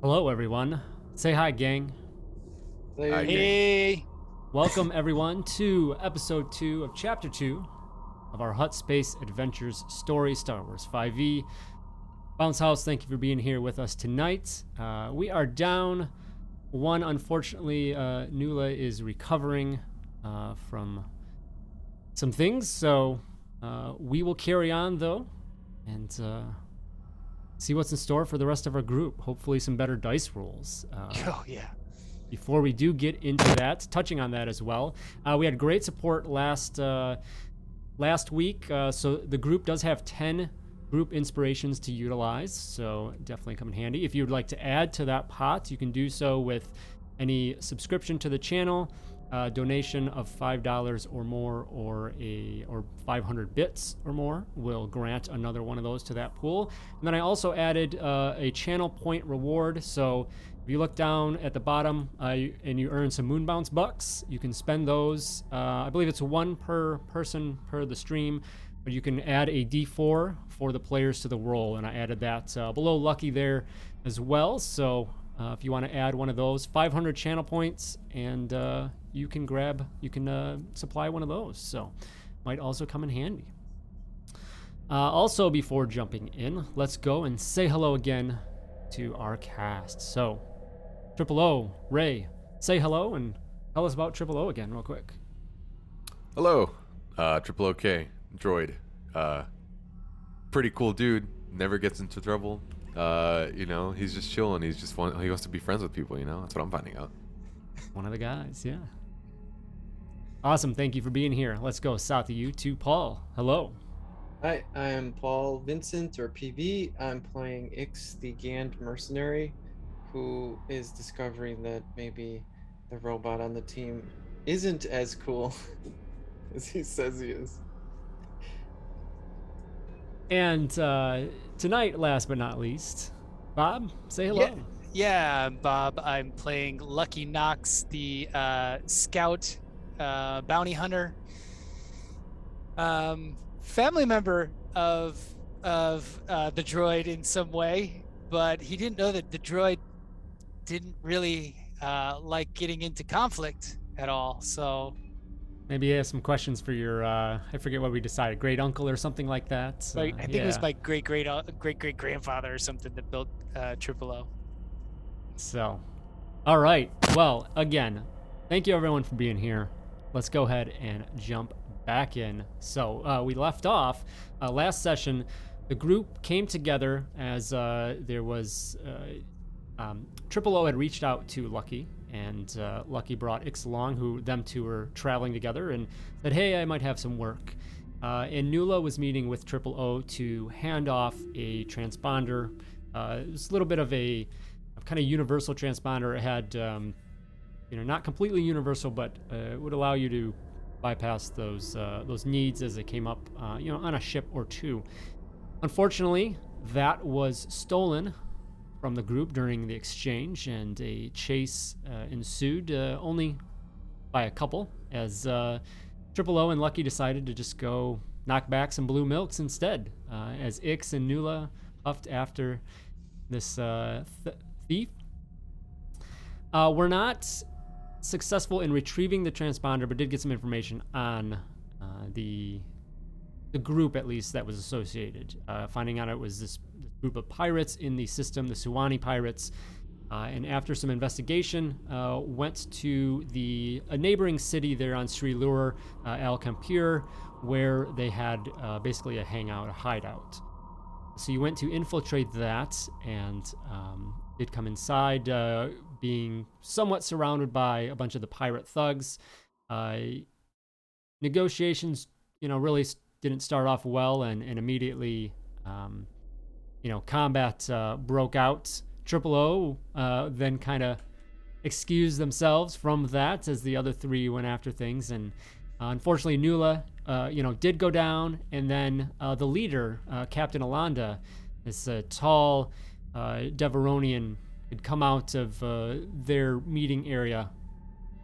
Hello, everyone. Say hi, gang. Hi, gang. Hey, Welcome, everyone, to episode 2 of chapter 2 of our Hutt Space Adventures story, Star Wars 5e. Bounce House, thank you for being here with us tonight. We are down one. Unfortunately, Nuala is recovering from some things, so we will carry on, though, and see what's in store for the rest of our group. Hopefully, some better dice rolls. oh yeah, Before we do get into that, touching on that as well, we had great support last week. So the group does have 10 group inspirations to utilize, so definitely come in handy. If you'd like to add to that pot, you can do so with any subscription to the channel, donation of $5 or more, or 500 bits or more will grant another one of those to that pool. And then I also added a channel point reward. So if you look down at the bottom and you earn some Moonbounce bucks, you can spend those. I believe it's one per person per the stream, but you can add a D4 for the players to the roll, and I added that below Lucky there as well. So if you want to add one of those, 500 channel points, and you can supply one of those. So might also come in handy. Also, before jumping in, let's go and say hello again to our cast. So, Triple O, Ray, say hello and tell us about Triple O again real quick. Hello, Triple OK, droid. Pretty cool dude, never gets into trouble. He's just chilling, he's just fun. He wants to be friends with people, that's what I'm finding out. One of the guys, yeah. Awesome, thank you for being here. Let's go south of you to Paul. Hello. Hi, I am Paul Vincent, or PV. I'm playing Ix, the Gand mercenary, who is discovering that maybe the robot on the team isn't as cool as he says he is. And tonight, last but not least, Bob, say hello. yeah, Bob. I'm playing Lucky Knox, the scout bounty hunter, family member of the droid in some way, but he didn't know that the droid didn't really like getting into conflict at all. So Maybe you have some questions for your, I forget what we decided, great uncle or something like that. I think it was my great great grandfather or something that built Triple O. So, all right. Well, again, thank you everyone for being here. Let's go ahead and jump back in. So we left off last session. The group came together as there was Triple O had reached out to Lucky, and Lucky brought Ix along, who them two were traveling together, and said, "Hey, I might have some work." And Nuala was meeting with Triple O to hand off a transponder. It was a little bit of a kind of universal transponder. It had, not completely universal, but it would allow you to bypass those needs as they came up, on a ship or two. Unfortunately, that was stolen from the group during the exchange, and a chase ensued, only by a couple, as Triple O and Lucky decided to just go knock back some blue milks instead, as Ix and Nuala huffed after this thief. We're not successful in retrieving the transponder, but did get some information on the group, at least, that was associated. Finding out it was this group of pirates in the system, the Suwani pirates, and after some investigation, went to a neighboring city there on Sri Lure, Al Kampir, where they had basically a hangout, a hideout. So you went to infiltrate that, and did come inside, being somewhat surrounded by a bunch of the pirate thugs. Negotiations, really didn't start off well, and immediately, combat broke out. Triple O then kind of excused themselves from that as the other three went after things, and unfortunately Nuala, did go down, and then the leader, Captain Alanda, this tall Deveronian, had come out of their meeting area,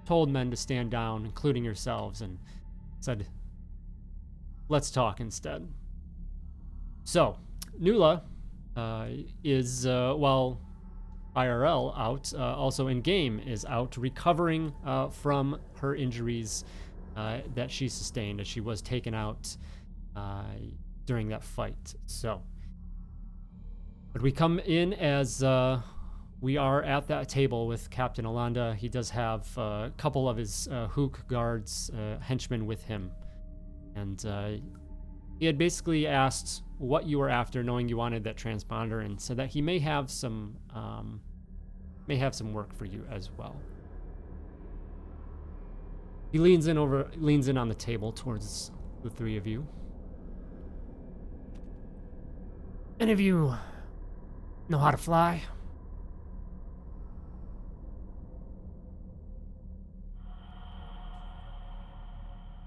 told men to stand down, including yourselves, and said, "Let's talk instead." So, Nuala is, IRL out, also in game, is out recovering from her injuries that she sustained as she was taken out during that fight. So, but we come in as we are at that table with Captain Alanda. He does have a couple of his Hook guards, henchmen with him, and he had basically asked what you were after, knowing you wanted that transponder, and said that he may have some work for you as well. He leans in on the table towards the three of you. Any of you know how to fly?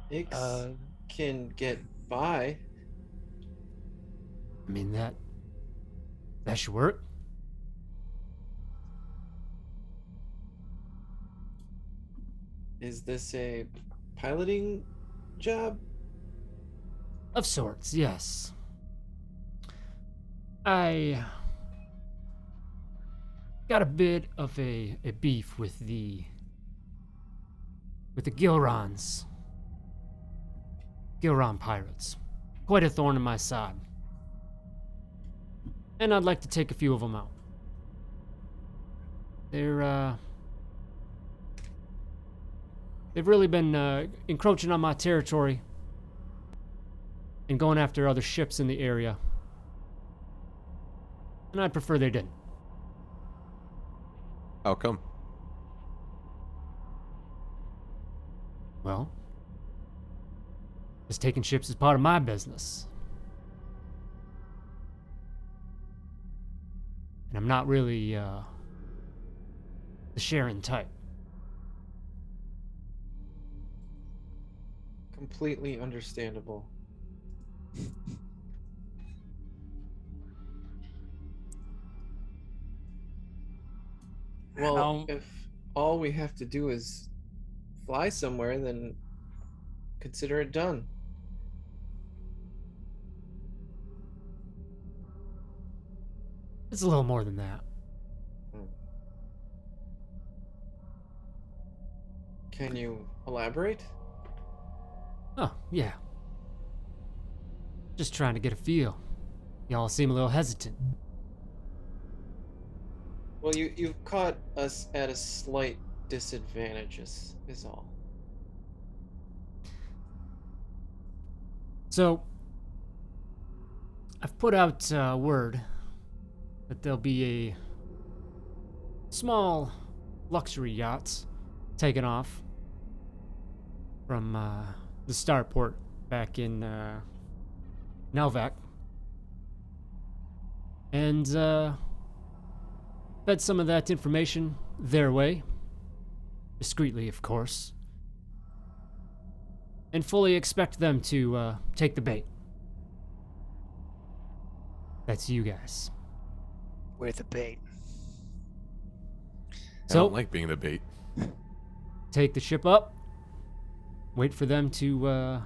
Ix can get by. I mean, that should work. Is this a piloting job? Of sorts, yes. I got a bit of a beef with the Gilrons. Gilron pirates. Quite a thorn in my side. And I'd like to take a few of them out. They've really been encroaching on my territory and going after other ships in the area. And I'd prefer they didn't. How come? Well, just taking ships is part of my business. And I'm not really the sharing type. Completely understandable. Well, if all we have to do is fly somewhere, then consider it done. It's a little more than that. Can you elaborate? Oh, yeah. Just trying to get a feel. Y'all seem a little hesitant. Well, you've caught us at a slight disadvantage, is all. So, I've put out word that there'll be a small luxury yacht taken off from the starport back in Nelvac. And fed some of that information their way. Discreetly, of course. And fully expect them to take the bait. That's you guys. We're the bait. I So, don't like being the bait. take the ship up. Wait for them to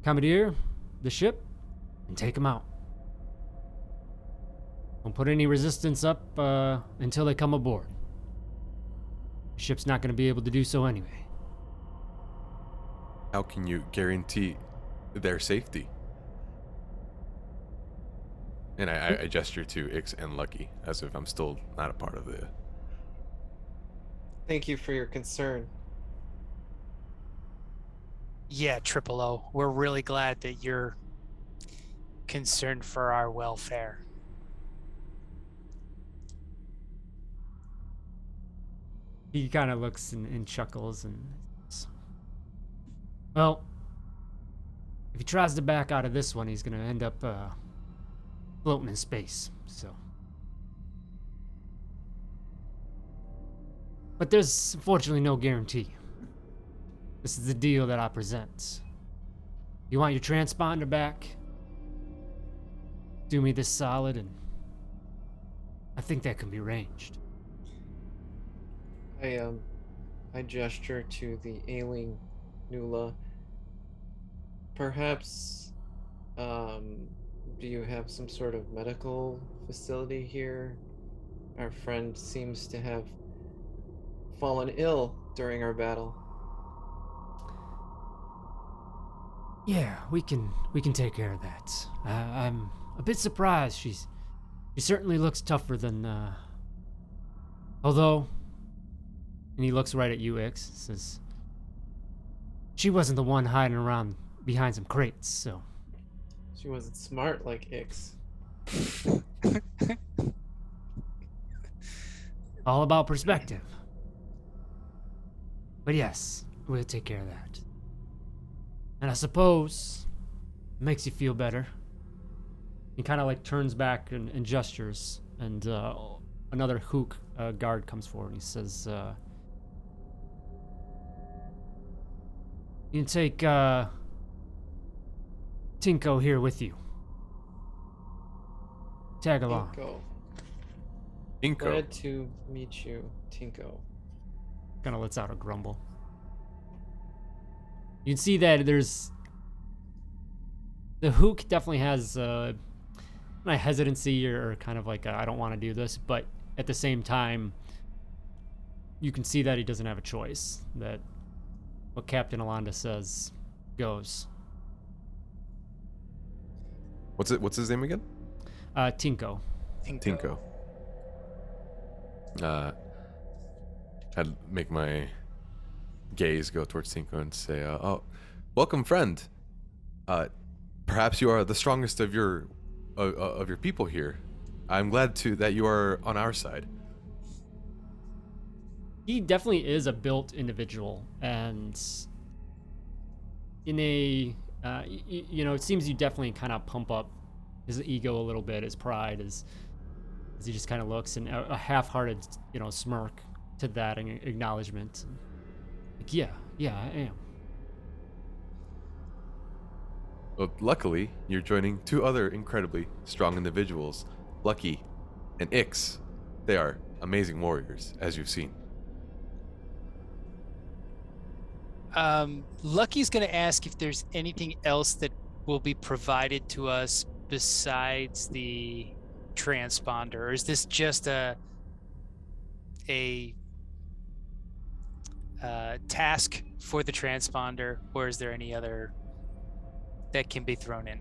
commandeer the ship and take them out. Don't put any resistance up until they come aboard. The ship's not going to be able to do so anyway. How can you guarantee their safety? And I gesture to Ix and Lucky as if I'm still not a part of the... Thank you for your concern. Yeah, Triple O. We're really glad that you're concerned for our welfare. He kind of looks and chuckles and... Well, if he tries to back out of this one, he's going to end up floating in space, so... But there's unfortunately no guarantee. This is the deal that I present. You want your transponder back? Do me this solid, and I think that can be arranged. I gesture to the ailing Nula. Perhaps, do you have some sort of medical facility here our friend seems to have fallen ill during our battle. Yeah, we can take care of that. I'm a bit surprised. She certainly looks tougher than. Although, and he looks right at you, Ix, says, she wasn't the one hiding around behind some crates, so. She wasn't smart like Ix. All about perspective. But yes, we'll take care of that. And I suppose it makes you feel better. He kind of like turns back and gestures, and another Hook guard comes forward. He says, "You can take Tinko here with you. Tag along." Tinko. Inko. Glad to meet you, Tinko. Kind of lets out a grumble. You can see that there's the Hook definitely has a hesitancy or kind of like I don't want to do this, but at the same time, you can see that he doesn't have a choice. That what Captain Alonda says goes. What's his name again? Tinko. Tinko. I'd make my gaze go towards Tinko and say, "Oh, welcome, friend. Perhaps you are the strongest of your people here. I'm glad that you are on our side." He definitely is a built individual, and in a it seems you definitely kind of pump up his ego a little bit, his pride, as he just kind of looks, and a half-hearted smirk to that acknowledgement. Like, yeah, I am. Well, luckily, you're joining two other incredibly strong individuals, Lucky and Ix. They are amazing warriors, as you've seen. Lucky's going to ask if there's anything else that will be provided to us besides the transponder, or is this just a task for the transponder, or is there any other that can be thrown in?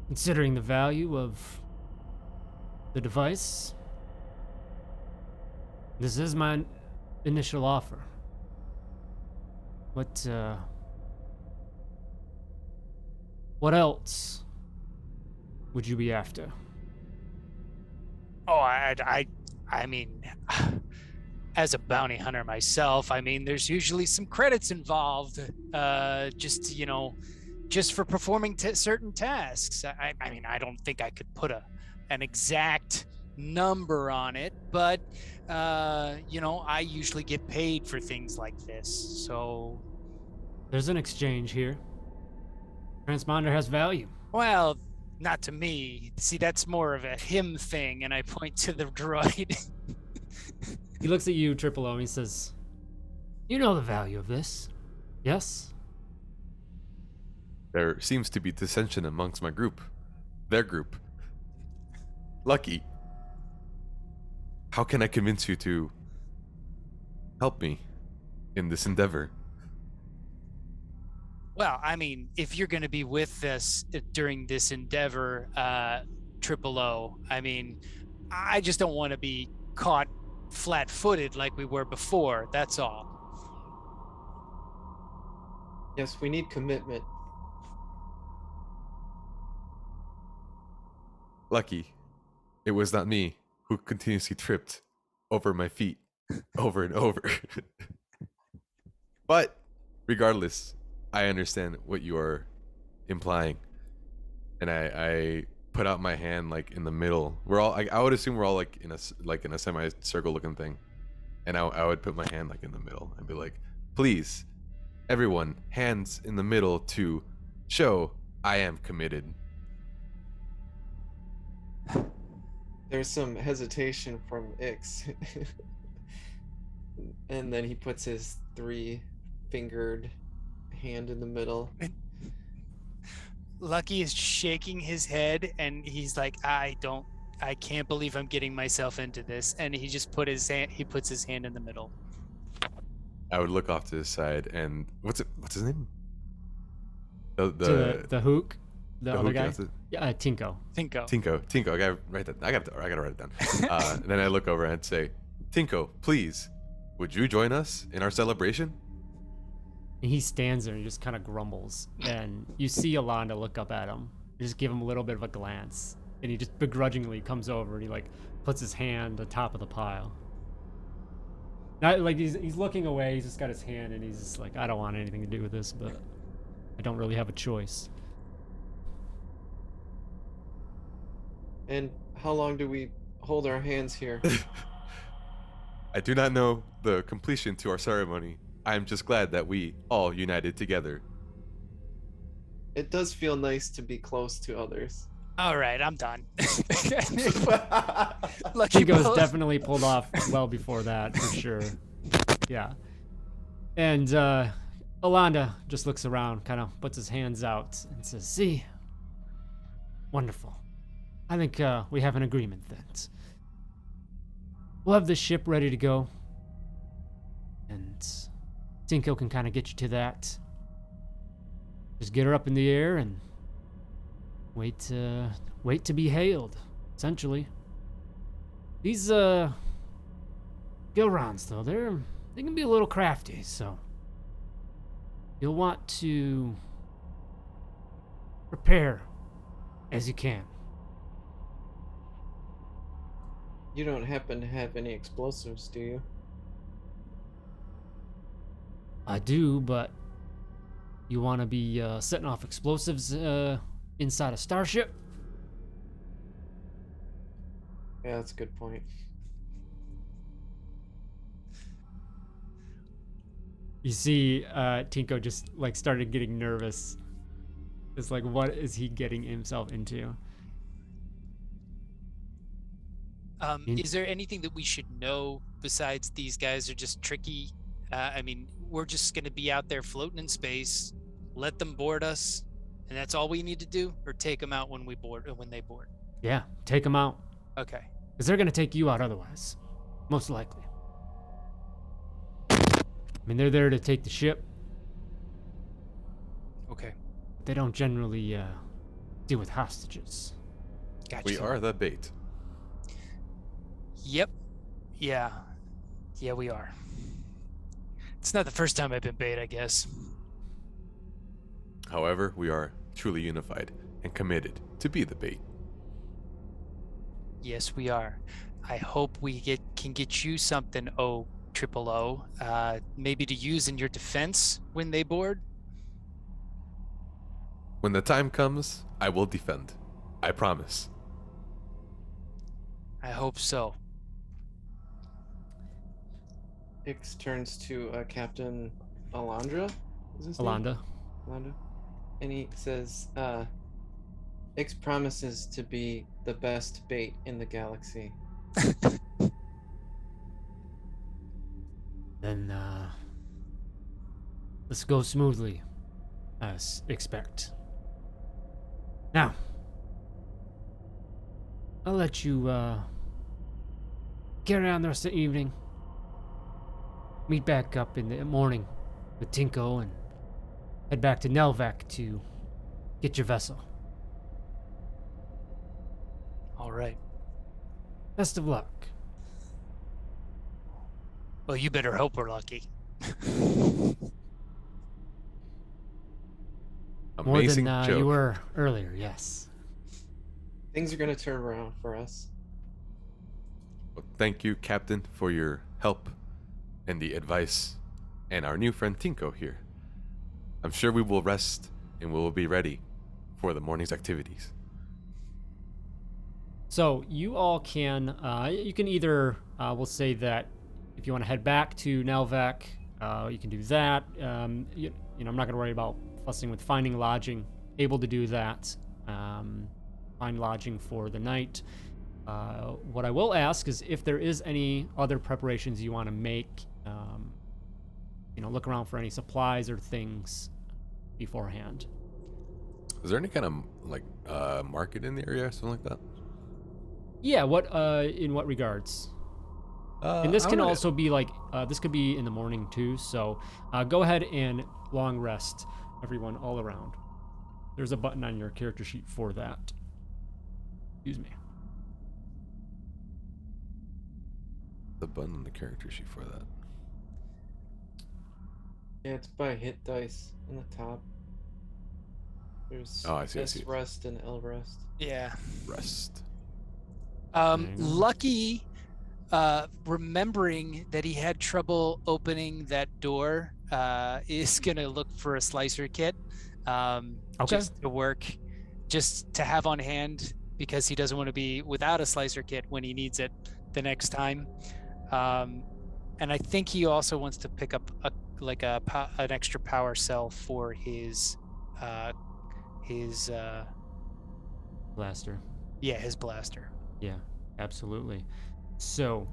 Considering the value of the device, this is my initial offer. What else would you be after? Oh, I mean, as a bounty hunter myself, I mean, there's usually some credits involved, just for performing certain tasks. I mean, I don't think I could put an exact number on it, but I usually get paid for things like this, so. There's an exchange here. Transponder has value. Well, not to me. See, that's more of a him thing, and I point to the droid. He looks at you, Triple O, and he says, "You know the value of this, yes?" There seems to be dissension amongst my group. Their group. Lucky. How can I convince you to help me in this endeavor? Well, I mean, if you're going to be with us during this endeavor, Triple O, I mean, I just don't want to be caught flat-footed like we were before. That's all. Yes, we need commitment. Lucky, it was not me who continuously tripped over my feet over and over. But regardless, I understand what you are implying, and I put out my hand like in the middle. We're all I would assume we're all like in a semi-circle looking thing, and I would put my hand like in the middle and be like, "Please, everyone, hands in the middle to show I am committed." There's some hesitation from Ix. And then he puts his 3-fingered hand in the middle. Lucky is shaking his head, and he's like, I can't believe I'm getting myself into this. And he just puts his hand in the middle. I would look off to the side and what's his name? To the hook, the other hook, guy. that's it? Yeah, Tinko. Tinko. I gotta write it down. Then I look over and say, Tinko, please, would you join us in our celebration? And he stands there and he just kind of grumbles. And you see Alonda look up at him. You just give him a little bit of a glance. And he just begrudgingly comes over and he like puts his hand on top of the pile. Not like he's looking away. He's just got his hand and he's just like, I don't want anything to do with this, but I don't really have a choice. And how long do we hold our hands here? I do not know the completion to our ceremony. I am just glad that we all united together. It does feel nice to be close to others. All right, I'm done. Lucky Tinko was pulls- definitely pulled off well before that, for sure. Yeah. And Alonda just looks around, kind of puts his hands out and says, see? Wonderful. I think we have an agreement then. We'll have the ship ready to go. And Tinko can kind of get you to that. Just get her up in the air and wait to be hailed, essentially. These Gilrons, though, they can be a little crafty, so you'll want to prepare as you can. You don't happen to have any explosives, do you? I do, but you want to be setting off explosives inside a starship? Yeah, that's a good point. You see, Tinko just like started getting nervous. It's like, what is he getting himself into? Is there anything that we should know besides these guys are just tricky? I mean, we're just going to be out there floating in space, let them board us, and that's all we need to do, or take them out when they board. Yeah, take them out. Okay. Because they're going to take you out otherwise. Most likely. I mean, they're there to take the ship. Okay. But they don't generally deal with hostages. Gotcha. We are the bait. Yep. Yeah. Yeah, we are. It's not the first time I've been bait, I guess. However, we are truly unified and committed to be the bait. Yes, we are. I hope we can get you something, Triple O, maybe to use in your defense when they board. When the time comes, I will defend. I promise. I hope so. Ix turns to Captain Alondra. Is his name? Alonda. Alondra. And he says, Ix promises to be the best bait in the galaxy. Then, let's go smoothly, as expect. Now, I'll let you, carry on the rest of the evening. Meet back up in the morning with Tinko and head back to Nelvac to get your vessel. All right. Best of luck. Well, you better hope we're lucky. More Amazing than joke. you were earlier, yes. Things are going to turn around for us. Well, thank you, Captain, for your help and the advice, and our new friend Tinko here. I'm sure we will rest and we will be ready for the morning's activities. So you all can, you can either, we'll say that if you want to head back to Nelvac, you can do that. You know, I'm not going to worry about fussing with finding lodging. Able to do that. Find lodging for the night. What I will ask is if there is any other preparations you want to make. You know, look around for any supplies or things beforehand. Is there any kind of like market in the area or something like that? Yeah, what in what regards? And this I can wanna- also be like this could be in the morning too. So go ahead and long rest, everyone, all around. There's a button on your character sheet for that. Excuse me. the button on the character sheet for that. Yeah, it's by hit dice on the top. There's Oh, I see. S rest and L rest. Yeah. Rest. There you go. Lucky, remembering that he had trouble opening that door, is gonna look for a slicer kit, Okay. just to work, just to have on hand, because he doesn't want to be without a slicer kit when he needs it the next time. And I think he also wants to pick up an extra power cell for his Blaster. his blaster. Yeah, absolutely. So,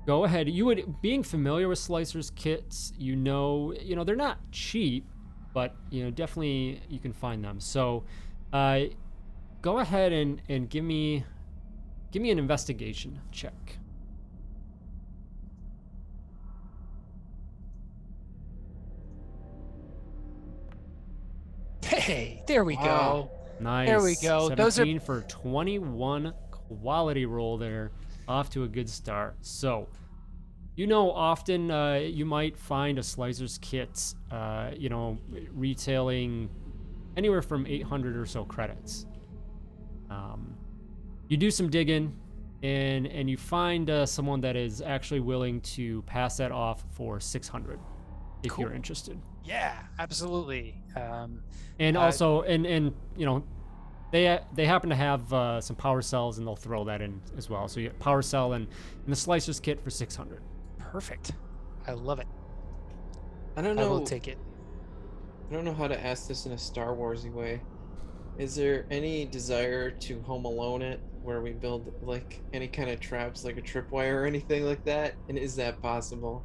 go ahead. You would, being familiar with Slicer's kits, you know, they're not cheap, but definitely you can find them. So, go ahead and give me an investigation check. Hey, there we Wow. go. Nice. There we go. Those are- 17 for 21 quality roll there. Off to a good start. So, often you might find a Slicer's kit, retailing anywhere from 800 or so credits. You do some digging, and you find someone that is actually willing to pass that off for 600 if Cool. you're interested. Yeah, absolutely. And Uh, also, they happen to have some power cells, and they'll throw that in as well. So you get power cell and the Slicer's kit for 600. Perfect. I love it. I don't I know. will take it. I don't know how to ask this in a Star Warsy way. Is there any desire to Home Alone it, where we build like any kind of traps, like a tripwire or anything like that? And is that possible?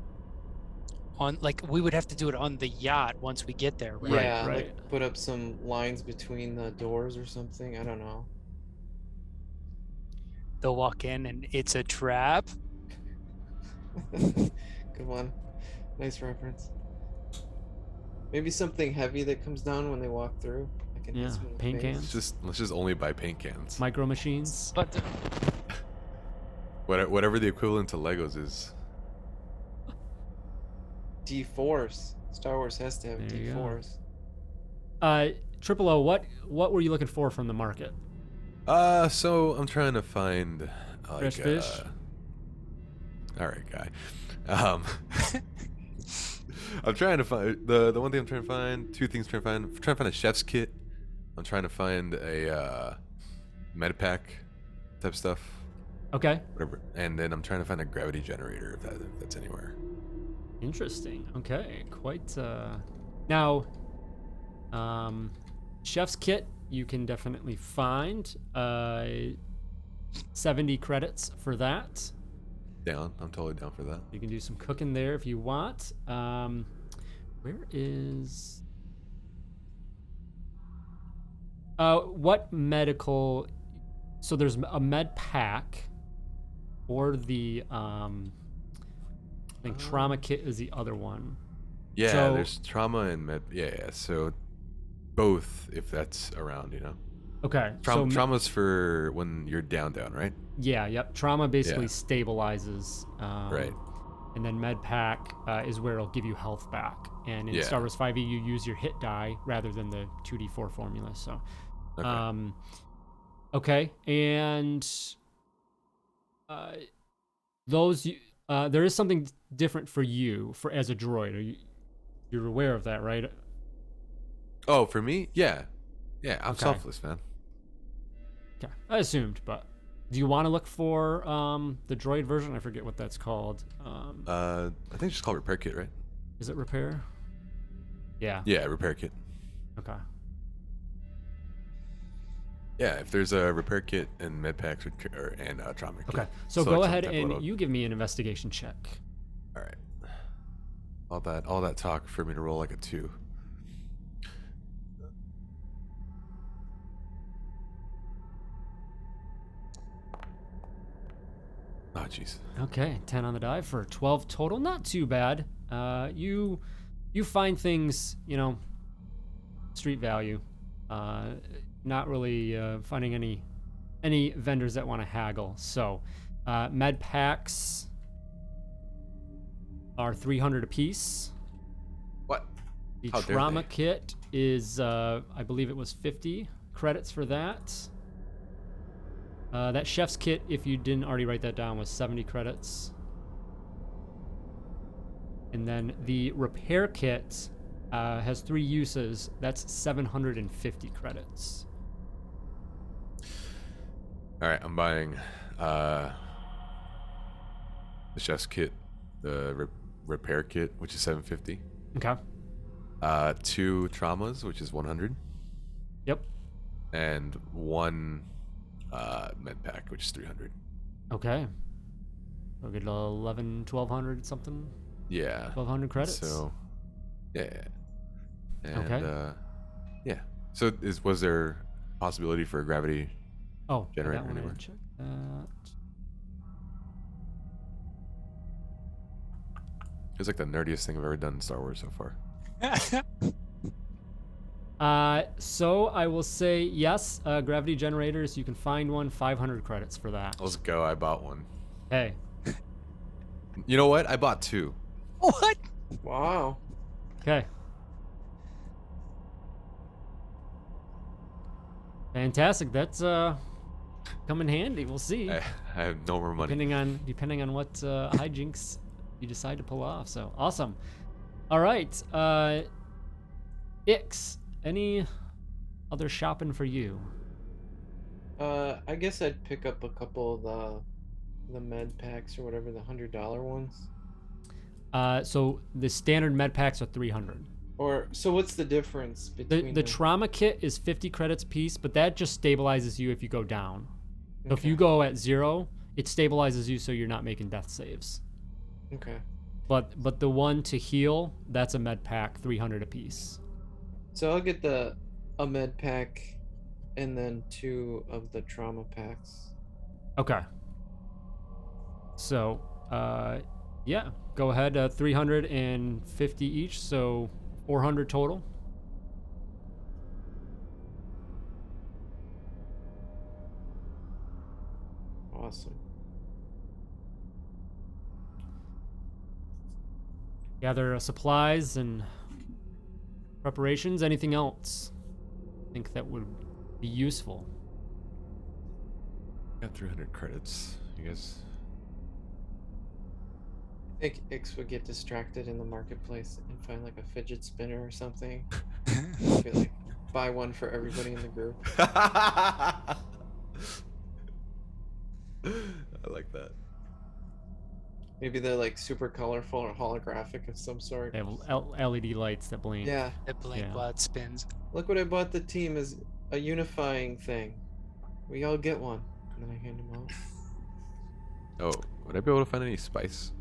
We would have to do it on the yacht once we get there, right? Yeah, right. like put up some lines between the doors or something. I don't know. They'll walk in and it's a trap. Good one. Nice reference. Maybe something heavy that comes down when they walk through. Like an Yeah, instant in the paint face. cans. Let's just only buy paint cans. Micro machines. But Whatever the equivalent to Legos is. D-Force. Star Wars has to have There you go. D-Force. Triple O, what were you looking for from the market? So I'm trying to find like Fresh fish? All right, guy. I'm trying to find the one thing I'm trying to find. Two things I'm trying to find a chef's kit. I'm trying to find a med pack type stuff, Okay. whatever. And then I'm trying to find a gravity generator if that's anywhere. Interesting. Okay. Quite. Now, chef's kit you can definitely find. 70 credits for that. Down. I'm totally down for that. You can do some cooking there if you want. Where is? What medical? So there's a med pack, or the I think trauma kit is the other one. Yeah, So- there's trauma and med. Yeah. So both, if that's around, Okay. Trauma's for when you're down, right? Yeah. Yep. Trauma basically Yeah. stabilizes. Right. And then med pack is where it'll give you health back. And in Yeah. Star Wars 5e, you use your hit die rather than the 2d4 formula. So. Okay. Okay, and those there is something different for you as a droid. You're aware of that, right? Oh, for me? Yeah. I'm Okay. selfless, man. Okay, I assumed, but do you want to look for the droid version? I forget what that's called. I think it's just called repair kit, right? Is it repair? Yeah. Yeah, repair kit. Okay. Yeah, if there's a repair kit and med packs and trauma kit. Okay. So select go some ahead type of and load. you give me an investigation check. All right. All that talk for me to roll like a 2. jeez. Okay, 10 on the die for 12 total. Not too bad. You find things, street value. Not really finding any vendors that want to haggle. So, med packs are 300 apiece. What? The How dare trauma they? kit is, I believe it was 50 credits for that. That chef's kit, if you didn't already write that down, was 70 credits. And then the repair kit has 3 uses. That's 750 credits. All right, I'm buying the chef's kit, the repair kit, which is 750. Okay. 2 traumas, which is 100, Yep. and 1 med pack, which is 300. Okay. We'll get 1200 something. Yeah. 1200 credits. So, yeah. And, Okay. yeah. So, was there possibility for a gravity Oh, generator that one I anywhere? didn't check that. It's like the nerdiest thing I've ever done in Star Wars so far. So I will say yes, gravity generators, you can find one, 500 credits for that. Let's go. I bought one. Hey, You know what? I bought 2. What? Wow. okay. Fantastic. That's come in handy. We'll see. I have no more money. Depending on what hijinks you decide to pull off. So awesome. All right. Ix, any other shopping for you? I guess I'd pick up a couple of the med packs or whatever, the $100 ones. So the standard med packs are 300. Or so what's the difference between The trauma kit is 50 credits piece, but that just stabilizes you if you go down. So if Okay. you go at 0, it stabilizes you so you're not making death saves. Okay. But the one to heal, that's a med pack, 300 apiece. So I'll get a med pack and then 2 of the trauma packs. Okay. So, yeah, go ahead. 350 each, so 400 total. Awesome. Gather supplies and preparations. Anything else? I think that would be useful. Got 300 credits. You guys. I think Ix would get distracted in the marketplace and find like a fidget spinner or something. Be like, buy one for everybody in the group. I like that. Maybe they're like super colorful or holographic of some sort. They have LED lights that blink. Yeah. That blink Yeah. while it spins. Look what I bought the team is a unifying thing. We all get one. And then I hand them Oh, would I be able to find any spice?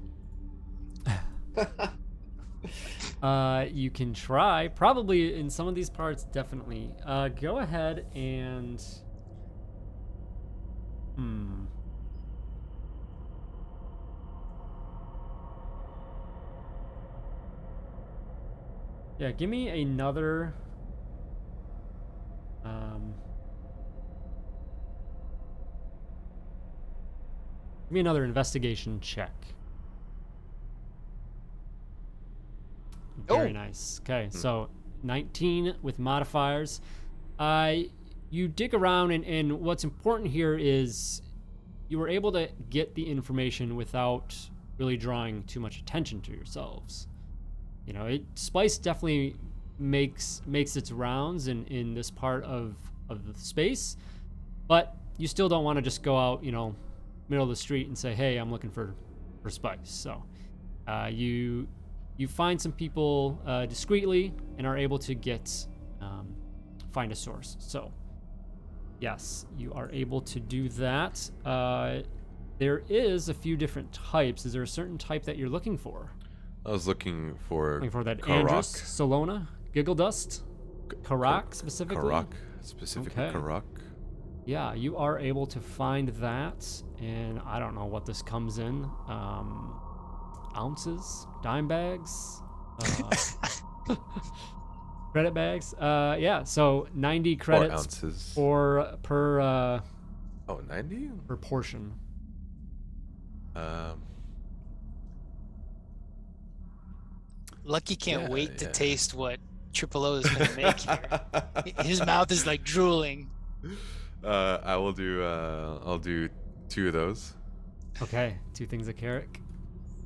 out. You can try. Probably in some of these parts, definitely. Go ahead and. Yeah, give me another. Give me another investigation check. Very Oh. nice. Okay, so 19 with modifiers. You dig around, and what's important here is you were able to get the information without really drawing too much attention to yourselves. You know, spice definitely makes its rounds in this part of the space, but you still don't want to just go out, middle of the street and say, hey, I'm looking for spice. So you find some people discreetly and are able to find a source. So yes, you are able to do that. There is a few different types. Is there a certain type that you're looking for? I was looking for That Karak. Andrus, Solona, Giggle Dust, Karak specifically? Karak, specifically Okay. Karak. Yeah, you are able to find that, and I don't know what this comes in. Ounces, dime bags, credit bags. Yeah, so 90 4 credits ounces. per 90? per portion. Lucky can't Yeah, wait to yeah. taste what Triple O is going to make here. His mouth is like drooling. I will do. I'll do 2 of those, Okay, 2 things of Carrick.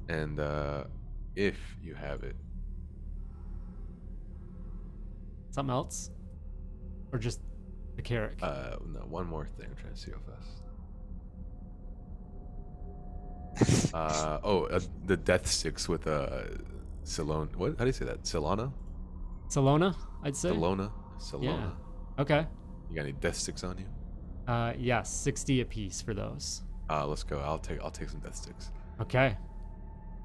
and if you have it, Something else, or just the Carrick? no, one more thing. I'm trying to see how fast. The death sticks with Salona. What? How do you say that? Solana? Salona, I'd say. Salona? Yeah. Okay. You got any death sticks on you? Yes, 60 apiece for those. Let's go. I'll take some death sticks. Okay.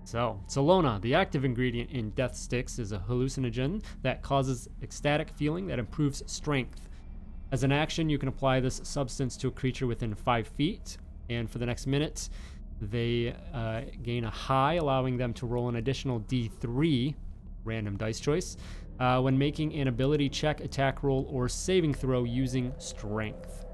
So, Solona, the active ingredient in Death Sticks, is a hallucinogen that causes ecstatic feeling that improves strength. As an action, you can apply this substance to a creature within 5 feet, and for the next minute, they gain a high, allowing them to roll an additional D3, random dice choice, when making an ability check, attack roll, or saving throw using strength.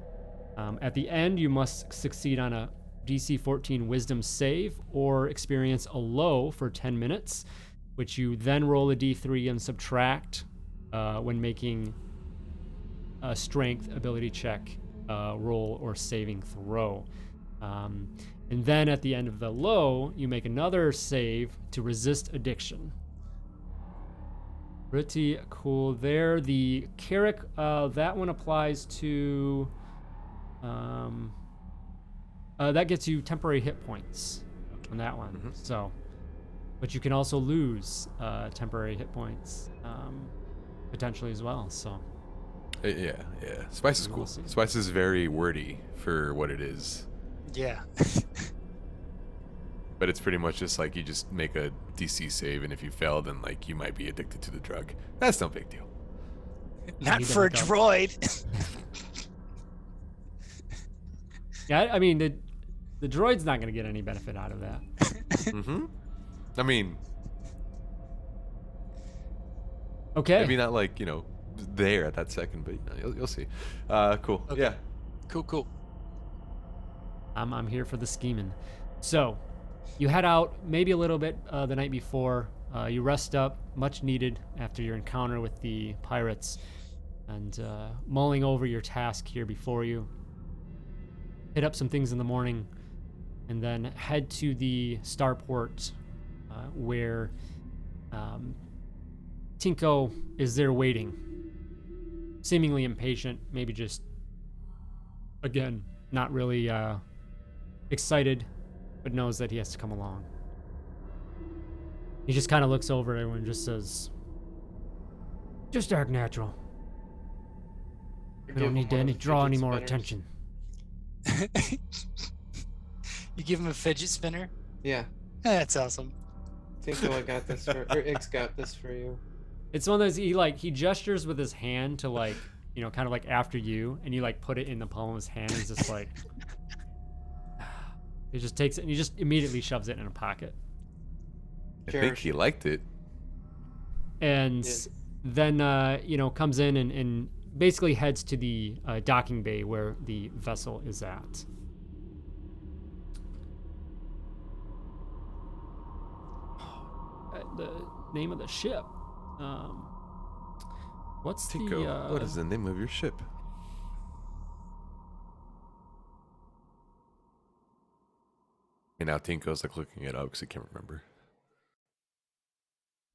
At the end, you must succeed on a DC 14 Wisdom save or experience a low for 10 minutes, which you then roll a D3 and subtract when making a strength ability check, roll, or saving throw. And then at the end of the low, you make another save to resist addiction. Pretty cool there. The Carrick, that one applies to... that gets you temporary hit points on that one. Mm-hmm. So, but you can also lose temporary hit points potentially as well. So, Yeah. Spice is We'll cool. see. Spice is very wordy for what it is. Yeah. But it's pretty much just like you just make a DC save, and if you fail, then like you might be addicted to the drug. That's no big deal. Not need to for a look up. droid. yeah, I mean the droid's not going to get any benefit out of that. Mm-hmm. I mean, Okay. maybe not like there at that second, but you'll see. Cool. Okay. Yeah. Cool. I'm here for the scheming. So, you head out maybe a little bit the night before. You rest up, much needed after your encounter with the pirates, and mulling over your task here before you. Hit up some things in the morning, and then head to the starport where Tinko is there waiting, seemingly impatient, maybe just, again, not really excited, but knows that he has to come along. He just kind of looks over at everyone and just says, just act natural. We don't need to draw any more attention. You give him a fidget spinner? Yeah. That's awesome. Tinko, I got this for, or Ix got this for you. It's one of those, he gestures with his hand to kind of like after you, and you like put it in the palm of his hand. He's just like, he just takes it and he just immediately shoves it in a pocket. I think he liked it. And Yeah. then, comes in and basically heads to the docking bay where the vessel is at. The name of the ship. What's Tinko, the... what is the name of your ship? And now Tinko's like looking it up because he can't remember.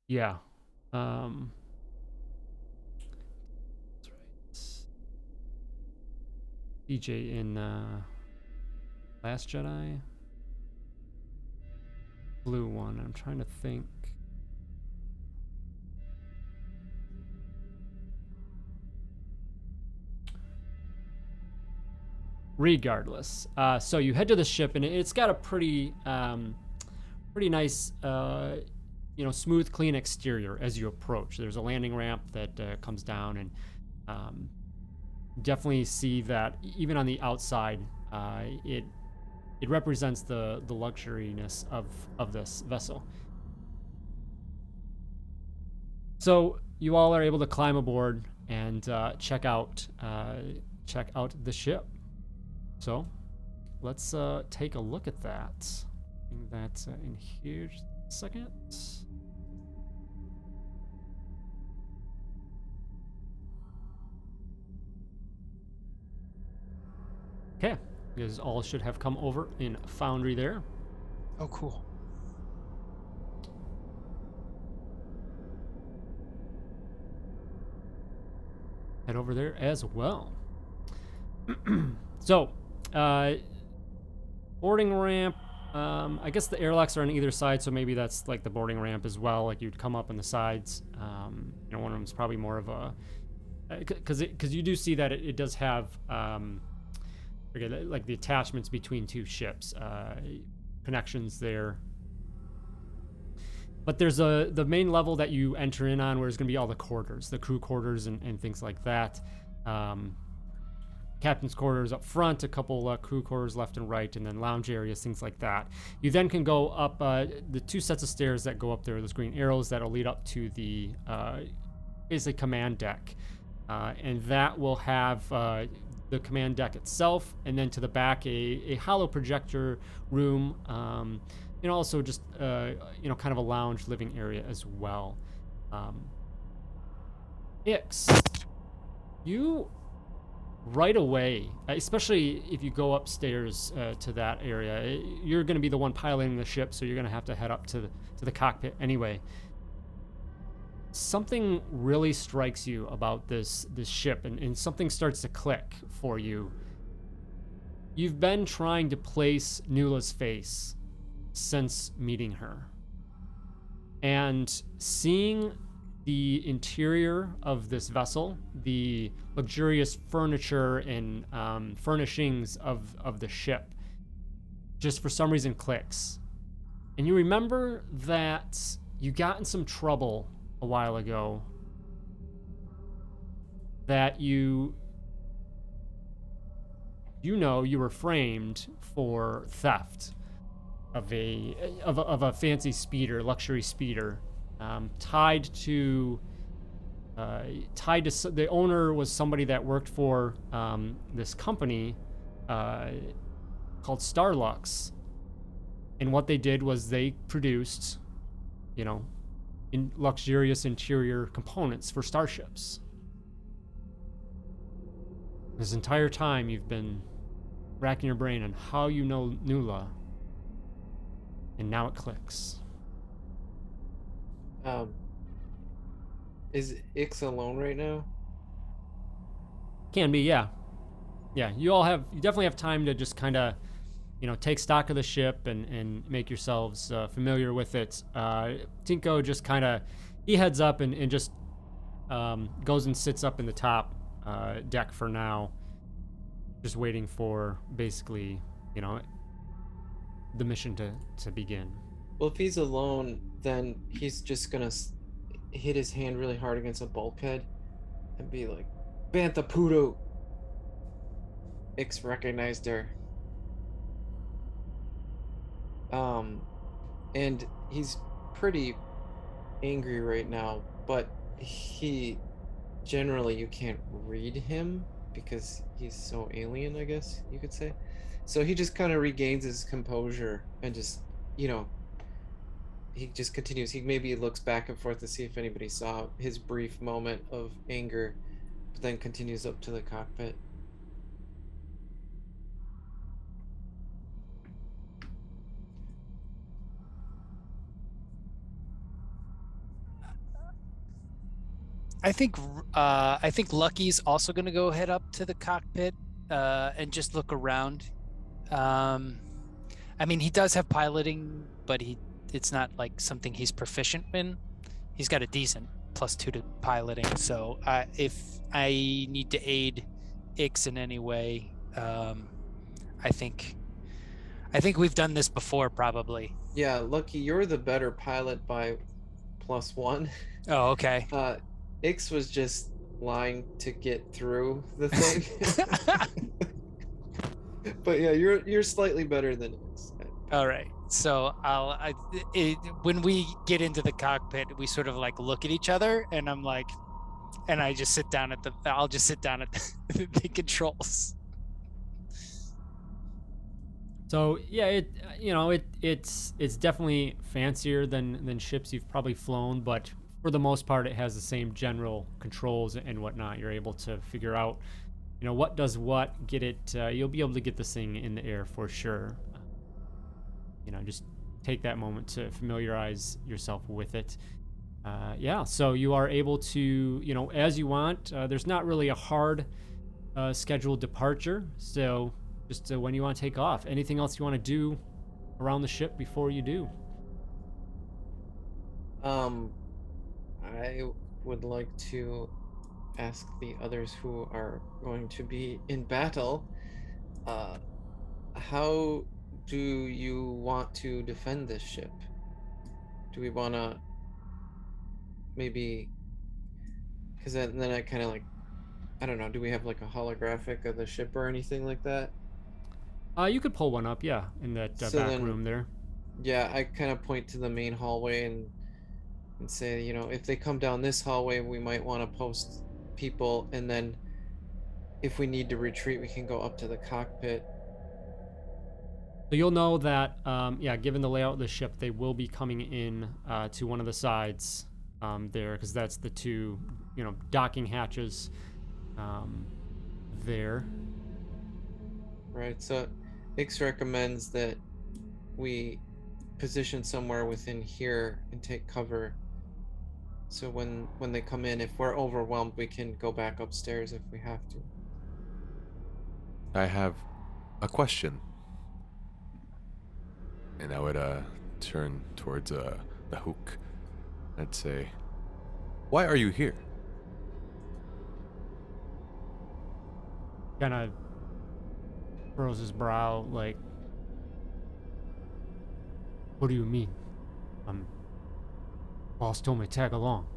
Yeah. That's right. DJ in Last Jedi. Blue one. I'm trying to think. Regardless, so you head to the ship, and it's got a pretty nice, smooth, clean exterior as you approach. There's a landing ramp that comes down, and definitely see that even on the outside, it represents the luxuriness of this vessel. So you all are able to climb aboard and check out the ship. So let's take a look at that. Bring that in here just a second. Okay, you guys all should have come over in Foundry there. Oh, cool. Head over there as well. So, boarding ramp. I guess the airlocks are on either side, so maybe that's like the boarding ramp as well. Like you'd come up on the sides. You know, one of them's probably more of a, because you do see that it does have like the attachments between two ships, connections there. But there's the main level that you enter in on, where there's going to be all the quarters, the crew quarters and things like that. Captain's quarters up front, a couple crew quarters left and right, and then lounge areas, things like that. You then can go up the two sets of stairs that go up there, those green arrows that'll lead up to the basically command deck. And that will have the command deck itself, and then to the back a hollow projector room, and also just you know, kind of a lounge living area as well. Ix, you right away, especially if you go upstairs to that area, you're going to be the one piloting the ship, so you're going to have to head up to the cockpit anyway. Something really strikes you about this ship, and something starts to click for you. You've been trying to place Nula's face since meeting her, and seeing the interior of this vessel, the luxurious furniture and furnishings of the ship, just for some reason clicks. And you remember that you got in some trouble a while ago, that you know you were framed for theft of a fancy speeder, luxury speeder, tied to the owner was somebody that worked for this company called Starlux, and what they did was they produced, you know, in luxurious interior components for starships. This entire time you've been racking your brain on how you know Nula, and now it clicks. Is Ix alone right now? Can be, yeah. Yeah, you definitely have time to just kind of, you know, take stock of the ship and make yourselves familiar with it. Tinko just kind of, he heads up and just goes and sits up in the top deck for now, just waiting for basically, you know, the mission to begin. Well, if he's alone, then he's just gonna hit his hand really hard against a bulkhead and be like, Bantha Pudo. Ix recognized her. And he's pretty angry right now, but he generally, you can't read him because he's so alien, I guess you could say. So he just kind of regains his composure and just, you know, he just continues. He maybe looks back and forth to see if anybody saw his brief moment of anger, but then continues up to the cockpit. I think Lucky's also going to go head up to the cockpit and just look around. I mean, he does have piloting, but it's not like something he's proficient in. He's got a decent +2 to piloting, so if I need to aid Ix in any way, I think we've done this before, probably. Yeah, Lucky, you're the better pilot by +1. Oh, okay. Ix was just line to get through the thing. But yeah, you're slightly better than Ix. All right. So when we get into the cockpit, we sort of like look at each other, and I'm like, and I just sit down I'll just sit down at the controls. So yeah, it's definitely fancier than ships you've probably flown, but for the most part, it has the same general controls and whatnot. You're able to figure out, what does what. Get it. You'll be able to get this thing in the air for sure. Just take that moment to familiarize yourself with it. Yeah, so you are able to, as you want. There's not really a hard scheduled departure, so just when you want to take off. Anything else you want to do around the ship before you do? I would like to ask the others who are going to be in battle, how do you want to defend this ship? Do we want to maybe, because then I kind of like, I don't know, do we have like a holographic of the ship or anything like that? You could pull one up, yeah, in that So back then, room there. yeah, I kind of point to the main hallway and say, if they come down this hallway, we might want to post people, and then if we need to retreat, we can go up to the cockpit. So you'll know that, yeah, given the layout of the ship, they will be coming in to one of the sides there, because that's the two, docking hatches there. Right, so Ix recommends that we position somewhere within here and take cover. So when they come in, if we're overwhelmed, we can go back upstairs if we have to. I have a question. And I would turn towards the hook. I'd say, why are you here? Kind of furrows his brow, like, what do you mean? Boss told me to tag along.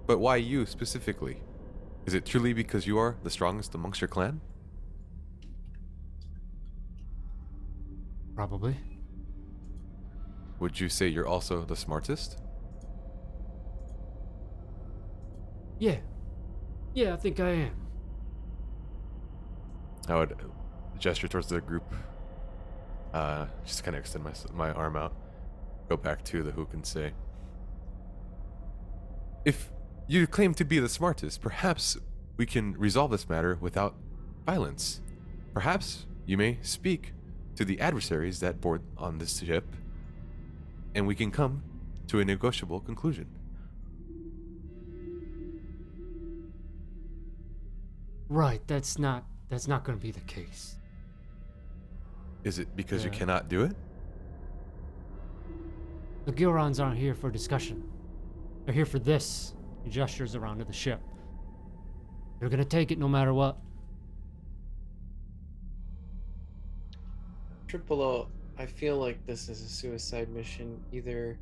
But why you specifically? Is it truly because you are the strongest amongst your clan? Probably. Would you say you're also the smartest? Yeah. Yeah, I think I am. I would gesture towards the group. Just kind of extend my arm out. Go back to the hook and say, if you claim to be the smartest, perhaps we can resolve this matter without violence. Perhaps you may speak to the adversaries that board on this ship, and we can come to a negotiable conclusion. Right, that's not going to be the case. Is it because you Yeah. cannot do it? The Gilrons aren't here for discussion. They're here for this. He gestures around to the ship. They're gonna take it no matter what. Triple O, I feel like this is a suicide mission. Either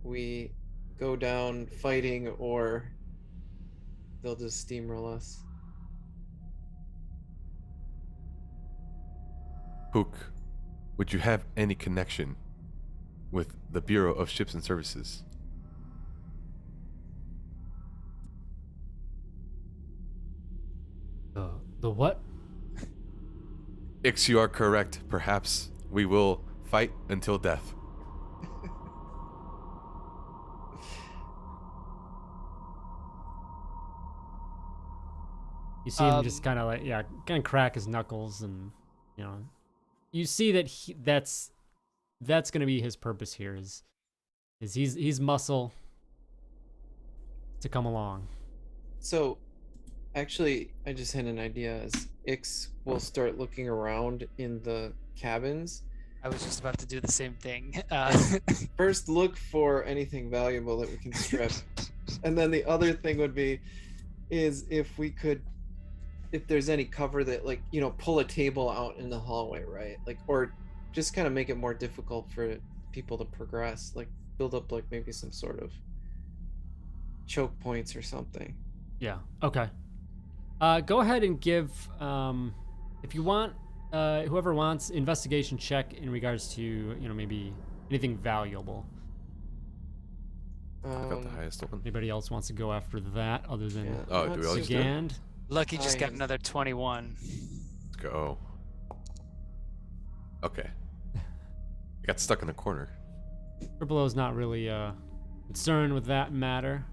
we go down fighting or they'll just steamroll us. Hook, would you have any connection with the Bureau of Ships and Services? The what? Ix, you are correct. Perhaps we will fight until death. You see him just kind of like, yeah, kind of crack his knuckles, and you see that that's gonna be his purpose here. Is he's muscle to come along. So, actually, I just had an idea. As Ix will start looking around in the cabins. I was just about to do the same thing. First, look for anything valuable that we can strip, and then the other thing would be, is if there's any cover that, like, pull a table out in the hallway, right? Like, or just kind of make it more difficult for people to progress. Like, build up like maybe some sort of choke points or something. Yeah. Okay. Go ahead and give, if you want, whoever wants, investigation check in regards to, maybe anything valuable. I got the highest one. Anybody else wants to go after that other than Yeah, Oh, not do we all just do it? Gand? Lucky just I got am- another 21. Let's go. Okay. I got stuck in a corner. Triple O's not really concerned with that matter.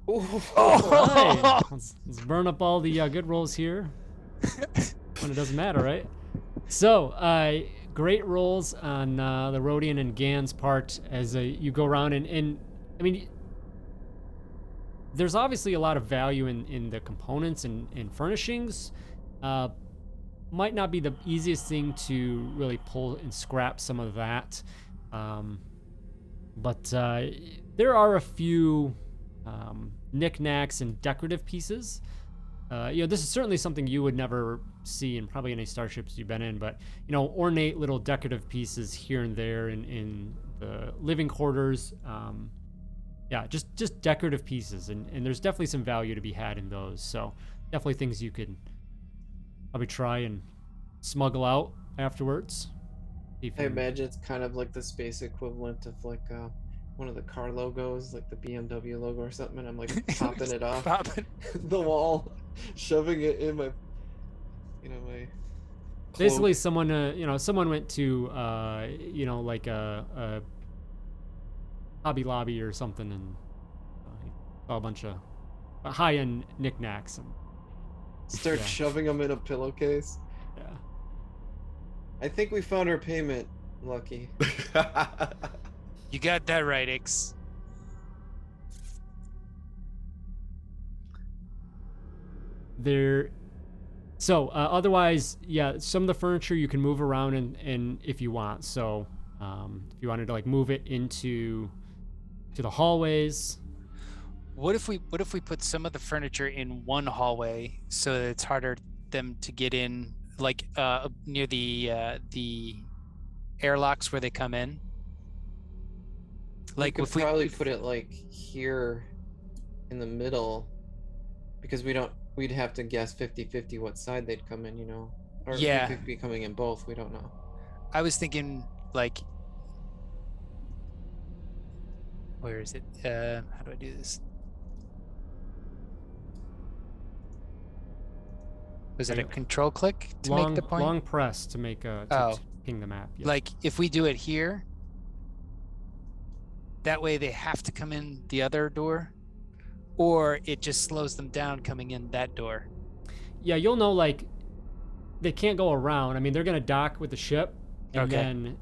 Ooh. Right. Let's burn up all the good rolls here when it doesn't matter, right? So, great rolls on the Rodian and Gan's part as you go around and I mean, there's obviously a lot of value in the components and furnishings. Might not be the easiest thing to really pull and scrap some of that, but there are a few knickknacks and decorative pieces. This is certainly something you would never see in probably any starships you've been in, but ornate little decorative pieces here and there in the living quarters. Just decorative pieces, and there's definitely some value to be had in those. So definitely things you could probably try and smuggle out afterwards. I imagine it's kind of like the space equivalent of like one of the car logos, like the BMW logo or something, and I'm like popping it off Popping. the wall, shoving it in my, my. Basically, cloak. someone went to, like a Hobby Lobby or something, and saw a bunch of high-end knickknacks. And, Start yeah. shoving them in a pillowcase. yeah. I think we found our payment, Lucky. You got that right, Ix. Otherwise, yeah, some of the furniture you can move around and if you want. So, if you wanted to like move it to the hallways. What if we put some of the furniture in one hallway so that it's harder them to get in, like near the airlocks where they come in? Like we could probably put it like here in the middle, because we'd have to guess 50-50 what side they'd come in, or Yeah. we could be coming in both, we don't know. I was thinking like, where is it? How do I do this? Was it a control click to make the point? Long press to make to ping the map. Yeah. Like if we do it here, that way they have to come in the other door, or it just slows them down coming in that door. Yeah, you'll know like they can't go around. I mean, they're gonna dock with the ship, and then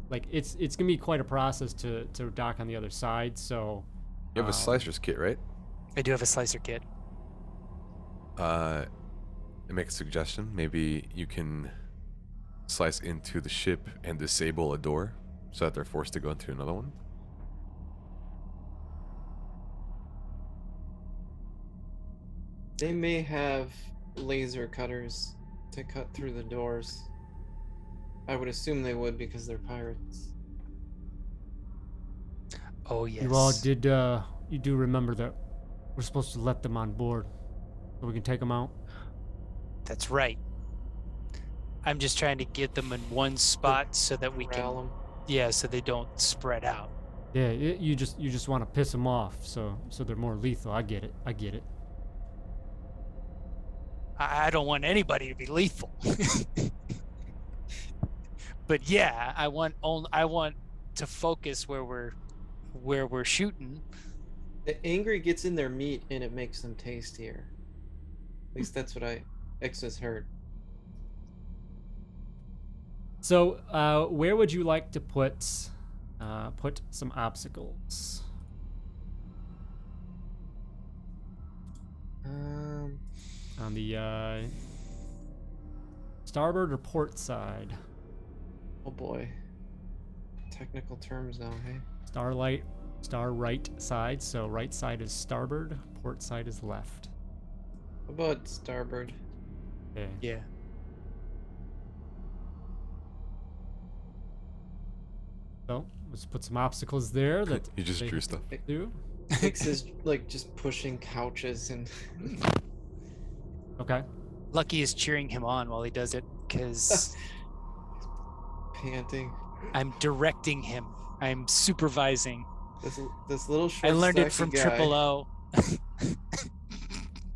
like it's gonna be quite a process to dock on the other side. So You have a slicer's kit, right? I do have a slicer kit. I make a suggestion. Maybe you can slice into the ship and disable a door so that they're forced to go into another one. They may have laser cutters to cut through the doors. I would assume they would, because they're pirates. Oh yes. you all did. You do remember that we're supposed to let them on board so we can take them out. That's right. I'm just trying to get them in one spot so that we Corral can, 'em. yeah, so they don't spread out. Yeah, you just want to piss them off, so they're more lethal. I get it. I don't want anybody to be lethal. But yeah, I want to focus where we're shooting. The angry gets in their meat and it makes them tastier. At least that's what X has heard. So, where would you like to put some obstacles? On the starboard or port side? Oh boy. Technical terms now, hey? Star right side. So right side is starboard, port side is left. How about starboard? Okay. Yeah. So let's put some obstacles there that You just they drew stuff. do. Ix is like just pushing couches and Okay. Lucky is cheering him on while he does it because panting. I'm directing him. I'm supervising. This little short. I learned it stocky from guy. Triple O.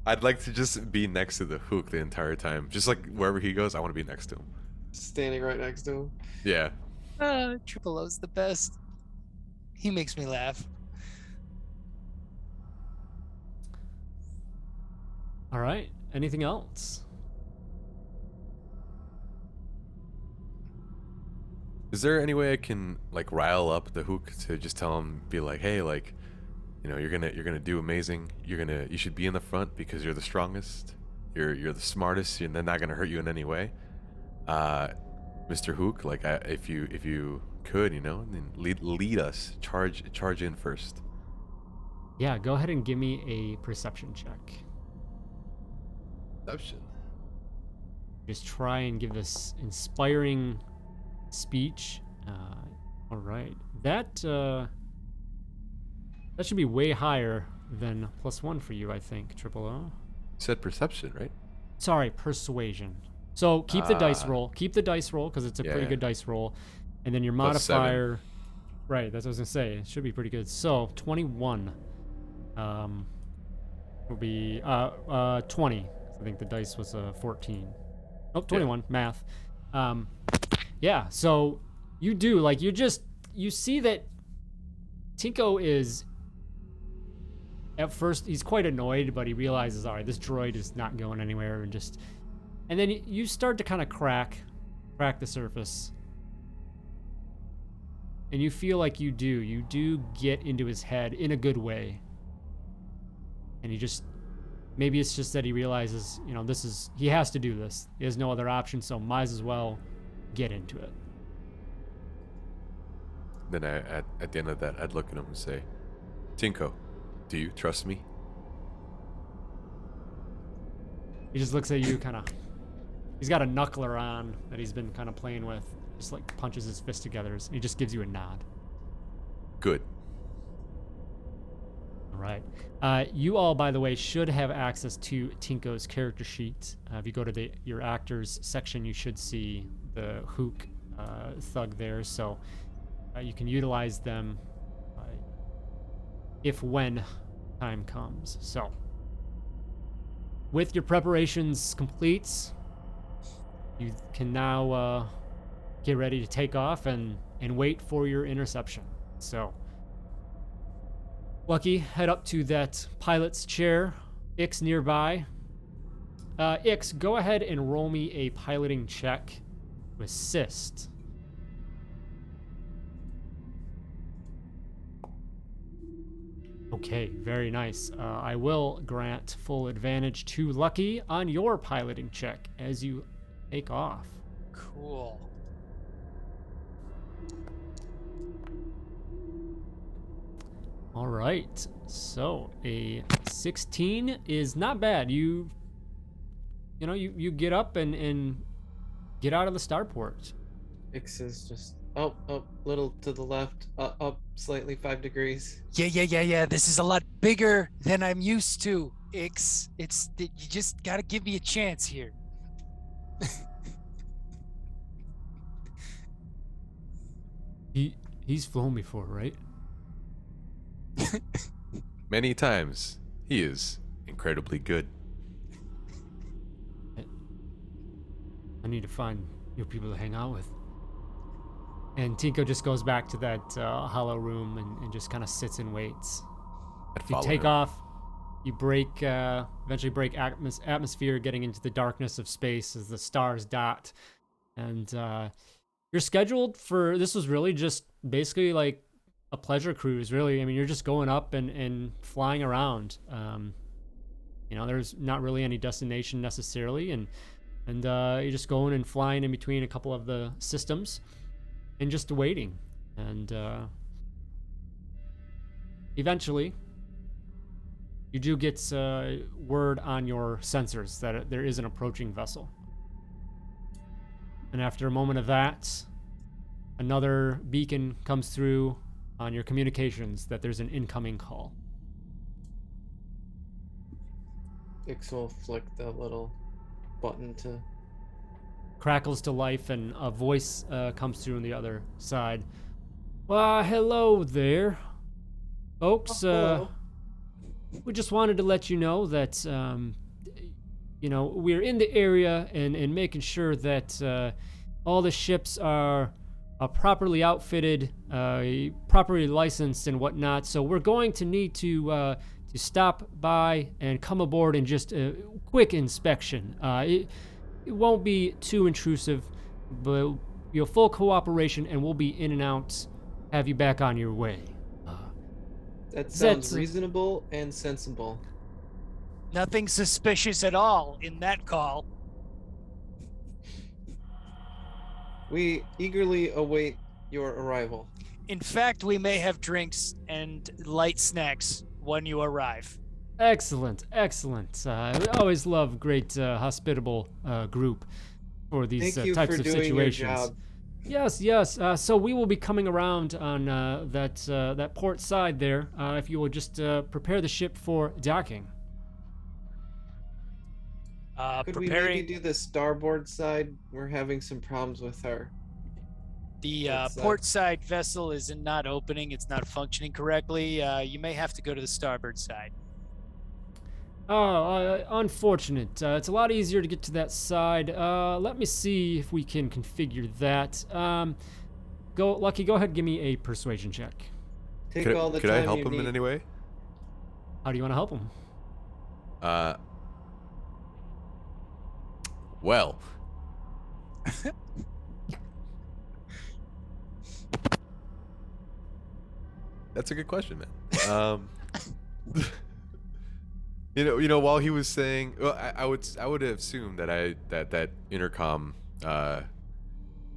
I'd like to just be next to the Hook the entire time. Just like wherever he goes, I want to be next to him. Standing right next to him. Yeah. Triple O's the best. He makes me laugh. All right. Anything else? Is there any way I can like rile up the Hook to just tell him, be like, hey, like, you know, you're gonna do amazing. You should be in the front because you're the strongest. You're the smartest, and they're not gonna hurt you in any way. Mr. Hook, like, if you could, you know, then lead us, charge in first. Yeah, go ahead and give me a perception check. Perception. Just try and give this inspiring speech. All right. That should be way higher than +1 for you, I think, Triple O. You said perception, right? Sorry, persuasion. So keep the dice roll. Keep the dice roll because it's a pretty good dice roll. And then your modifier. Right, that's what I was going to say. It should be pretty good. So 21 will be 20. I think the dice was 14. Oh, 21. Yeah. Math. Yeah, so you do, like, you see that Tinko is, at first, he's quite annoyed, but he realizes, all right, this droid is not going anywhere, and then you start to kind of crack the surface. And you feel like you do get into his head in a good way. And maybe it's just that he realizes, you know, he has to do this. He has no other option, so might as well get into it. Then at the end of that, I'd look at him and say, Tinko, do you trust me? He just looks at you kind of, he's got a knuckler on that he's been kind of playing with. Just like punches his fist together. And he just gives you a nod. Good. All right. You all, by the way, should have access to Tinko's character sheet. If you go to your actors section, you should see the Hook thug there. So you can utilize them when time comes. So with your preparations complete, you can now get ready to take off and wait for your interception. So Lucky, head up to that pilot's chair. Ix nearby. Ix, go ahead and roll me a piloting check to assist. Okay, very nice. I will grant full advantage to Lucky on your piloting check as you take off. Cool. All right, so a 16 is not bad. You get up and get out of the starport. Ix is just little to the left, up slightly 5 degrees. Yeah. This is a lot bigger than I'm used to. Ix, you just gotta give me a chance here. He's flown before, right? Many times. He is incredibly good. I need to find new people to hang out with. And Tinko just goes back to that hollow room and just kind of sits and waits. You take off. You eventually break atmosphere, getting into the darkness of space as the stars dot. And you're scheduled for, this was really just basically like a pleasure cruise, really. I mean, you're just going up and flying around. There's not really any destination necessarily, and you're just going and flying in between a couple of the systems and just waiting. And eventually, you do get word on your sensors that there is an approaching vessel. And after a moment of that, another beacon comes through on your communications that there's an incoming call. Ix will flick the little button to. Crackles to life, and a voice comes through on the other side. Well, hello there, folks. Hello. We just wanted to let you know that, we're in the area and making sure that all the ships are properly outfitted, properly licensed and whatnot. So we're going to need to stop by and come aboard and just a quick inspection. It won't be too intrusive, but your full cooperation, and we'll be in and out, have you back on your way. That sounds That's- reasonable and sensible. Nothing suspicious at all in that call. We eagerly await your arrival. In fact, we may have drinks and light snacks when you arrive. Excellent. We always love great hospitable group for these Thank you types for of doing situations. your job. Yes. So we will be coming around on that port side there. If you will just prepare the ship for docking. Could we Preparing maybe do the starboard side? We're having some problems with our. the port side. port side vessel is not opening. It's not functioning correctly. You may have to go to the starboard side. Oh, unfortunate. It's a lot easier to get to that side. Let me see if we can configure that. Lucky, go ahead and give me a persuasion check. Take Could, all the could time I help you him need. in any way? How do you want to help him? Well. That's a good question, man. While he was saying, well, I would have assumed that intercom, or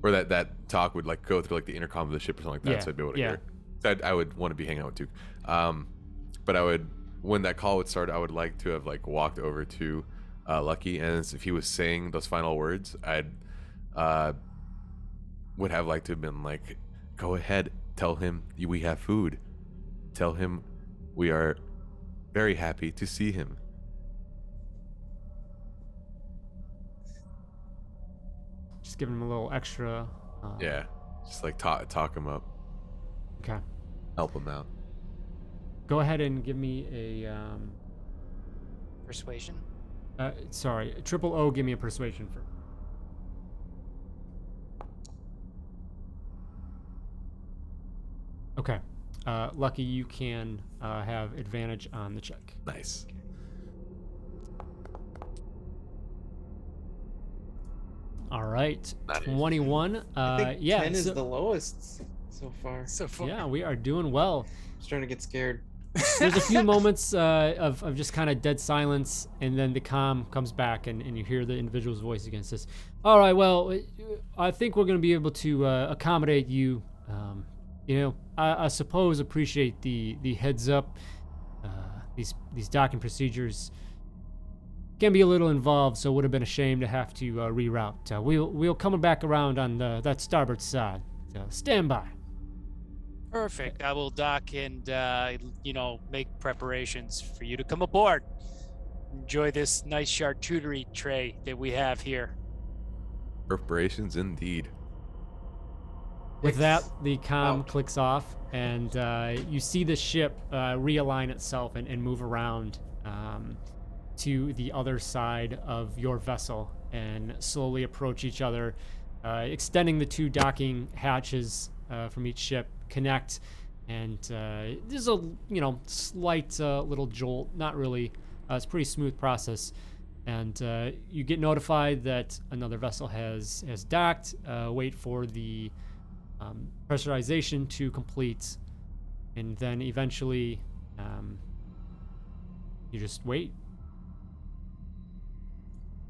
that talk would like go through like the intercom of the ship or something like that, Yeah, so I'd be able to yeah. hear it. So I would want to be hanging out with Duke. But I would, when that call would start, I would like to have like walked over to Lucky, and if he was saying those final words, I'd would have liked to have been like, go ahead, tell him we have food, tell him we are very happy to see him. Just giving him a little extra. Yeah, just like talk him up, Okay. help him out. Go ahead and give me a. Persuasion. Sorry, triple O. Give me a persuasion for. Okay. Lucky, you can have advantage on the check. Nice. All right. Nice. 21. I think Yeah. 10 is so- the lowest so far. So far. yeah, we are doing well. I'm starting to get scared. There's a few moments of just kind of dead silence, and then the comm comes back, and you hear the individual's voice again. It says, all right, well, I think we're going to be able to accommodate you. I suppose appreciate the heads up. These docking procedures can be a little involved, so it would have been a shame to have to reroute. We'll come back around on that starboard side. Stand by. Perfect. I will dock and make preparations for you to come aboard. Enjoy this nice charcuterie tray that we have here. Preparations indeed. With that, the comm Out. clicks off, and you see the ship realign itself and move around to the other side of your vessel and slowly approach each other, extending the two docking hatches from each ship, connect, and there's a slight little jolt. Not really. It's a pretty smooth process, and you get notified that another vessel has docked. Wait for the pressurization to complete, and then eventually you just wait.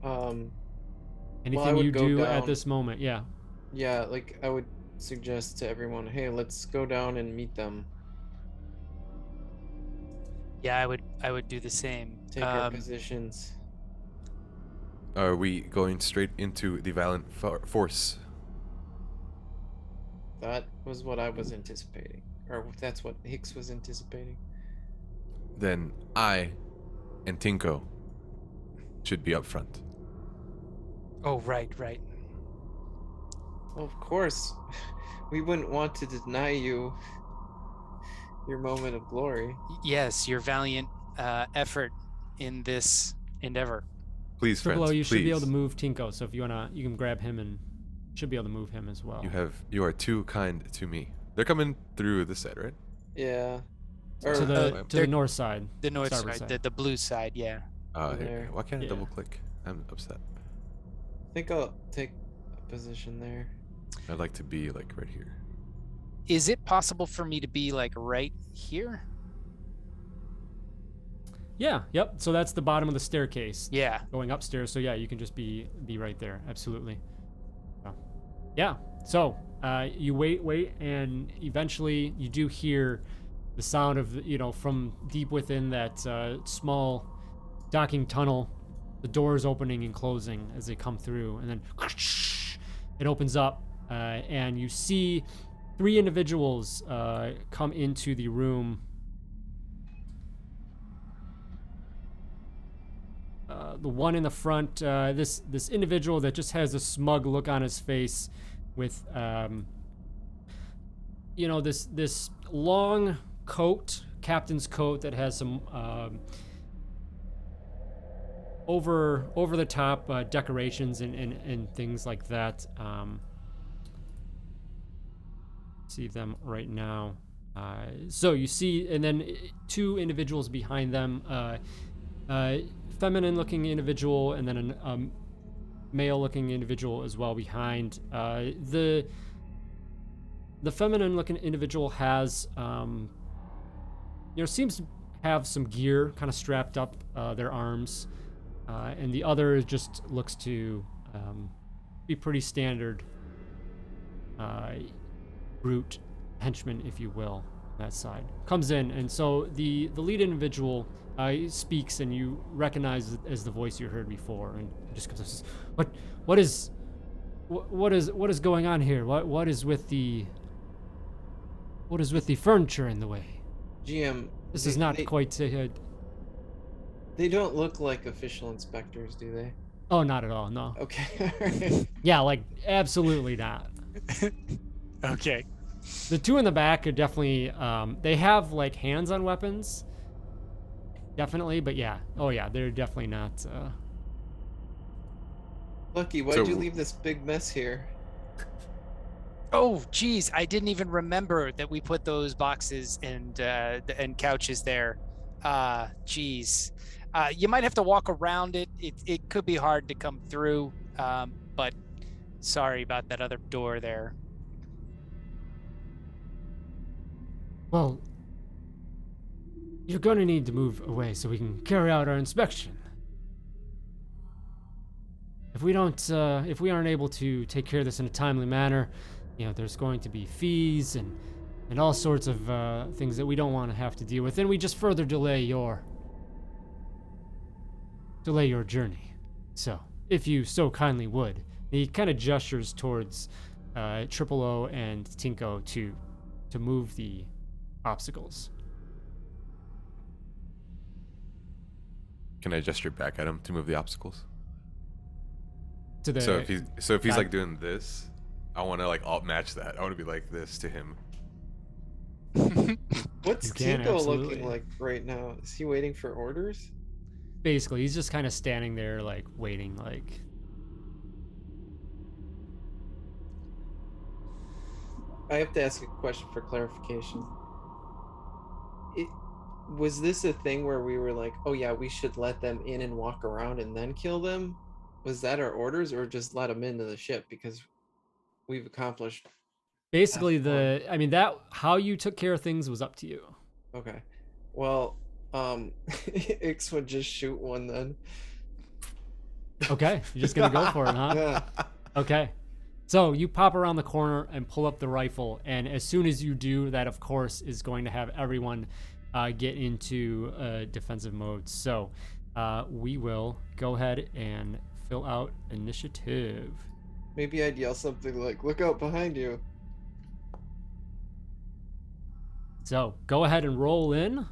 Anything would you go do at down. this moment? Yeah. Yeah, like I would suggest to everyone, hey, let's go down and meet them. Yeah, I would do the same. Take our positions. Are we going straight into the Violent Force? That was what I was anticipating. Or that's what Hicks was anticipating. Then I and Tinko should be up front. Oh, right. Well, of course, we wouldn't want to deny you your moment of glory. Yes, your valiant effort in this endeavor. Please, Triple O, friends, you should be able to please. move Tinko. So if you wanna, you can grab him and should be able to move him as well. You are too kind to me. They're coming through this side, right? Yeah. to Or, the they're- north side. The north Starboard side, the blue side, yeah. Okay. There. Why can't I Yeah. double click? I'm upset. I think I'll take a position there. I'd like to be like right here. Is it possible for me to be like right here? Yeah. Yep. So that's the bottom of the staircase. Yeah. Going upstairs. So yeah, you can just be right there. Absolutely. So, yeah. So you wait, and eventually you do hear the sound of from deep within that small docking tunnel, the doors opening and closing as they come through, and then it opens up, and you see 3 individuals come into the room. The one in the front, this individual that just has a smug look on his face, with this long coat, captain's coat that has some over the top decorations and things like that. See them right now. So you see, and then 2 individuals behind them. Feminine-looking individual, and then a male-looking individual as well behind. The feminine-looking individual has, seems to have some gear kind of strapped up their arms, and the other just looks to be pretty standard brute henchman, if you will. That side comes in, and so the lead individual speaks, and you recognize it as the voice you heard before, and just comes and says, what is going on here? What is with the furniture in the way? GM. This is not quite They don't look like official inspectors, do they? Oh, not at all. No. Okay. Yeah, like absolutely not. Okay. The 2 in the back are definitely they have like hands on weapons. Definitely, but yeah. Oh yeah, they're definitely not Lucky, why'd you leave this big mess here? Oh, geez, I didn't even remember that we put those boxes and couches there. Geez. You might have to walk around it. It could be hard to come through, but sorry about that other door there. Well, you're gonna need to move away so we can carry out our inspection. If we aren't able to take care of this in a timely manner, there's going to be fees and all sorts of things that we don't want to have to deal with, and we just further delay your journey. So, if you so kindly would, he kind of gestures towards Triple O and Tinko to move the obstacles. Can I gesture back at him to move the obstacles? To the So if he's like doing this, I want to like alt match that. I want to be like this to him. What's You can, Tinko absolutely. looking like right now? Is he waiting for orders? basically he's just kind of standing there like waiting, like I have to ask a question for clarification. Was this a thing where we were like, oh yeah, we should let them in and walk around and then kill them? Was that our orders, or just let them into the ship because we've accomplished? basically That's I mean, that how you took care of things was up to you. Okay. Well, Ix would just shoot one then. Okay, you're just gonna go for it, huh? Yeah. Okay. So you pop around the corner and pull up the rifle, and as soon as you do, that of course is going to have everyone get into defensive mode. So we will go ahead and fill out initiative. Maybe I'd yell something like, "Look out behind you." So go ahead and roll in.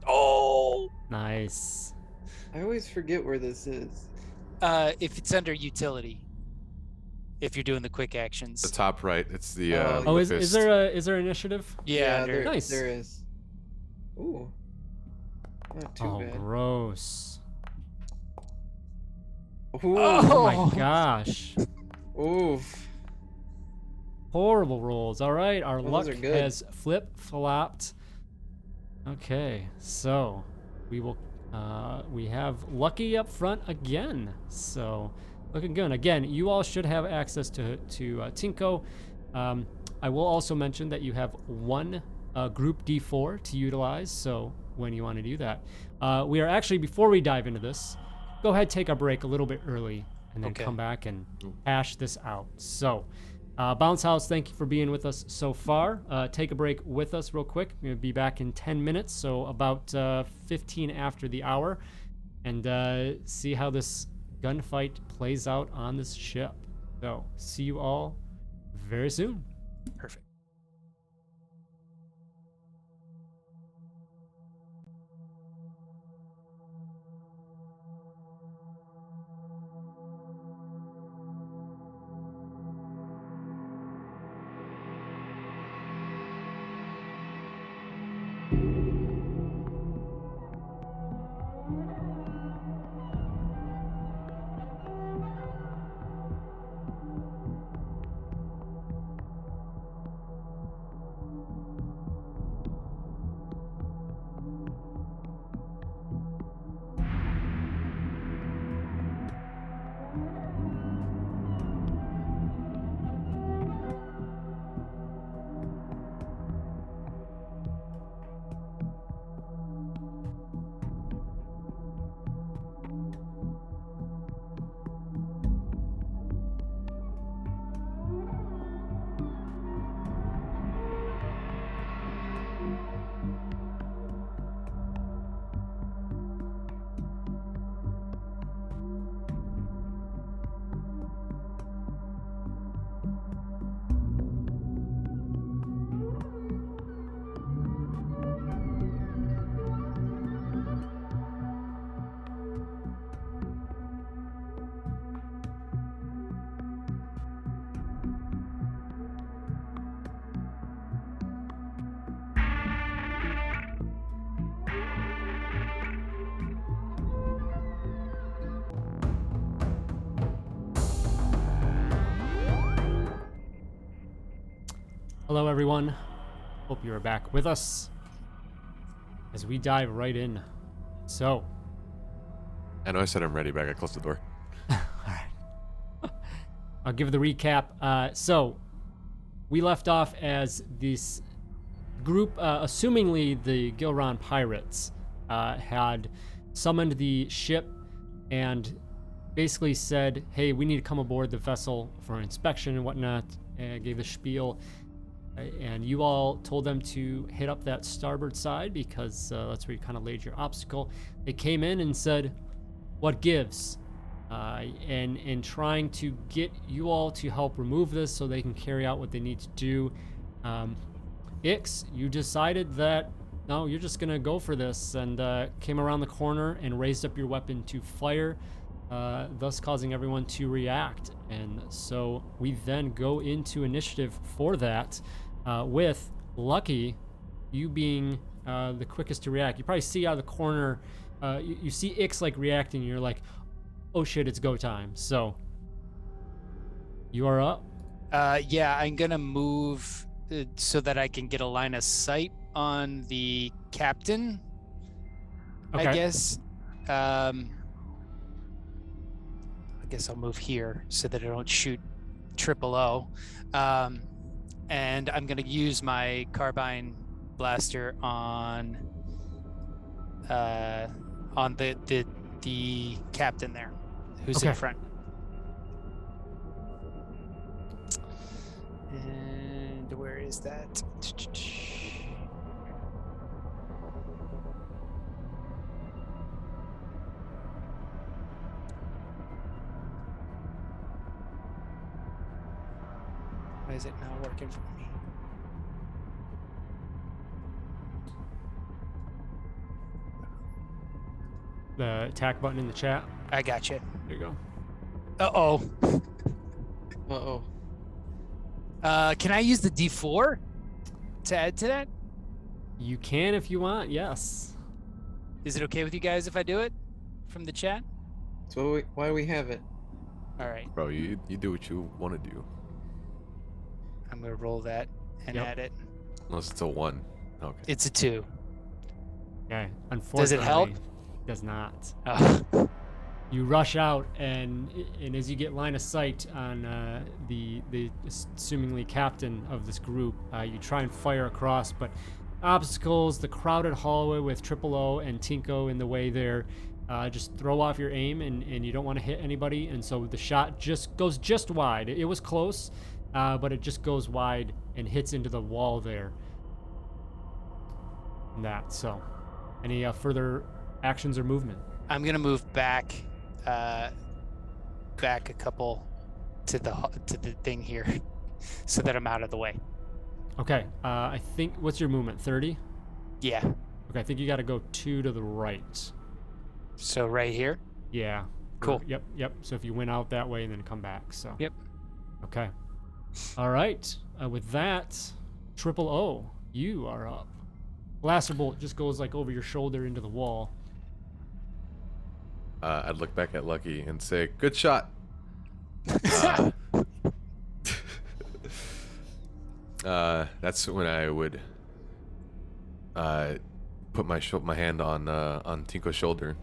Oh. Nice. I always forget where this is. If it's under utility, if you're doing the quick The actions. top right. It's the Oh, Oh, the is fist. there initiative? Yeah, under, there, Nice. there is. Ooh. Not too Oh, bad. gross. Ooh. Oh my Oh. gosh. Oof. Horrible rolls. All right, our Well, luck those are good. has flip-flopped. Okay, so we will we have Lucky up front again. So looking good. Again, you all should have access to Tinko. I will also mention that you have one group D4 to utilize. So when you want to do that, we are actually, before we dive into this, go ahead, take a break a little bit early, and then Okay. come back and hash this out. So. Bounce House, thank you for being with us so far. Take a break with us real quick. We're going to be back in 10 minutes, so about 15 after the hour, and see how this gunfight plays out on this ship. So, see you all very soon. Perfect. Hello, everyone. Hope you are back with us as we dive right in. So, I know I said I'm ready, but I got close to the door. I'll give the recap. So, we left off as this group, assumingly the Gilron pirates, had summoned the ship and basically said, hey, we need to come aboard the vessel for inspection and whatnot, and gave the spiel. And you all told them to hit up that starboard side because that's where you kind of laid your obstacle. They came in and said, what gives? And in trying to get you all to help remove this so they can carry out what they need to do, Ix, you decided that, no, you're just going to go for this, and came around the corner and raised up your weapon to fire, thus causing everyone to react. And so we then go into initiative for that, with Lucky, you being the quickest to react. You probably see out of the corner, you see Ix like reacting, and you're like, oh shit, it's go time. So you are up. Yeah, I'm gonna move so that I can get a line of sight on the captain. Okay. I guess. I guess I'll move here so that I don't shoot triple O. And I'm gonna use my carbine blaster on the captain there, who's in Okay. front. And where is that? is it not working for me? The attack button in the chat. I got you. There you go. Uh-oh. Uh-oh. Can I use the D4 to add to that? You can if you want, yes. Is it okay with you guys if I do it from the chat? So why we have it? All right. Bro, you do what you want to do. I'm going to roll that and Yep. add it. Unless it's a 1. Okay. It's a 2. Okay. Unfortunately, help? it does not. Oh. You rush out, and as you get line of sight on the assumingly captain of this group, you try and fire across, but obstacles, the crowded hallway with Triple O and Tinko in the way there, just throw off your aim, and you don't want to hit anybody, and so the shot just goes just wide. It was close, but it just goes wide and hits into the wall there. And that, so any further actions or movement? I'm going to move back a couple to the thing here so that I'm out of the way. Okay, I think, what's your movement, 30? Yeah. Okay, I think you got to go 2 to the right. So right here? Yeah. Cool. Yep. So if you went out that way and then come back, so. Yep. Okay. All right. With that, Triple O, you are up. Blaster bolt just goes like over your shoulder into the wall. I'd look back at Lucky and say, "Good shot." That's when I would put my hand on Tinko's shoulder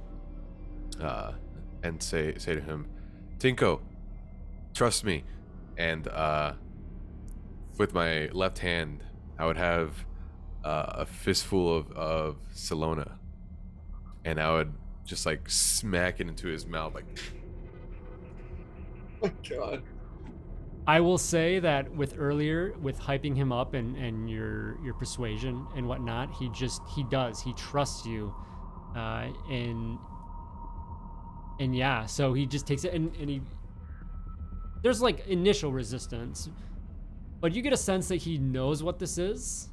and say to him, "Tinko, trust me." And with my left hand, I would have a fistful of Salona, and I would just like smack it into his mouth, like. Oh God. I will say that with hyping him up and your persuasion and whatnot, he trusts you, and yeah, so he just takes it and he. There's like initial resistance, but you get a sense that he knows what this is,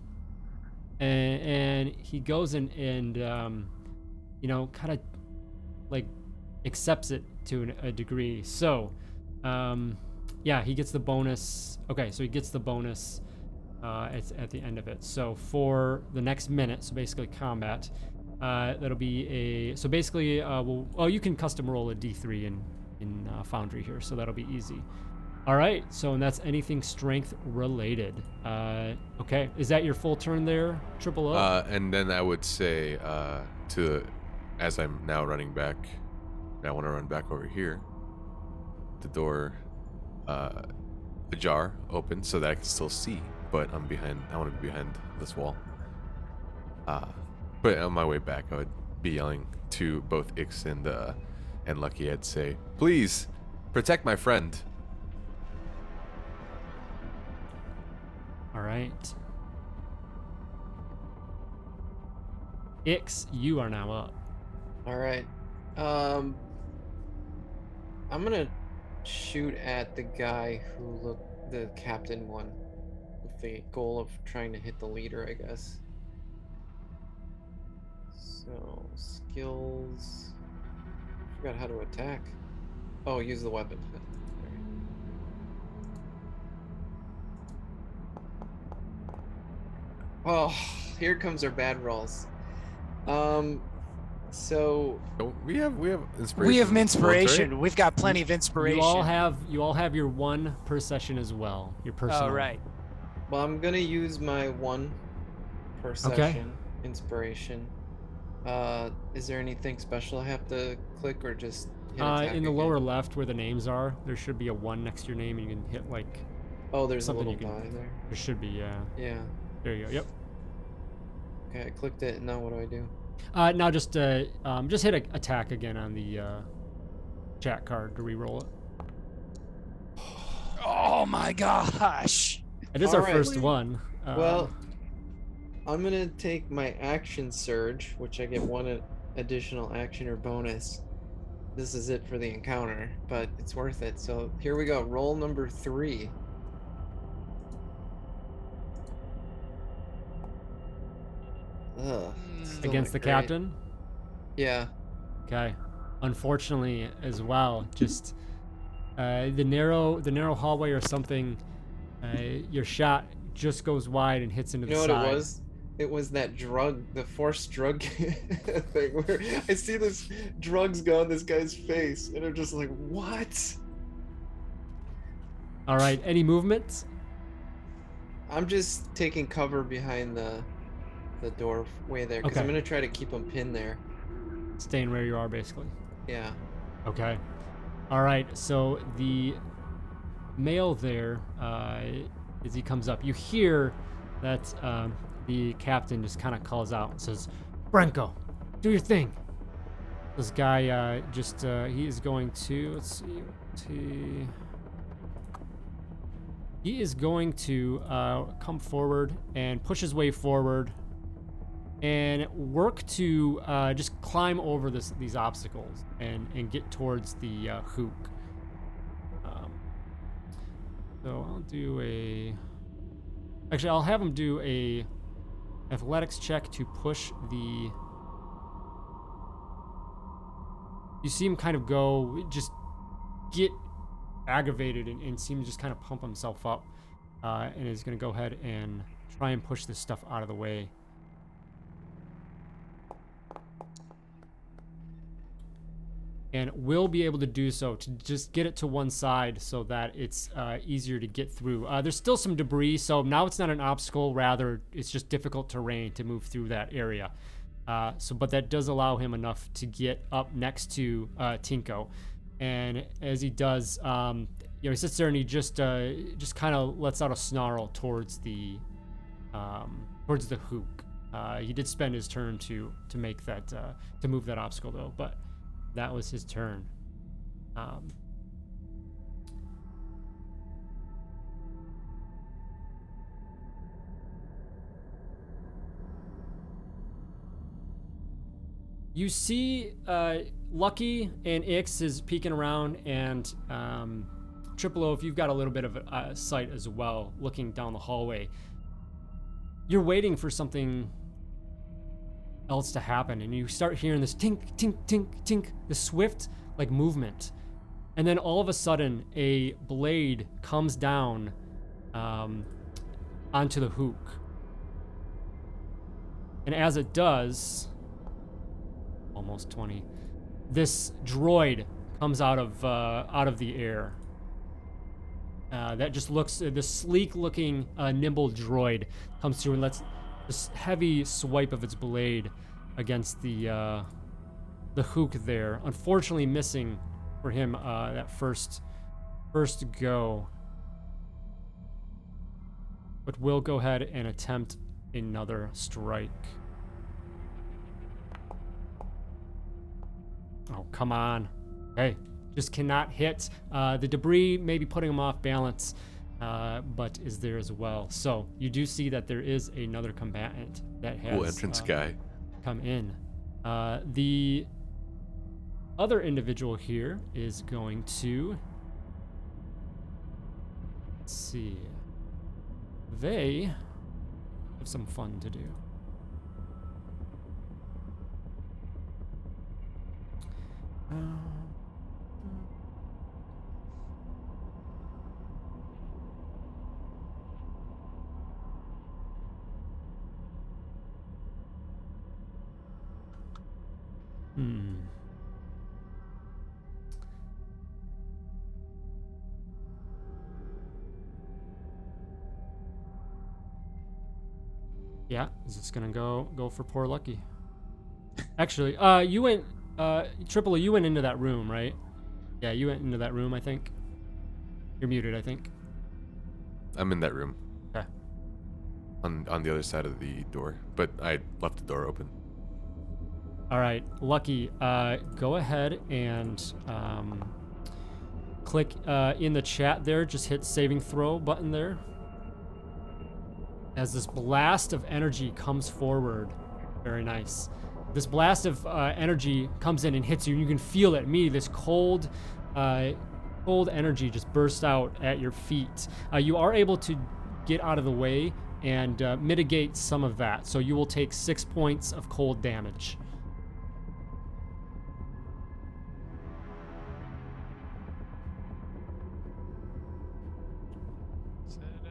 and he goes and you know, kind of like accepts it to a degree. So. Yeah, he gets the bonus. Okay, so he gets the bonus at the end of it. So for the next minute, so basically combat, that'll be so basically, you can custom roll a D3 in Foundry here, so that'll be easy. All right, so and that's anything strength related. Okay, is that your full turn there, Triple O? And then I would say as I'm now running back, I want to run back over here. The door ajar open so that I can still see, but I want to be behind this wall. But on my way back, I would be yelling to both Ix and Lucky. I'd say, "Please protect my friend." All right. Ix, you are now up. All right. I'm gonna shoot at the guy the captain one, with the goal of trying to hit the leader, I guess. So skills. Forgot how to attack. Oh, use the weapon. Oh, here comes our bad rolls. So We have inspiration. We have points, inspiration. right? We've got plenty of inspiration. You all have your 1 per session as well. Your personal. Oh, right. well, I'm gonna use my 1 per session inspiration. Is there anything special I have to click or just hit attack In the again? lower left where the names are, there should be a 1 next to your name, and you can hit like. Oh, there's a something little you can- die there. There should be, yeah. Yeah. There you go. Yep. Okay, I clicked it. Now what do I do? Now just hit attack again on the chat card to re-roll it. Oh my gosh. It is our Alright. first one. Well, I'm gonna take my action surge, which I get 1 additional action or bonus. This is it for the encounter, but it's worth it. So here we go. Roll number 3. Ugh. still Against the not great. captain? Yeah. Okay. Unfortunately, as well, just the narrow hallway or something. Your shot just goes wide and hits into You the know what side. it was? It was that drug, the forced drug thing where I see this drugs go on this guy's face, and I'm just like, what? All right. Any movements? I'm just taking cover behind the doorway there because I'm Okay. gonna try to keep him pinned there. Staying where you are, basically. Yeah. Okay. All right. So the male there, as he comes up, you hear that the captain just kind of calls out and says, "Branko, do your thing." This guy he is going to, let's see, he is going to come forward and push his way forward and work to just climb over these obstacles and get towards the hook. So I'll have him do a athletics check to push the. You see him kind of just get aggravated and seem to just kind of pump himself up, and is going to go ahead and try and push this stuff out of the way. And will be able to do so to just get it to one side so that it's easier to get through. There's still some debris, so now it's not an obstacle. Rather, it's just difficult terrain to move through that area. But that does allow him enough to get up next to Tinko. And as he does, he sits there and he just kind of lets out a snarl towards the hook. He did spend his turn to make that to move that obstacle though, but that was his turn. You see Lucky and Ix is peeking around, and Triple O, if you've got a little bit of sight as well, looking down the hallway. You're waiting for something else to happen, and you start hearing this tink, tink, tink, tink, the swift movement, and then all of a sudden a blade comes down onto the hook, and as it does, almost 20, this droid comes out of the air. That just looks, this sleek-looking, nimble droid comes through and lets this heavy swipe of its blade against the hook there. Unfortunately, missing for him that first go, but will go ahead and attempt another strike. Oh, come on. Hey, just cannot hit. The debris may be putting him off balance, but is there as well. So you do see that there is another combatant that has Cool entrance guy. come in. The other individual here is going to, let's see, they have some fun to do. Yeah, is this gonna go for poor Lucky? Actually, you went, Triple, you went into that room, right? Yeah, you went into that room, I think. You're muted, I think. I'm in that room. Okay. On the other side of the door, but I left the door open. All right, Lucky, go ahead and click in the chat there. Just hit saving throw button there. As this blast of energy comes forward. Very nice. This blast of energy comes in and hits you, and you can feel it. This cold energy just bursts out at your feet. You are able to get out of the way, and mitigate some of that. So you will take 6 points of cold damage.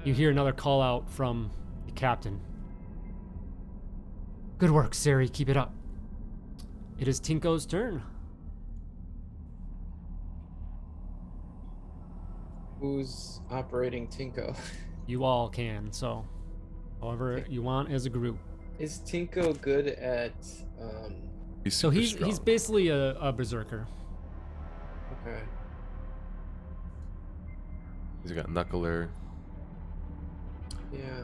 You hear another call out from the captain. Good work, Sari. Keep it up. It is Tinko's turn. Who's operating Tinko? You all can, so however you want as a group. Is Tinko good at He's So super he's strong. basically a berserker. okay. He's got Knuckler. Yeah.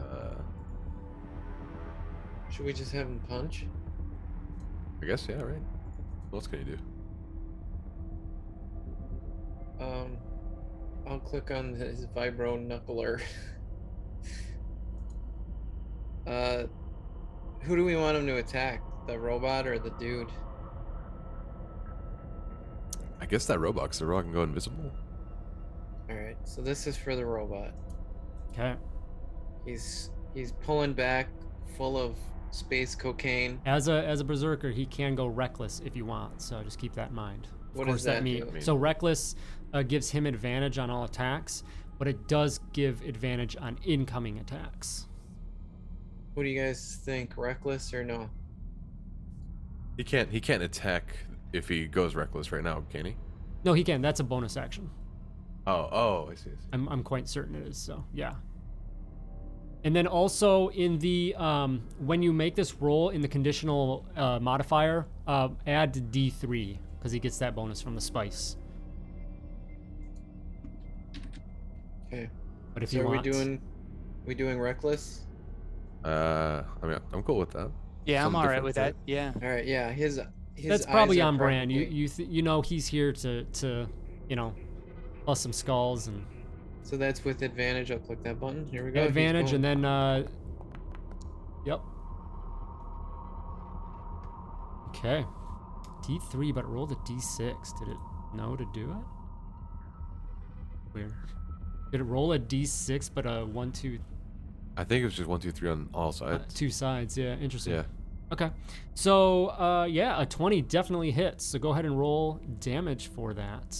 Should we just have him punch? I guess, yeah, right. What else can you do? I'll click on his vibro knuckler. Who do we want him to attack? The robot or the dude? I guess that robot, 'cause the robot can go invisible. Alright, so this is for the robot. Okay. He's pulling back, full of space cocaine. As a berserker, he can go reckless if you want, so just keep that in mind. Of What course, does that do? So reckless gives him advantage on all attacks, but it does give advantage on incoming attacks. What do you guys think? Reckless or no? He can't attack if he goes reckless right now, can he? No, he can. That's a bonus action. Oh, I see. I'm quite certain it is. So yeah. And then also in the when you make this roll in the conditional modifier, add D3 because he gets that bonus from the spice. Okay. But if So you are want, we doing reckless? I mean, I'm cool with that. Yeah, I'm Something all right different, with right? that. Yeah. All right, yeah. His that's eyes probably are on brand. probably- You know he's here to plus some skulls and So that's with advantage. I'll click that button. Here we go. He's advantage, and going. then yep. Okay. D3, but it rolled a D6. Did it know to do it? Weird. Did it roll a D6, but a 1, 2, I think it was just 1, 2, 3 on all sides. 2 sides? Yeah, interesting. Yeah. Okay. So, yeah, a 20 definitely hits. So go ahead and roll damage for that.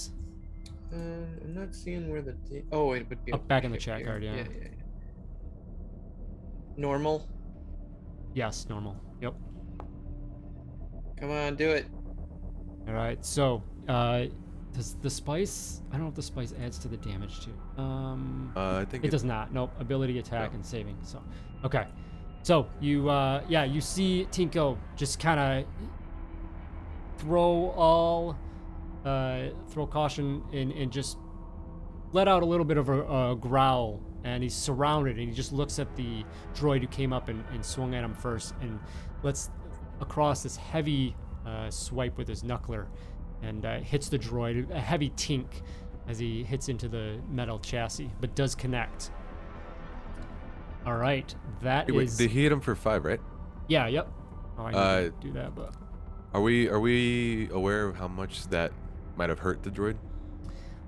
I'm not seeing where the. Oh, it would be Up back in the here, chat here. card, yeah. Normal. Yes, normal. Yep. Come on, do it. All right. So, does the spice? I don't know if the spice adds to the damage too. I think It does not. Nope. Ability, attack, No. and saving. So, okay. So you, you see Tinko just kind of throw caution and just let out a little bit of a growl, and he's surrounded, and he just looks at the droid who came up and swung at him first, and lets across this heavy swipe with his knuckler, and hits the droid, a heavy tink as he hits into the metal chassis, but does connect. All right, that Hey, wait, is. did he hit him for 5, right? Yeah, yep. Oh, I need to do that, but Are we aware of how much that might have hurt the droid?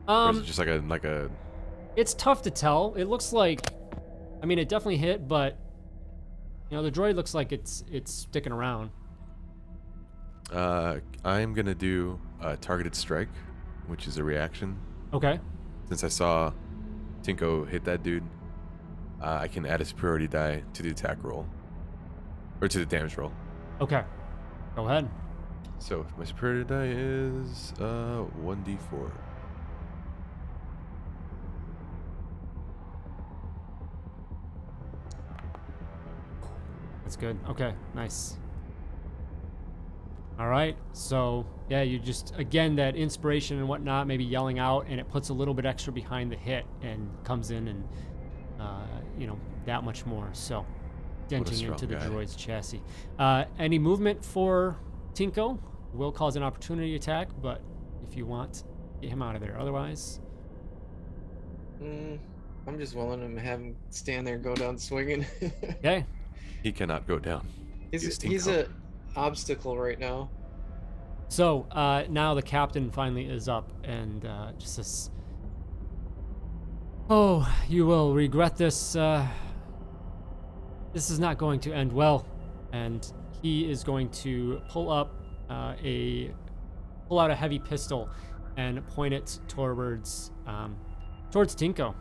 Or is it just like a it's tough to tell. It looks like, I mean, it definitely hit, but the droid looks like it's sticking around. I'm gonna do a targeted strike, which is a reaction. Okay. Since I saw Tinko hit that dude, I can add a superiority die to the attack roll, or to the damage roll. Okay. Go ahead. So my superiority die is 1d4. That's good. Okay, nice. All right, so yeah, you just, again, that inspiration and whatnot, maybe yelling out, and it puts a little bit extra behind the hit and comes in and, that much more. So denting strong into the guy. droid's chassis. Any movement for Tinko will cause an opportunity attack, but if you want, get him out of there. Otherwise, I'm just willing to have him stand there and go down swinging. okay. He cannot go down. he's Tinko. a obstacle right now. So now the captain finally is up and just says, "Oh, you will regret this this is not going to end well. And he is going to pull out a heavy pistol and point it towards Tinko,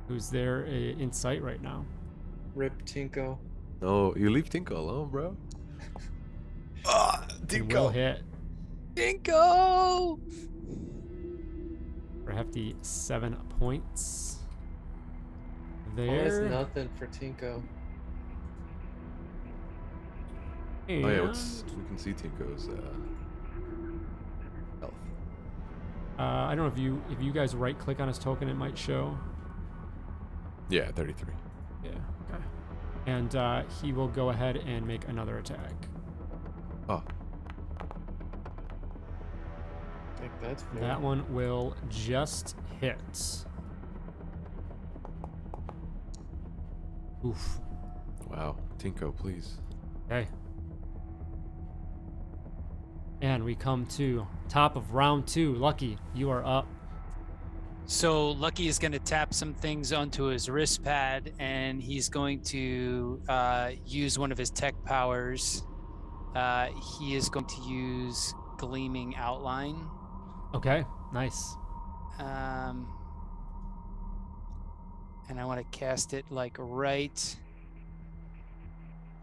who's there in sight right now. Rip Tinko. No, you leave Tinko alone, bro. Ah, And will hit Dinko! for a hefty 7 points. Oh, that's There. nothing for Tinko. Oh yeah, And, we can see Tinko's health. I don't know if you guys right click on his token, it might show. Yeah, 33. Yeah. Okay. And he will go ahead and make another attack. Oh, I think that's fair. That one will just hit. Oof. wow. Tinko, please. Okay. And we come to top of round 2. Lucky, you are up. So Lucky is going to tap some things onto his wrist pad, and he's going to use one of his tech powers. He is going to use Gleaming Outline. Okay, nice. And I want to cast it like right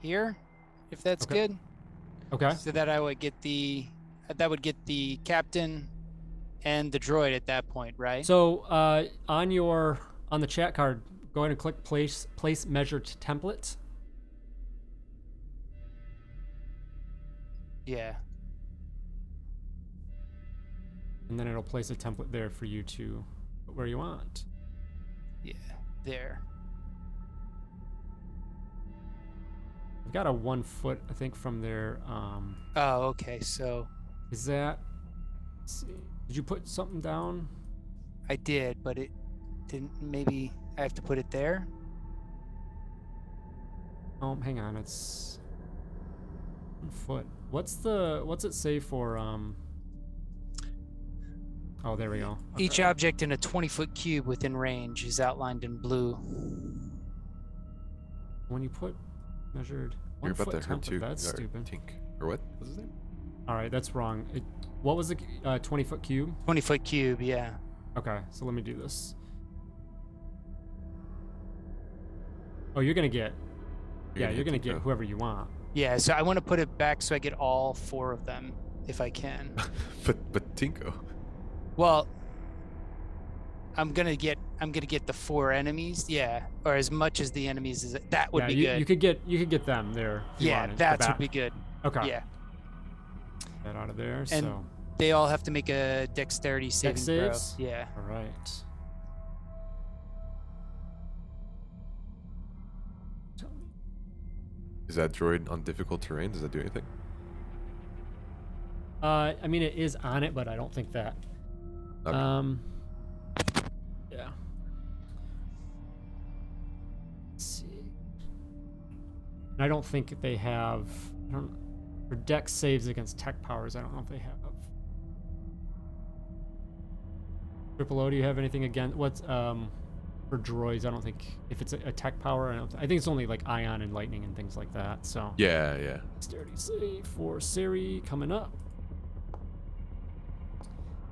here, if that's Okay. good. Okay. So that I would get the captain and the droid at that point, right? So on the chat card, go ahead and click place measured template. Yeah. And then it'll place a template there for you to put where you want. Yeah. There. I've got a 1 foot, I think, from there. Oh, okay. So Is that? Let's see. Did you put something down? I did, but it didn't. Maybe I have to put it there. Oh, hang on. It's 1 foot. What's it say for Oh, there we go. Okay. Each object in a 20-foot cube within range is outlined in blue. When you put measured You're 1 about foot to hurt template, too. that's or stupid. Tink. Or what? What's his name? All right, that's wrong. What was the 20-foot cube? 20-foot cube, yeah. Okay, so let me do this. Oh, you're gonna get. Yeah, you're gonna get Tinko. whoever you want. Yeah, so I want to put it back so I get all 4 of them, if I can. but Tinko. Well, I'm gonna get the 4 enemies, yeah, or as much as the enemies as that would be good. You could get them there. If you Yeah, wanted, that the would be back. good. Okay. Yeah, That out of there. And so. they all have to make a dexterity saving throw. saves? Yeah. All right. Is that droid on difficult terrain? Does that do anything? I mean, it is on it, but I don't think that. Okay. Yeah. Let's see. And I don't think they have. For dex saves against tech powers, I don't know if they have. Triple O, do you have anything against what's for droids? I don't think if it's a tech power. I think it's only like ion and lightning and things like that. So Yeah, yeah. dexterity save for Siri coming up.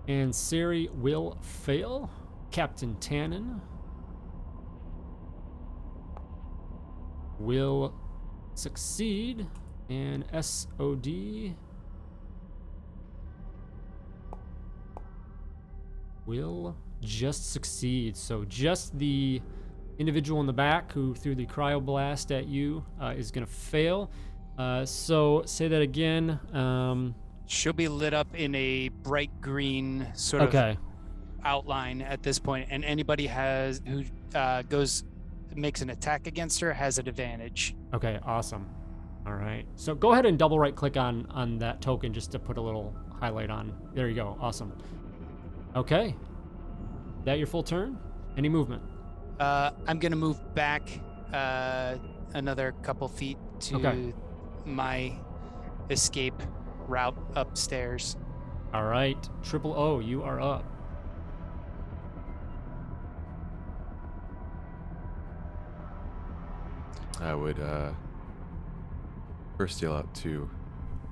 And Siri will fail. Captain Tannen will succeed. And SOD will just succeed. So just the individual in the back who threw the cryoblast at you is going to fail. So say that again. She'll be lit up in a bright green sort Okay. of outline at this point, and anybody who makes an attack against her has an advantage. Okay, awesome. All right. So go ahead and double right click on that token just to put a little highlight on. There you go. Awesome. Okay. That your full turn? Any movement? I'm gonna move back another couple feet to Okay. my escape route upstairs. All right. Triple O, you are up. I would first yell out to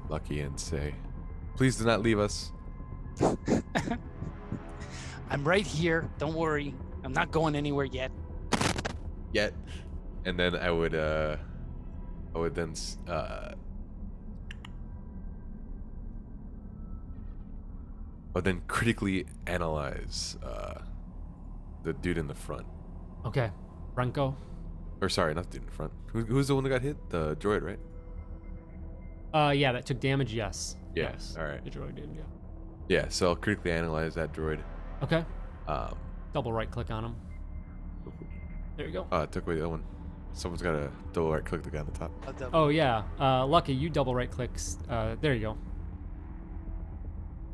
Lucky and say, "Please do not leave us." I'm right here. Don't worry. I'm not going anywhere yet. Yet. And then I would then critically analyze the dude in the front. Okay. Branko? Or sorry, not the dude in the front. Who's the one that got hit? The droid, right? Yeah, that took damage, yes. Yeah, Yes. alright. The droid did, yeah. Yeah, so I'll critically analyze that droid. Okay. Um, Double right click on him. There you go. I took away the other one. Someone's got to double right click the guy on the top. I'll double. Oh, yeah. Lucky, you double right clicks. There you go.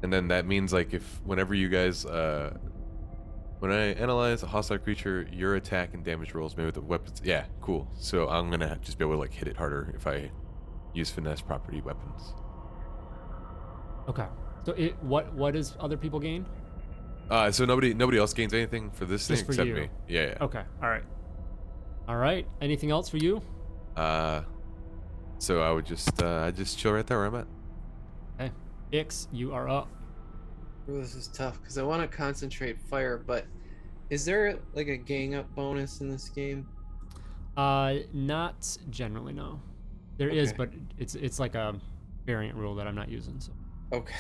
And then that means like whenever you guys when I analyze a hostile creature, your attack and damage rolls made with the weapons. Yeah, cool. So I'm gonna just be able to like hit it harder if I use finesse property weapons. Okay. So what does other people gain? So nobody else gains anything for this Just thing for except you. me. Yeah. Okay. All right. All right. Anything else for you? So I would just chill right there where I'm at. Okay. Ix, you are up. Ooh, this is tough because I want to concentrate fire, but is there like a gang up bonus in this game? Not generally, no. There is, Okay. but it's like a variant rule that I'm not using. So. Okay.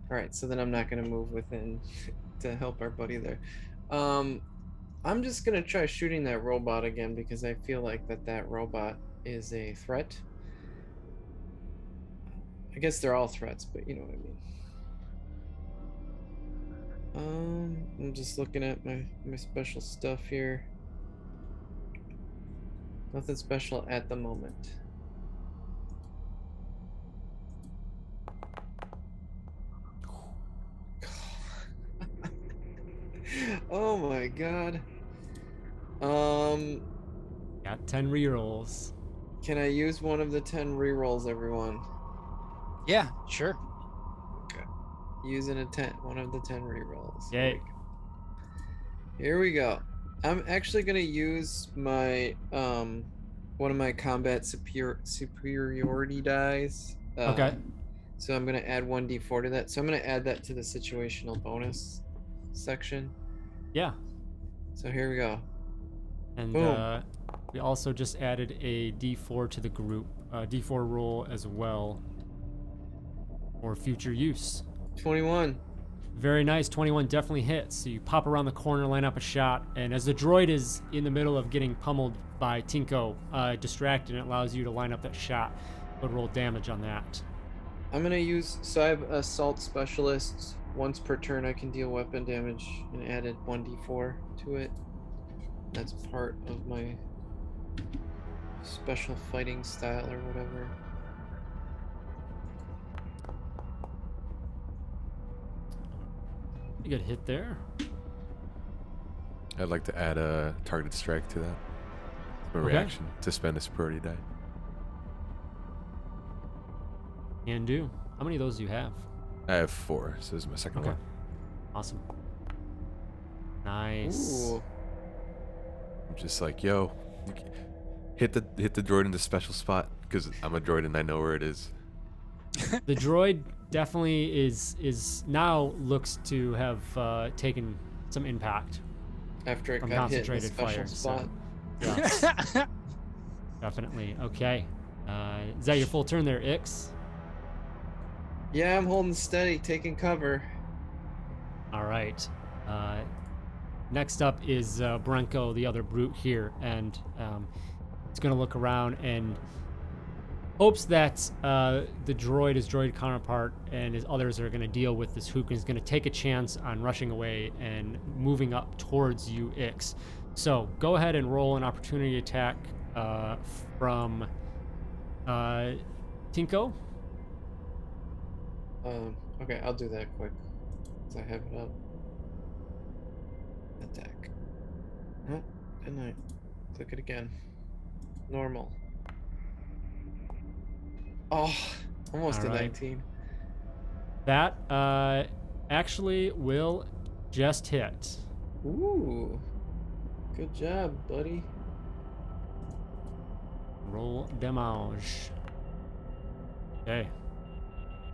All right, so then I'm not gonna move within to help our buddy there. I'm just gonna try shooting that robot again because I feel like that robot is a threat. I guess they're all threats, but you know what I mean. I'm just looking at my special stuff here. Nothing special at the moment. Oh my god. Got 10 rerolls. Can I use one of the 10 rerolls, everyone? Yeah, sure. Okay. Using one of the 10 rerolls. Yay. Here we go. I'm actually gonna use my one of my combat superiority dice. Okay. So I'm gonna add 1d4 to that. So I'm gonna add that to the situational bonus section. Yeah. So here we go. And Boom. we also just added a D4 to the group, D4 roll as well for future use. 21. Very nice. 21 definitely hits. So you pop around the corner, line up a shot, and as the droid is in the middle of getting pummeled by Tinko, distracted, it allows you to line up that shot, but roll damage on that. I'm gonna use, so I have assault specialist. Once per turn I can deal weapon damage and added 1d4 to it. That's part of my special fighting style or whatever. You get hit there. I'd like to add a targeted strike to that. My Okay. reaction to spend a superiority die. Can do. How many of those do you have? I have 4, so this is my second Okay. one. Awesome. Nice. Ooh. I'm just like, yo, hit the droid in the special spot because I'm a droid and I know where it is. The droid definitely is now looks to have taken some impact After it from got hit in the concentrated special fire. spot. So, yes, definitely. Okay. Is that your full turn there, Ix? Yeah, I'm holding steady, taking cover. All right. Next up is Branko, the other brute here, and it's going to look around and hopes that the droid, his droid counterpart, and his others are going to deal with this Hook and is going to take a chance on rushing away and moving up towards you, Ix. So go ahead and roll an opportunity attack from Tinko. Okay, I'll do that quick. Cause I have it up. Attack. Oh, good night. Click it again. Normal. Oh, almost All a right. 19. That actually will just hit. Ooh. Good job, buddy. Roll damage. Okay.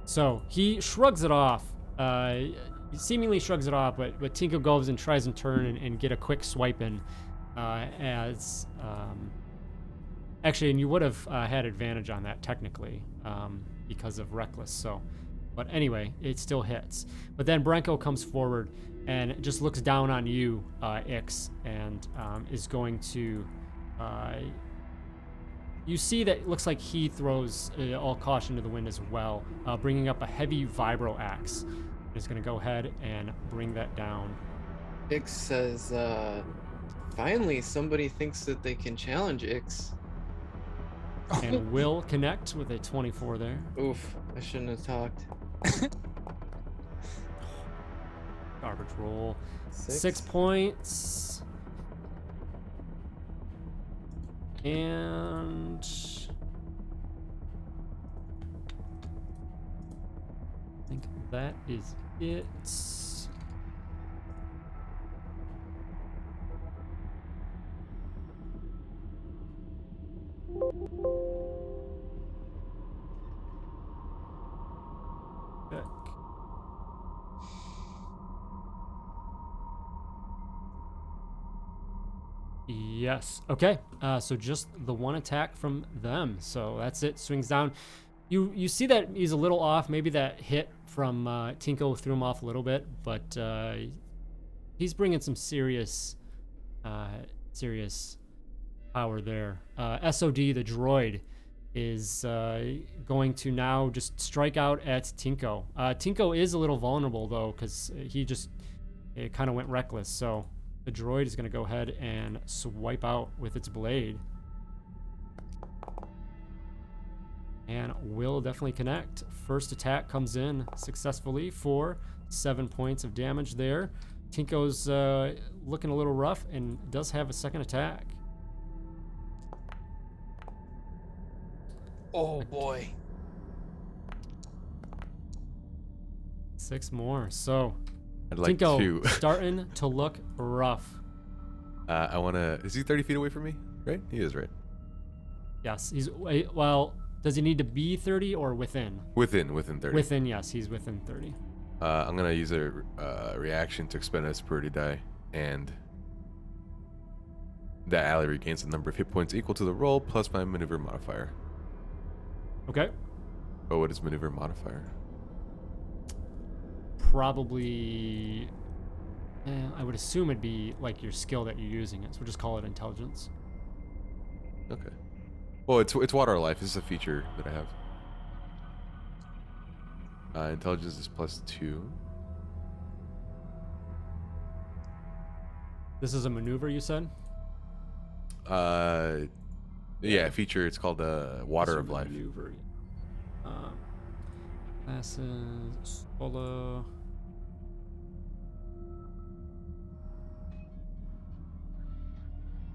So he shrugs it off. He seemingly shrugs it off, but Tinko goes and tries and turn and get a quick swipe in. Actually, and you would have had advantage on that technically because of reckless. So, but anyway, it still hits. But then Branko comes forward and just looks down on you, Ix, and is going to. You see that it looks like he throws all caution to the wind as well, bringing up a heavy vibro axe. He's going to go ahead and bring that down. Ix says, finally somebody thinks that they can challenge Ix. And will connect with a 24 there. Oof, I shouldn't have talked. Garbage roll. 6. 6 points. And I think that is it. Check. Yes. Okay. So just the one attack from them. So that's it. Swings down. You see that he's a little off. Maybe that hit from Tinko threw him off a little bit, but he's bringing some serious power there. SOD, the droid, is going to now just strike out at Tinko. Tinko is a little vulnerable though, because he just kind of went reckless. So the droid is going to go ahead and swipe out with its blade. And will definitely connect. First attack comes in successfully for 7 points of damage there. Tinko's looking a little rough and does have a second attack. Oh boy. 6 more. So I'd like Tinko to. starting to look rough. I want to. Is he 30 feet away from me? Right? He is, right? Yes, he's well. Does he need to be 30 or within? Within 30. Within, yes, he's within 30. I'm gonna use a reaction to expend a superiority die, and that ally regains the number of hit points equal to the roll plus my maneuver modifier. Okay. Oh, what is maneuver modifier? Probably. I would assume it'd be like your skill that you're using it. So we'll just call it intelligence. Okay. Well, it's water life. This is a feature that I have. Intelligence is +2. This is a maneuver, you said? Yeah, feature. It's called Water of Life. Maneuver. Classes, solo.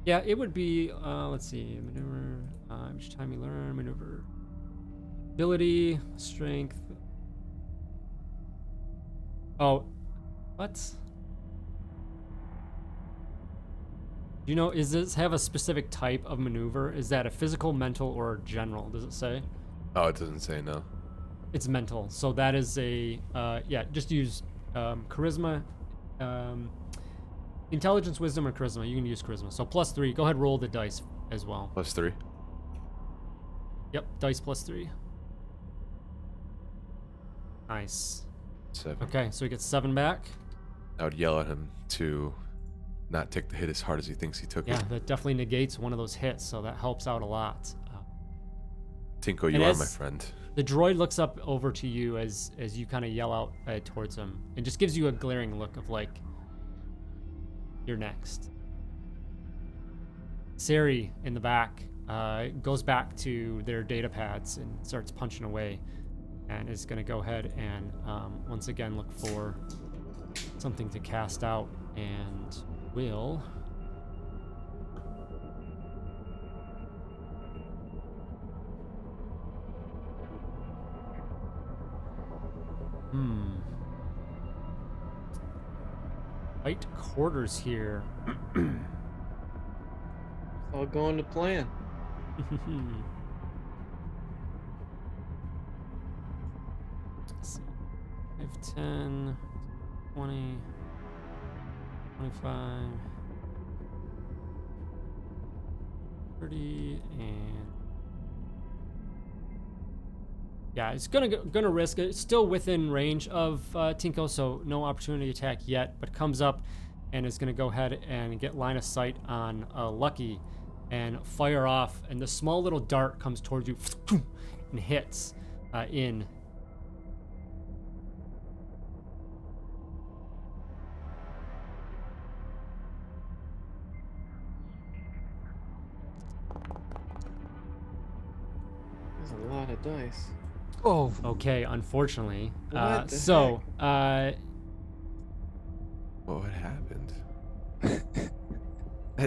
Yeah, it would be, let's see, maneuver, each time you learn, maneuver, ability, strength. Oh, what? Do you know, is this have a specific type of maneuver? Is that a physical, mental, or general? Does it say? Oh, it doesn't say, no. It's mental. So that is a, yeah, just use charisma, intelligence, wisdom, or charisma. You can use charisma. So +3. Go ahead, roll the dice as well. +3. Yep, dice +3. Nice. 7. Okay, so he gets 7 back. I would yell at him to not take the hit as hard as he thinks he took Yeah, it. that definitely negates one of those hits, so that helps out a lot. Tinko, and you are as my friend. The droid looks up over to you as you kind of yell out towards him, and just gives you a glaring look of like, you're next. Sari in the back goes back to their data pads and starts punching away, and is going to go ahead and once again look for something to cast out, and will tight quarters here. All going to plan. Let's see. 5, 10, 20, 25, 30, and yeah, it's gonna risk it. It's still within range of Tinko, so no opportunity attack yet, but comes up and is gonna go ahead and get line of sight on Lucky and fire off, and the small little dart comes towards you and hits in. There's a lot of dice. Oh, Okay, unfortunately. What the So, What happened?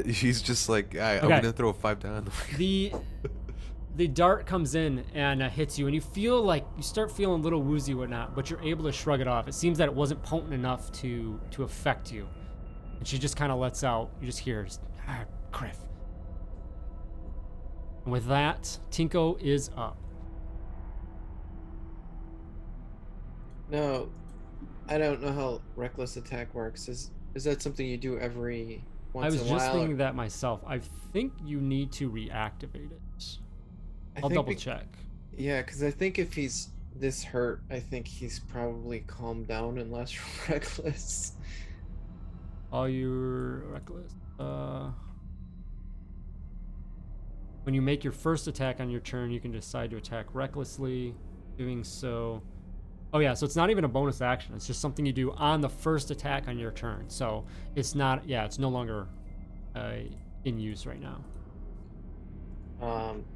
He's just like, I'm Okay. gonna throw a 5 down. the dart comes in and hits you, and you feel like you start feeling a little woozy, whatnot, but you're able to shrug it off. It seems that it wasn't potent enough to affect you, and she just kind of lets out. You just hear, Criff. And with that, Tinko is up. No, I don't know how reckless attack works. Is that something you do every once I was in a just while? thinking that myself. I think you need to reactivate it. I'll double check. Yeah, because I think if he's this hurt, I think he's probably calmed down and less reckless. All your reckless. When you make your first attack on your turn, you can decide to attack recklessly. Doing so. Oh yeah, so it's not even a bonus action. It's just something you do on the first attack on your turn. So it's not. Yeah, it's no longer in use right now.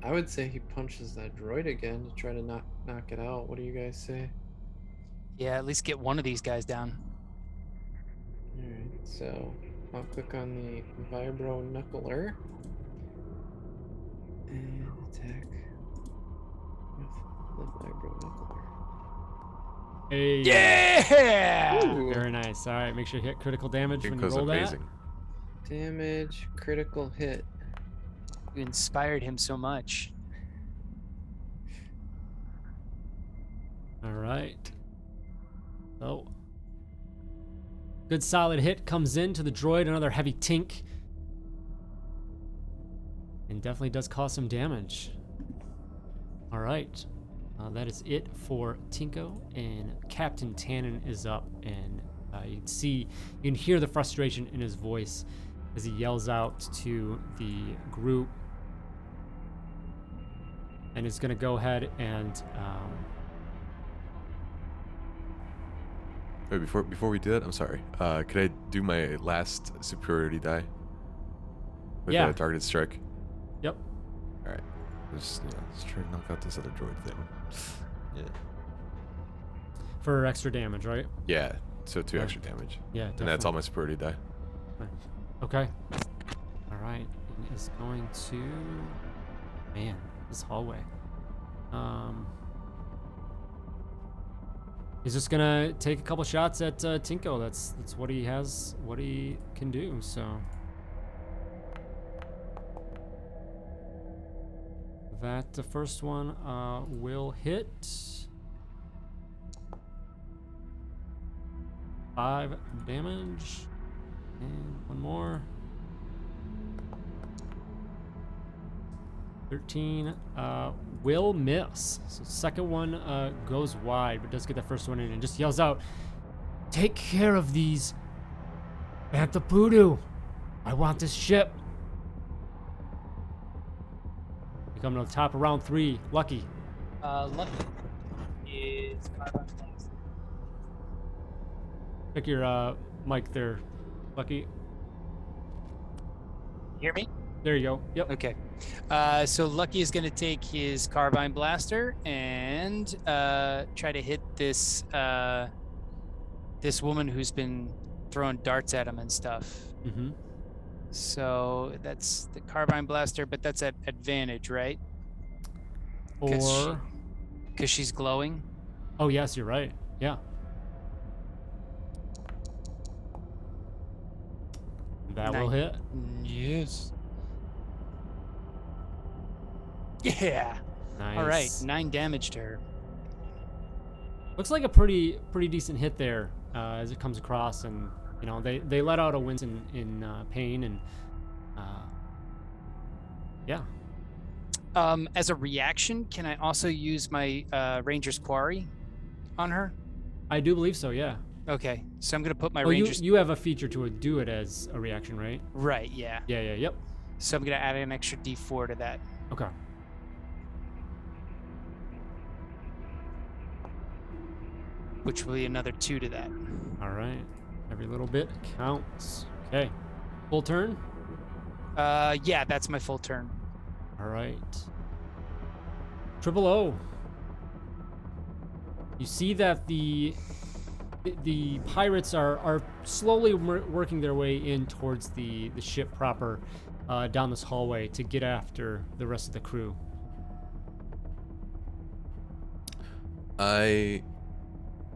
I would say he punches that droid again to try to knock it out. What do you guys say? yeah, at least get one of these guys down. Alright, so I'll click on the Vibro Knuckler and attack with the Vibro Knuckler. Hey. Yeah! Ooh. Very nice. All right, make sure you hit critical damage when you Tinko's roll amazing. Damage, critical hit. You inspired him so much. that. All right. So, good solid hit comes into the droid. Another heavy tink. And definitely does cause some damage. All right. That is it for Tinko, and Captain Tannen is up, and you can hear the frustration in his voice as he yells out to the group, and is going to go ahead and Wait, before we do that, I'm sorry. Could I do my last superiority die? With Yeah. a targeted strike? Yep. All right. Let's try to knock out this other droid thing. Yeah. For extra damage, right? Yeah. So 2 Yeah. extra damage. Yeah, And that's all my superiority die. Okay. All right. It is going to. Man, this hallway. He's just gonna take a couple shots at Tinko. That's what he has, what he can do. So. That the first one will hit. 5 damage. And one more. 13 will miss. So second one goes wide, but does get the first one in and just yells out, "Take care of these. Bantha Poodoo. I want this ship." We come to the top of round 3. Lucky. Lucky is carbon blast. Pick your mic there, Lucky. Hear me? There you go. Yep. Okay. So Lucky is going to take his carbine blaster and try to hit this this woman who's been throwing darts at him and stuff. Mm-hmm. So that's the carbine blaster, but that's at advantage, right? Or. Because she's glowing. Oh, yes, you're right. Yeah. That will hit. Yes. Yeah. Nice. All right, 9 damage to her. Looks like a pretty decent hit there as it comes across, and you know they let out a wince in pain, and yeah. As a reaction, can I also use my Ranger's Quarry on her? I do believe so. Yeah. Okay, so I'm gonna put my Oh, Ranger's. you have a feature to do it as a reaction, right? Right, yeah. Yeah. Yep. So I'm gonna add an extra D4 to that. Okay. Which will be another 2 to that. All right. Every little bit counts. Okay. Full turn. Yeah, that's my full turn. All right. Triple O. You see that the pirates are slowly working their way in towards the ship proper, down this hallway to get after the rest of the crew. I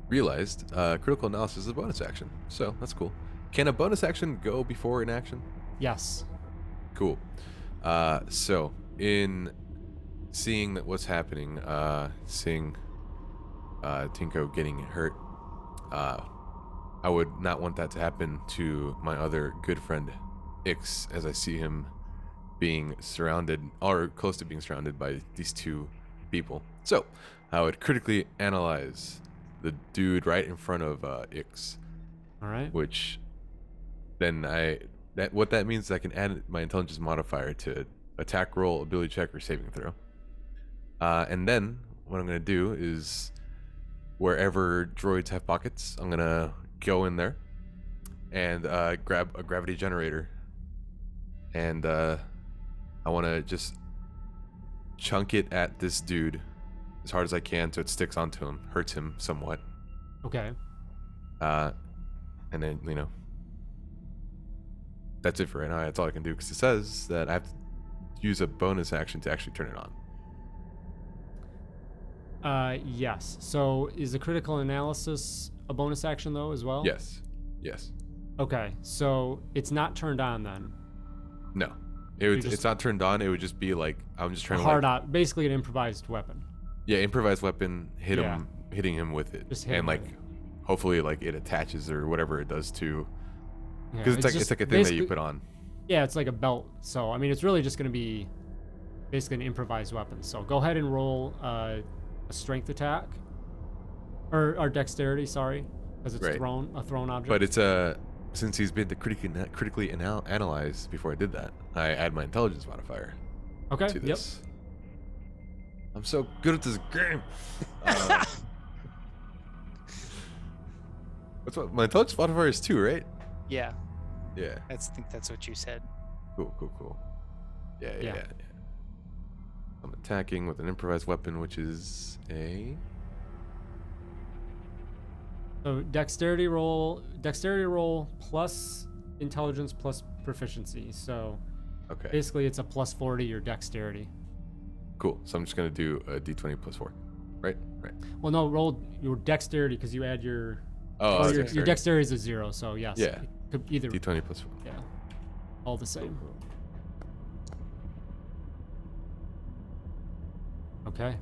realized critical analysis is a bonus action, so that's cool. Can a bonus action go before an action? Yes. Cool. So in seeing that what's happening, seeing Tinko getting hurt, I would not want that to happen to my other good friend Ix, as I see him being surrounded or close to being surrounded by these two people. So I would critically analyze the dude right in front of Ix, All right. which then what that means is I can add my intelligence modifier to attack roll, ability check, or saving throw. And then what I'm going to do is wherever droids have pockets, I'm going to go in there and grab a gravity generator. And I want to just chunk it at this dude as hard as I can so it sticks onto him, hurts him somewhat. Okay. And then, that's it for right now. That's all I can do because it says that I have to use a bonus action to actually turn it on. Yes. So is the critical analysis a bonus action though as well? Yes. Okay. So it's not turned on then. No. It's not turned on. It would just be like I'm just trying to hard out, basically an improvised weapon. Yeah, improvised weapon, hitting him with it, Just hit and him with hopefully it attaches or whatever it does to, Yeah, because it's like a thing that you put on. Yeah, it's like a belt. So I mean, it's really just going to be basically an improvised weapon. So go ahead and roll a strength attack, or dexterity. Sorry, because it's Right. a thrown object. But it's since he's been critically analyzed before I did that, I add my intelligence modifier okay. to Yep. this. I'm so good at this game. What's what my intelligence modifier is 2, right? Yeah, Yeah. I think that's what you said. Cool. Yeah. Yeah. I'm attacking with an improvised weapon, which is a. So dexterity roll plus intelligence plus proficiency. So Okay. basically, it's a plus 4 to your dexterity. Cool. So I'm just gonna do a d20 plus 4, right? Right. Well, no, roll your dexterity because you add your. Oh, your dexterity is a 0, so yes. Yeah. It could either. d20 plus 4. Yeah. All the same. Okay.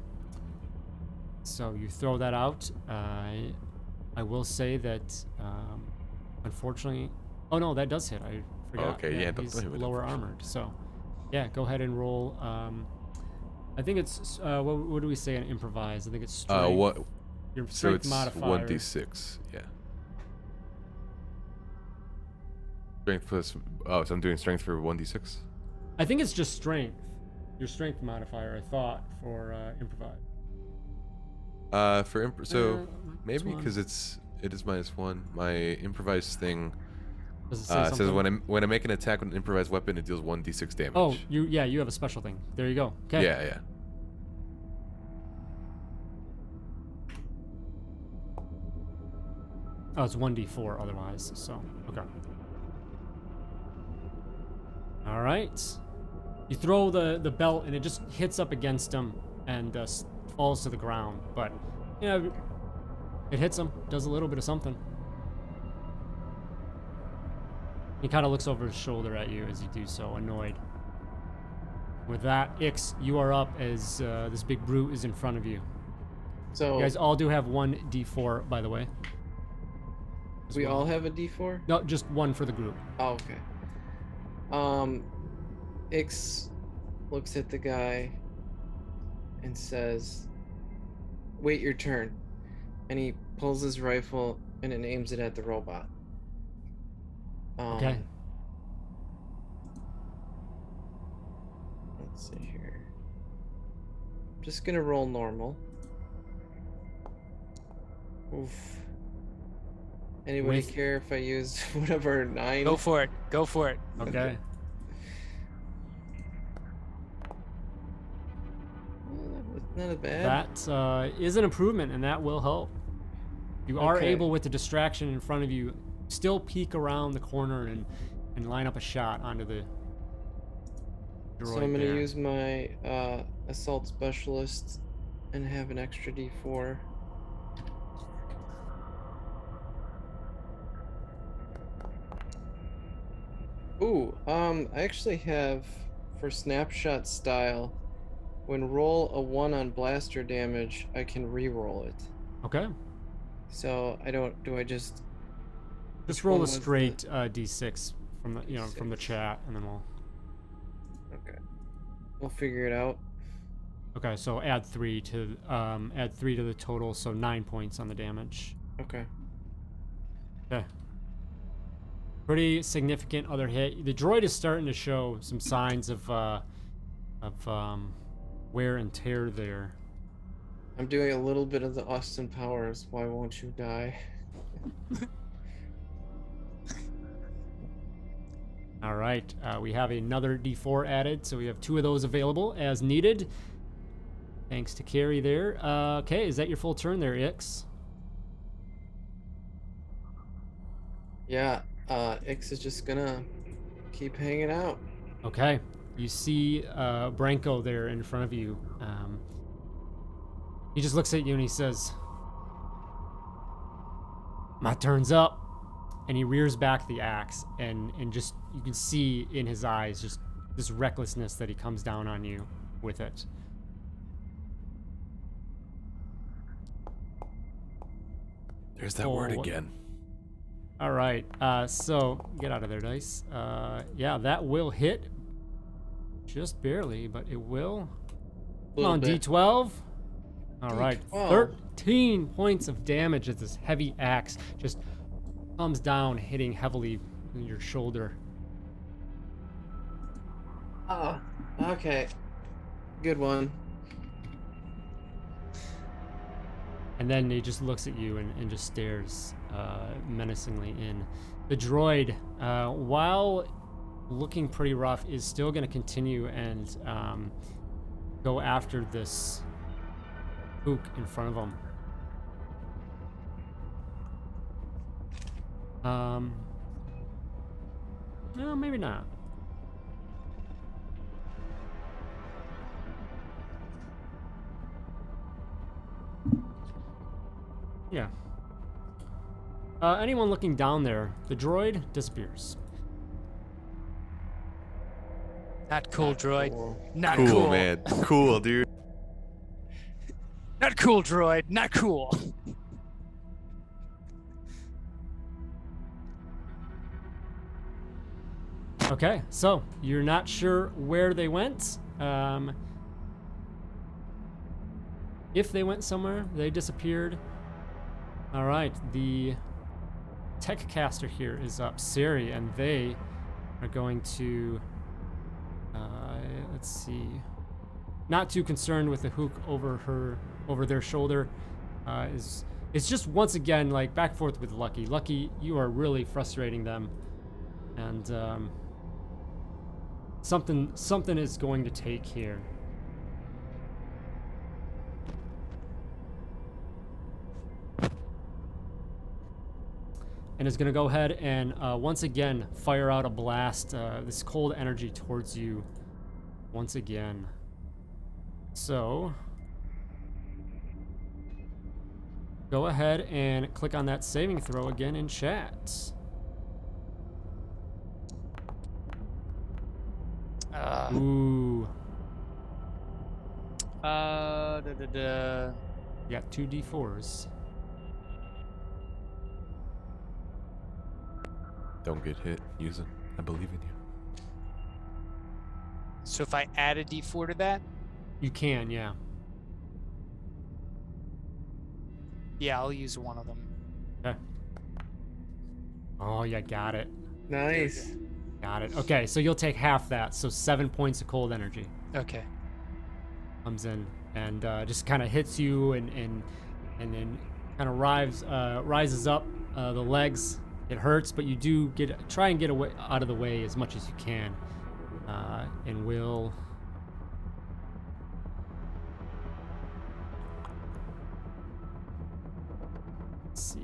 So you throw that out. I will say that, unfortunately. Oh no, that does hit. I forgot. Okay, yeah, don't he's hit with lower armored. So, yeah, go ahead and roll. I think it's what do we say in improvise? I think it's strength. What? Your So strength it's modifier. 1d6. Yeah. Strength plus. Oh, so I'm doing strength for 1d6. I think it's just strength. Your modifier, I thought, for improvise. So maybe one. because it is -1. My improvised thing Does it say says something? when I make an attack with an improvised weapon, it deals 1d6 damage. Oh, you have a special thing. There you go. Okay. Yeah. Oh, it's 1d4 otherwise. So okay. All right. You throw the belt and it just hits up against him and falls to the ground. But it hits him. Does a little bit of something. He kind of looks over his shoulder at you as you do so, annoyed. With that, Ix, you are up as this big brute is in front of you. So You guys all do have one D4, by the way. as we well. all have a D4? No, just one for the group. Oh, okay. Ix looks at the guy and says, "Wait your turn." And he pulls his rifle and then aims it at the robot. Okay. Let's see here. I'm just gonna roll normal. Oof. Anybody With- care if I use whatever 9? Go for it. Go for it. Okay. Not bad. That is an improvement, and that will help. You are Okay. able, with the distraction in front of you, still peek around the corner and line up a shot onto the droid So I'm gonna there. use my assault specialist and have an extra D4. Ooh, I actually have, for snapshot style, when roll a 1 on blaster damage, I can re-roll it. Okay. So do I just Just Which roll one a was the- straight D6 from the from the D6? chat, and then we'll. Okay. We'll figure it out. Okay, so add 3 to the total, so 9 points on the damage. Okay. Okay. Pretty significant other hit. The droid is starting to show some signs of wear and tear there. I'm doing a little bit of the Austin Powers. Why won't you die? All right, we have another D4 added, so we have 2 of those available as needed. Thanks to Carrie there. Okay, is that your full turn there, Ix? Yeah, Ix is just gonna keep hanging out. Okay, you see Branko there in front of you. He just looks at you and he says, "My turn's up." And he rears back the axe, and just you can see in his eyes just this recklessness that he comes down on you with it. There's that word Oh. again. All right, so get out of there, dice. Yeah, that will hit just barely, but it will. Come Little on, bit. D12. All right, D12. 13 points of damage as this heavy axe just comes down, hitting heavily in your shoulder. Ah, okay. Good one. And then he just looks at you and just stares menacingly in. The droid, while looking pretty rough, is still going to continue and go after this spook in front of him. No, maybe not. Yeah. Anyone looking down there, the droid disappears. Not cool, droid. Cool. Not Cool, cool. man. Cool, dude. Not cool, droid. Not cool. Okay, so you're not sure where they went. If they went somewhere, they disappeared. All right, the tech caster here is up, Siri, and they are going to, let's see, not too concerned with the hook over their shoulder. It's just once again like back and forth with Lucky. Lucky, you are really frustrating them, and something is going to take here. And is going to go ahead and once again fire out a blast, this cold energy towards you once again. So go ahead and click on that saving throw again in chat. Ooh, Da. You got 2d4s. Don't get hit. Use it. I believe in you. So if I add a D4 to that, You can, yeah. yeah, I'll use one of them. Okay. Oh, yeah, got it. Nice. Got it. Okay, so you'll take half that, so 7 points of cold energy Okay. comes in and just kind of hits you and then kind of rises up the legs. It hurts, but you do try and get away out of the way as much as you can, and will. Let's see.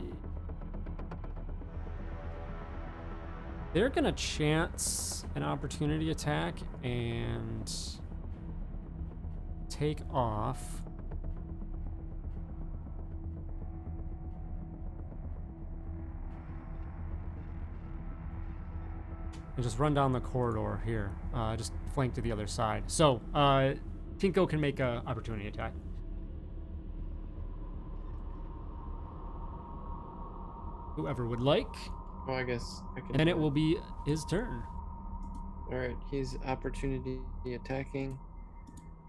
They're gonna chance an opportunity attack and take off. And just run down the corridor here. Just flank to the other side. So, Tinko can make a opportunity attack. Whoever would like. Oh, I guess I can. And then it will be his turn. All right, he's opportunity attacking.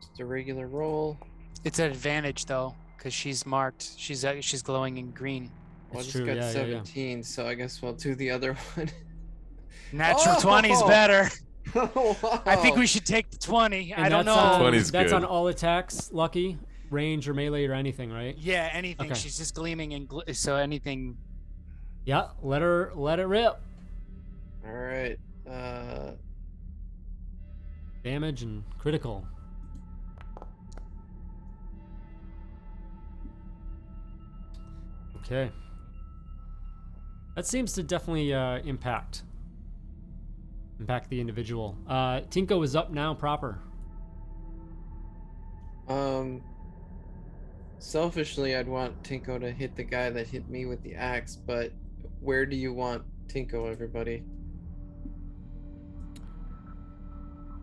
Just a regular roll. It's an advantage though, because she's marked. She's glowing in green. Well, I It's just true, got yeah, yeah, yeah. 17, so I guess we'll do the other one. Natural Oh! 20 is better. Oh, wow. I think we should take the 20. And I don't that's know. on, 20 is that's good. on all attacks, Lucky, range or melee or anything, right? Yeah, anything. Okay. She's just gleaming and so anything. Yeah, let it rip. All right. Damage and critical. Okay. That seems to definitely impact the individual. Tinko is up now proper. Selfishly, I'd want Tinko to hit the guy that hit me with the axe, but where do you want Tinko, everybody?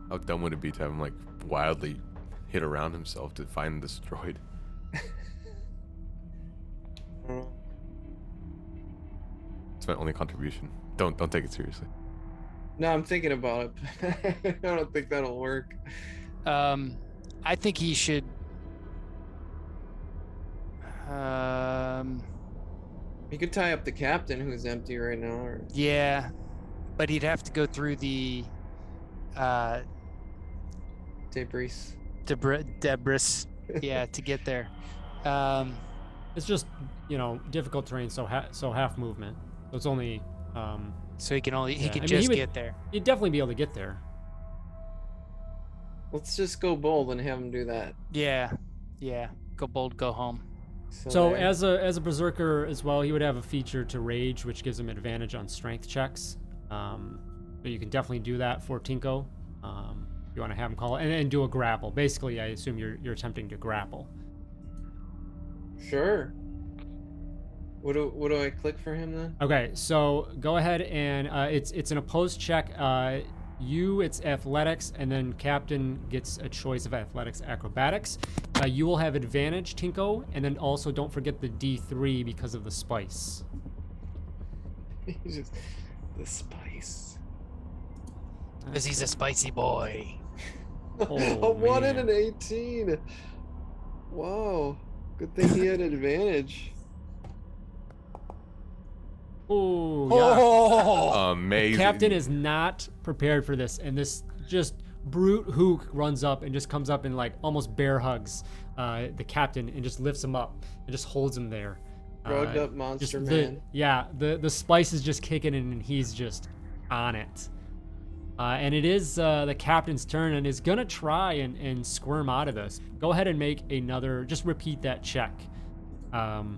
How dumb would it be to have him like wildly hit around himself to find this droid? It's my only contribution. Don't take it seriously. No, I'm thinking about it. I don't think that'll work. I think he should. You could tie up the captain who's empty right now, or Yeah, but he'd have to go through the debris. debris, yeah, to get there. It's just, difficult terrain, so half movement. So it's only So he can Yeah, I mean, just he would- get there. you'd definitely be able to get there. Let's just go bold and have him do that. Yeah, go bold, go home. So there. as a berserker as well, he would have a feature to rage, which gives him advantage on strength checks. So you can definitely do that for Tinko. You want to have him call it, and do a grapple. Basically, I assume you're attempting to grapple. Sure. What do I click for him then? Okay, so go ahead and it's an opposed check. It's athletics, and then captain gets a choice of athletics, acrobatics. You will have advantage, Tinko, and then also don't forget the D3 because of the spice. He's just the spice. Because he's a spicy boy. Oh, A 1 and man. an 18. Wow. Good thing he had advantage. Oh, yeah. Oh, Amazing. Captain is not prepared for this, and this just brute hook runs up and just comes up and like almost bear hugs the captain and just lifts him up and just holds him there. Drugged up Just monster man. the spice is just kicking in and he's just on it. And it is the captain's turn and is gonna try and squirm out of this. Go ahead and make another, just repeat that check for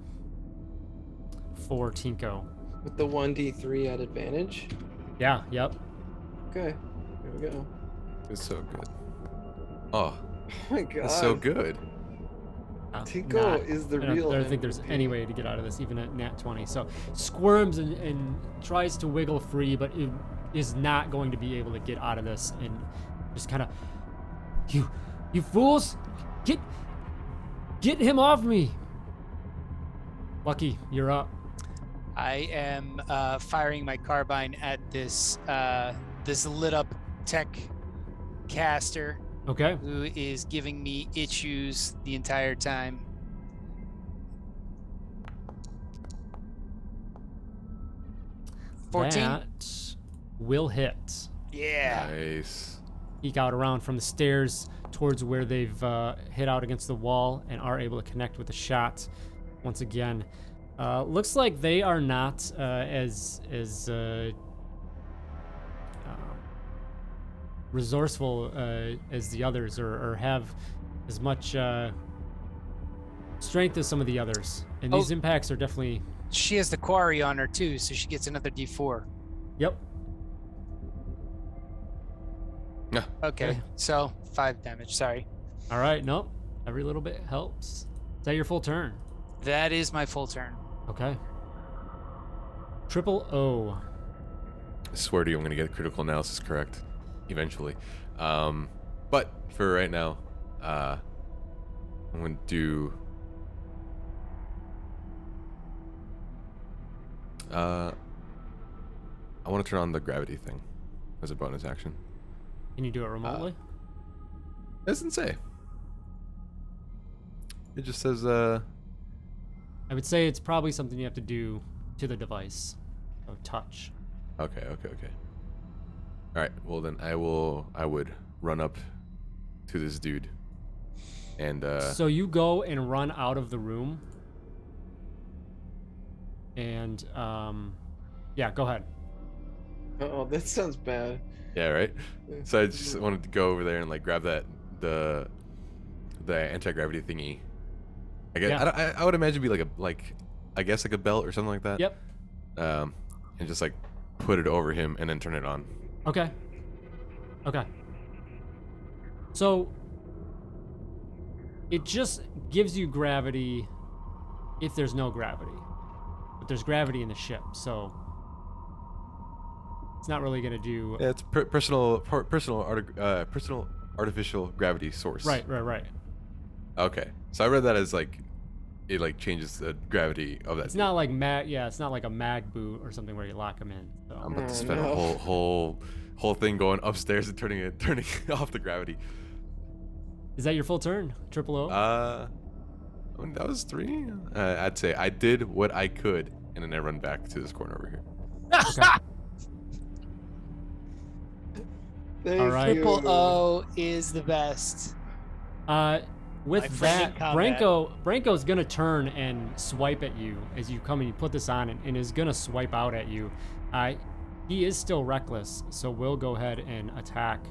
Tinko. With the 1d3 at advantage. Yeah, yep. Okay. Here we go. It's so good. Oh, Oh my god. it's so good. Tinko is the I don't, real I don't think there's MVP. any way to get out of this, even at nat 20. So squirms and tries to wiggle free, but it is not going to be able to get out of this, and just kind of, you fools, Get him off me. Lucky, you're up. I am firing my carbine at this this lit up tech caster Okay. who is giving me issues the entire time. $14. That will hit. Yeah. Nice. Eke out around from the stairs towards where they've hit out against the wall and are able to connect with the shot once again. Looks like they are not as resourceful as the others, or have as much strength as some of the others. And these impacts are definitely. She has the quarry on her too, so she gets another D4. Yep. Yeah. Okay, so 5 damage. Sorry. All right. Nope. Every little bit helps. Is that your full turn? That is my full turn. Okay. Triple O. I swear to you, I'm gonna get critical analysis correct, eventually. But for right now, I'm gonna do. I want to turn on the gravity thing as a bonus action. Can you do it remotely? It doesn't say. It just says. I would say it's probably something you have to do to the device. So touch. Okay. All right. Well, then I would run up to this dude, and So you go and run out of the room. And yeah, go ahead. Oh, that sounds bad. yeah, right. So I just wanted to go over there and like grab the anti-gravity thingy. I guess Yeah. I would imagine it'd be I guess like a belt or something like that. Yep. And just like put it over him and then turn it on. Okay. So it just gives you gravity if there's no gravity. But there's gravity in the ship, so it's not really gonna do. Yeah, it's personal artificial gravity source. Right. Okay. So I read that as like it like changes the gravity of that. It's not like it's not like a mag boot or something where you lock them in. So. I'm about to Oh, spend no. a whole thing going upstairs and turning off the gravity. Is that your full turn? Triple O? I mean, that was 3. I'd say I did what I could, and then I run back to this corner over here. Thank All right. you. Triple O is the best. With My friend that, in combat. Branko's gonna turn and swipe at you as you come and you put this on, and is gonna swipe out at you. He is still reckless, so we'll go ahead and attack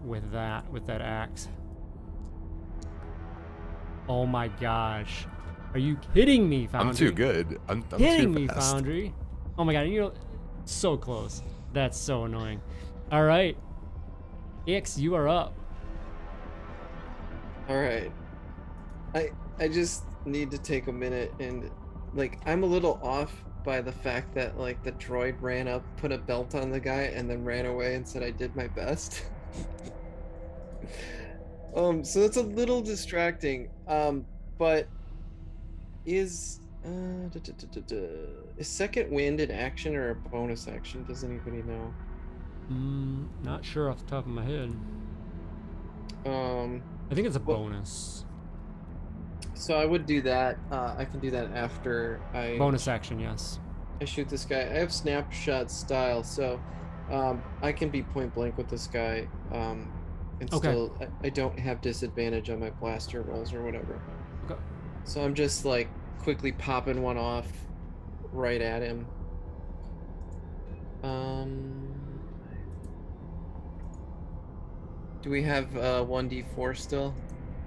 with that axe. Oh my gosh. Are you kidding me, Foundry? I'm too good. I'm Kidding too me, fast. Foundry. Oh my god, you're so close. That's so annoying. All right. Ix, you are up. All right. I just need to take a minute and like I'm a little off by the fact that like the droid ran up, put a belt on the guy, and then ran away and said I did my best. So it's a little distracting. But is is second wind an action or a bonus action? Does anybody know? Not sure off the top of my head. I think it's a Well- bonus. So I would do that. I can do that after I Bonus action, yes. I shoot this guy. I have snapshot style, so I can be point blank with this guy. And Okay. still, I don't have disadvantage on my blaster rolls or whatever. Okay. So I'm just like quickly popping one off right at him. Do we have 1d4 still?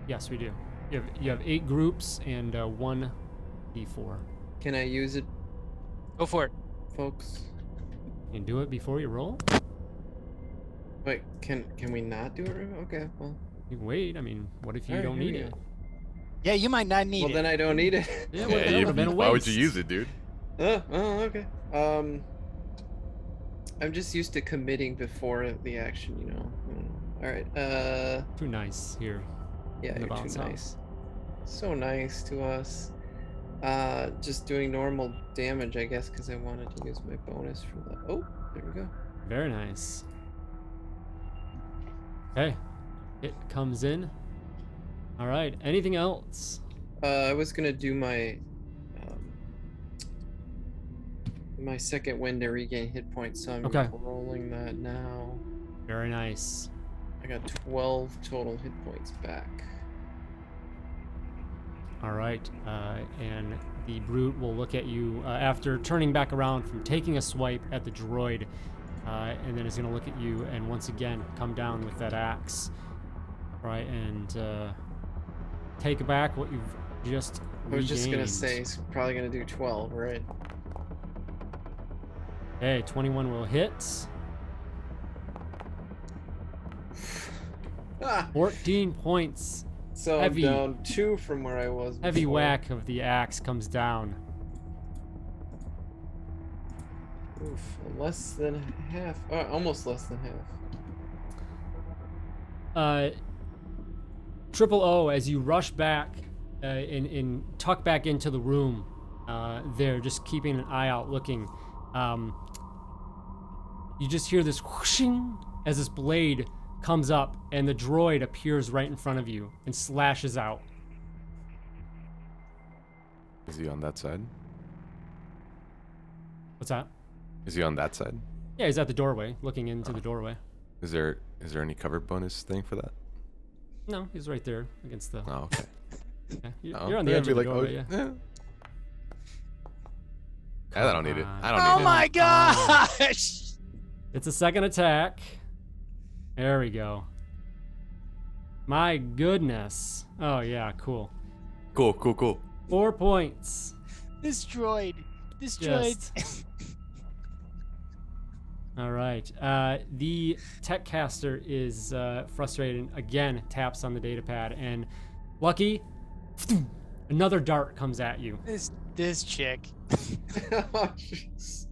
Yes, we do. You have 8 groups and 1 d4. Can I use it, Go for it. folks? And do it before you roll. Wait, can we not do it? Okay, well. You can wait. I mean, what if you Alright, don't here we need it? go. Yeah, you might not need Well, it. then I don't need it. Yeah, well, that Yeah, would've been a why would you waste. use it, dude? Oh, okay. I'm just used to committing before the action, you know. All right. Too nice here. Yeah, in the you're bounce too house. nice. So nice to us. Just doing normal damage, I guess, because I wanted to use my bonus for that. Oh, there we go. Very nice. Okay, it comes in. All right. Anything else? I was gonna do my my second win to regain hit points, so I'm Okay. rolling that now. Very nice. I got 12 total hit points back. All right. And the brute will look at you after turning back around from taking a swipe at the droid, and then is going to look at you and once again come down with that axe, right, and take back what you've just I was just gonna regained. say, he's probably gonna do 12, right? Okay, 21 will hit. Ah, 14 points. so Heavy. I'm down 2 from where I was Heavy before. whack of the axe comes down. Oof, less than half. Almost less than half. Triple O, as you rush back and tuck back into the room, there, just keeping an eye out, looking. You just hear this whooshing as this blade comes up, and the droid appears right in front of you and slashes out. Is he on that side? What's that? Is he on that side? Yeah, he's at the doorway, looking into the doorway. Is there any cover bonus thing for that? No, he's right there against the. Oh, okay. Yeah, Oh, you're on the yeah, edge be of the like, doorway. Yeah. I don't need it. I don't Oh need my it. gosh! It's a second attack. There we go. My goodness. Oh yeah, cool. Cool. 4 points. This droid. Just- All right. The tech caster is frustrated and again taps on the data pad, and Lucky, another dart comes at you. This chick. Oh, jeez.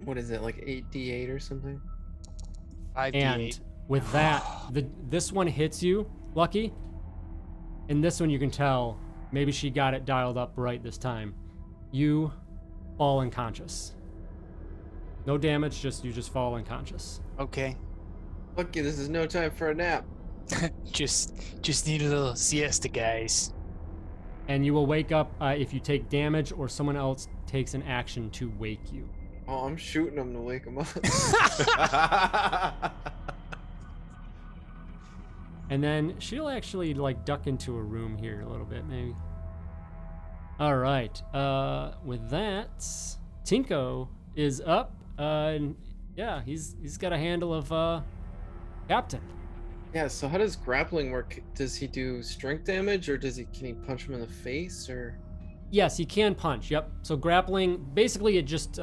What is it, like 8d8 or something? 5d8. And with that, this one hits you, Lucky. And this one you can tell, maybe she got it dialed up right this time. You fall unconscious. No damage, you just fall unconscious. Okay. Lucky, this is no time for a nap. Just need a little siesta, guys. And you will wake up if you take damage or someone else takes an action to wake you. Oh, I'm shooting him to wake him up. And then she'll actually like duck into a room here a little bit, maybe. All right. With that, Tinko is up. And yeah, he's got a handle of Captain. Yeah, so how does grappling work? Does he do strength damage, or can he punch him in the face, or? Yes, he can punch. Yep. So grappling, basically, it just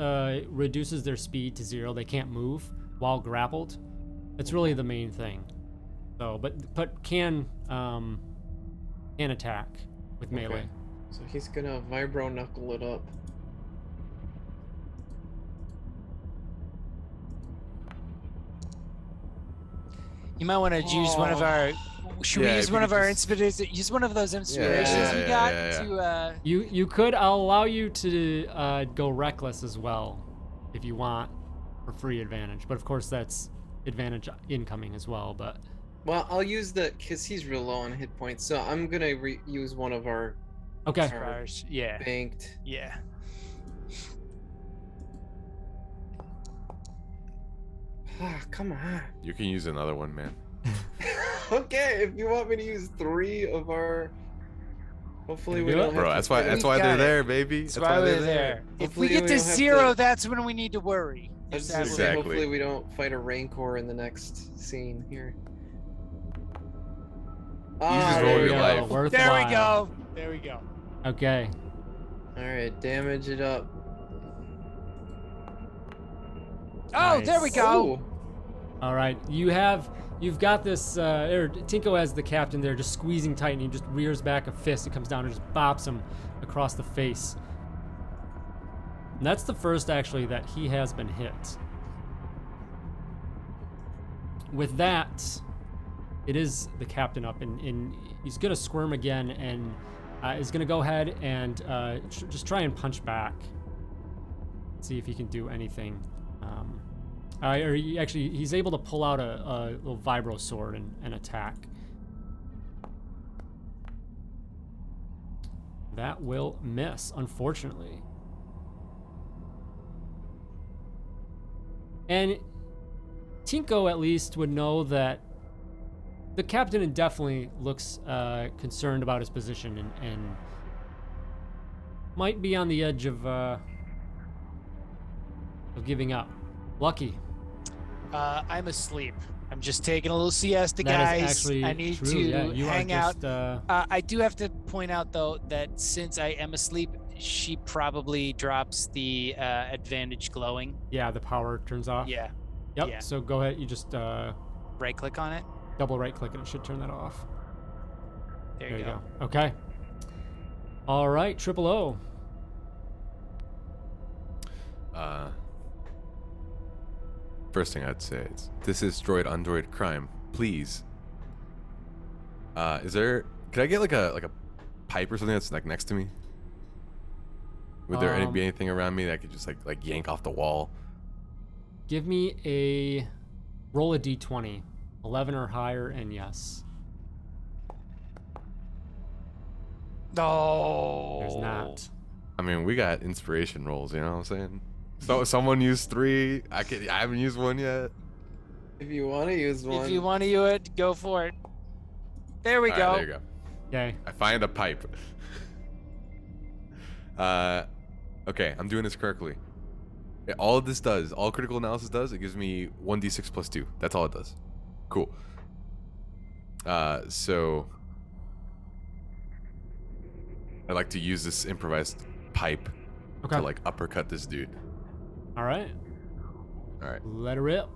reduces their speed to 0. They can't move while grappled. That's really the main thing. So, but can attack with melee. Okay. So he's gonna vibro knuckle it up. You might want to use one of our. Should we Yeah, use if one you of could our just- inspirations? Use one of those inspirations we got to. You could. I'll allow you to go reckless as well, if you want, for free advantage. But of course, that's advantage incoming as well. But Well, I'll use because he's real low on hit points, so I'm gonna use one of our okay. Ours. Yeah. banked. Yeah. Ah, come on. You can use another one, man. Okay, if you want me to use 3 of our, hopefully we Do it? don't have Bro, to that's why fight- got they're it. there, baby. That's why we're there. If we Hopefully get we to don't have 0, to- that's when we need to worry. I was If just gonna that say, Exactly. hopefully we don't fight a rancor in the next scene here. just there roll we your go. life. will- There we Worthwhile. go. There we go. Okay. All right, damage it up. Oh, there we Nice. go. Ooh. All right. You've got this. Tinko as the captain there, just squeezing tight, and he just rears back a fist. It comes down and just bops him across the face. And that's the first, actually, that he has been hit. With that, it is the captain up, and he's going to squirm again, and is going to go ahead and just try and punch back. See if he can do anything. He's able to pull out a little vibro sword and attack. That will miss, unfortunately. And Tinko at least would know that the captain definitely looks concerned about his position and might be on the edge of giving up. Lucky. I'm asleep. I'm just taking a little siesta, That is guys. actually I need true. to Yeah, you hang are out. just, I do have to point out, though, that since I am asleep, she probably drops the advantage glowing. yeah, the power turns off. Yeah. Yep. yeah. So go ahead. You just Right click on it. double right click and it should turn that off. There you go. Okay. All right, Triple O. First thing I'd say is this is droid on droid crime. Please. Could I get like a pipe or something that's like next to me? Would there be anything around me that I could just like yank off the wall? Give me a roll a d20, 11 or higher, and yes. No. There's not. I mean, we got inspiration rolls, you know what I'm saying? So someone used 3. I haven't used one yet. If you want to use one. If you want to use it, go for it. There we All go. right, there you go. Okay. I find a pipe. Okay, I'm doing this correctly. All of this does, all critical analysis does, it gives me 1d6 plus 2. That's all it does. Cool. So I'd like to use this improvised pipe Okay. to like uppercut this dude. All right. All right, Let her rip.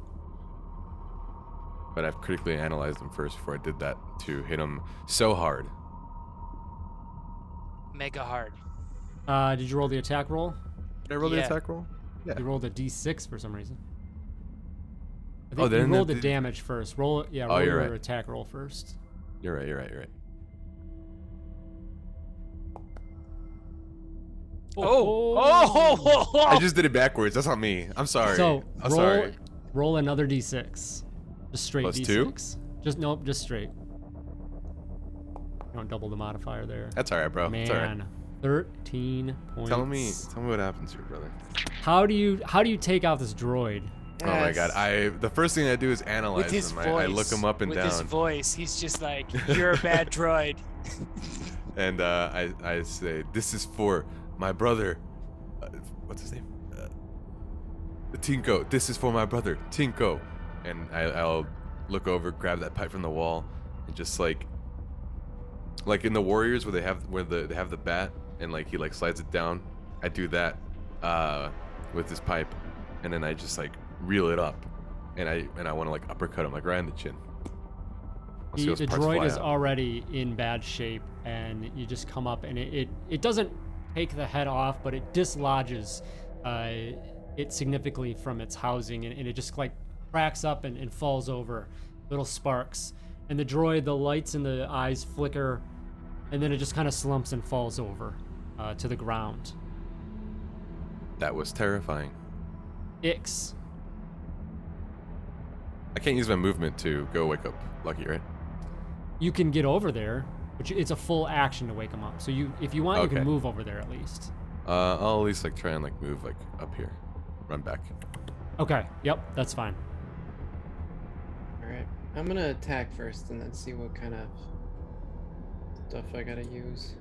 but I've critically analyzed him first before I did that to hit him so hard. Mega hard. Did you roll the attack roll? Did I roll the Yeah. attack roll? Yeah. You rolled a d6 for some reason. I Oh, think you then rolled the the- damage first. Roll Oh, roll you're your right. attack roll first. You're right. Oh. I just did it backwards. That's not me. I'm sorry. So I'm roll sorry. roll another d6. Just straight Plus d6. 2? Just straight. Don't double the modifier there. That's all right, bro. It's all right. Man, 13 points. Tell me what happens here, brother. How do you take out this droid? Oh my god! The first thing I do is analyze With his him. voice. I look him up and with down, his voice, he's just like, "You're a bad droid." and I say, "This is for my brother. What's his name? Tinko. This is for my brother, Tinko." And I'll look over, grab that pipe from the wall, and just like in the Warriors where they have the bat and like he like slides it down. I do that with this pipe, and then I just like reel it up, and I want to like uppercut him like right in the chin. I'll see The those parts droid fly is out. already in bad shape, and you just come up, and it doesn't take the head off, but it dislodges it significantly from its housing, and it just like cracks up and falls over, little sparks. And the droid, the lights in the eyes flicker, and then it just kind of slumps and falls over to the ground. That was terrifying. Ix. I can't use my movement to go wake up Lucky, right? You can get over there, but it's a full action to wake him up. So if you want, you Okay. can move over there at least. I'll at least like try and like move like up here, run back. Okay. Yep. That's fine. All right, I'm gonna attack first and then see what kind of stuff I gotta use.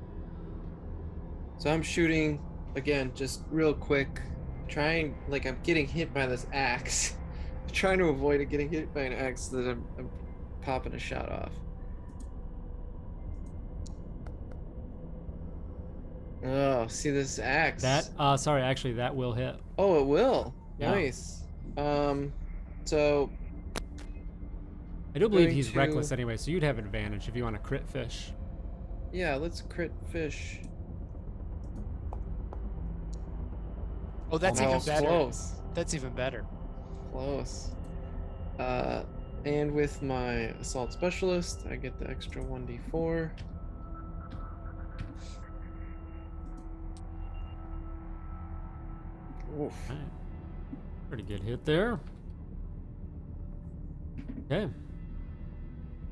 So I'm shooting again, just real quick, trying like I'm getting hit by this axe. Trying to avoid it getting hit by an axe so that I'm popping a shot off. Oh, see this axe? That sorry, actually that will hit. Oh, it will. Yeah. Nice. So I do believe Going he's to- reckless anyway, so you'd have advantage if you want to crit fish. yeah, let's crit fish. Oh, that's Oh, even better. close. That's even better. Close. And with my assault specialist, I get the extra 1d4. Oof. All right. Pretty good hit there. Okay.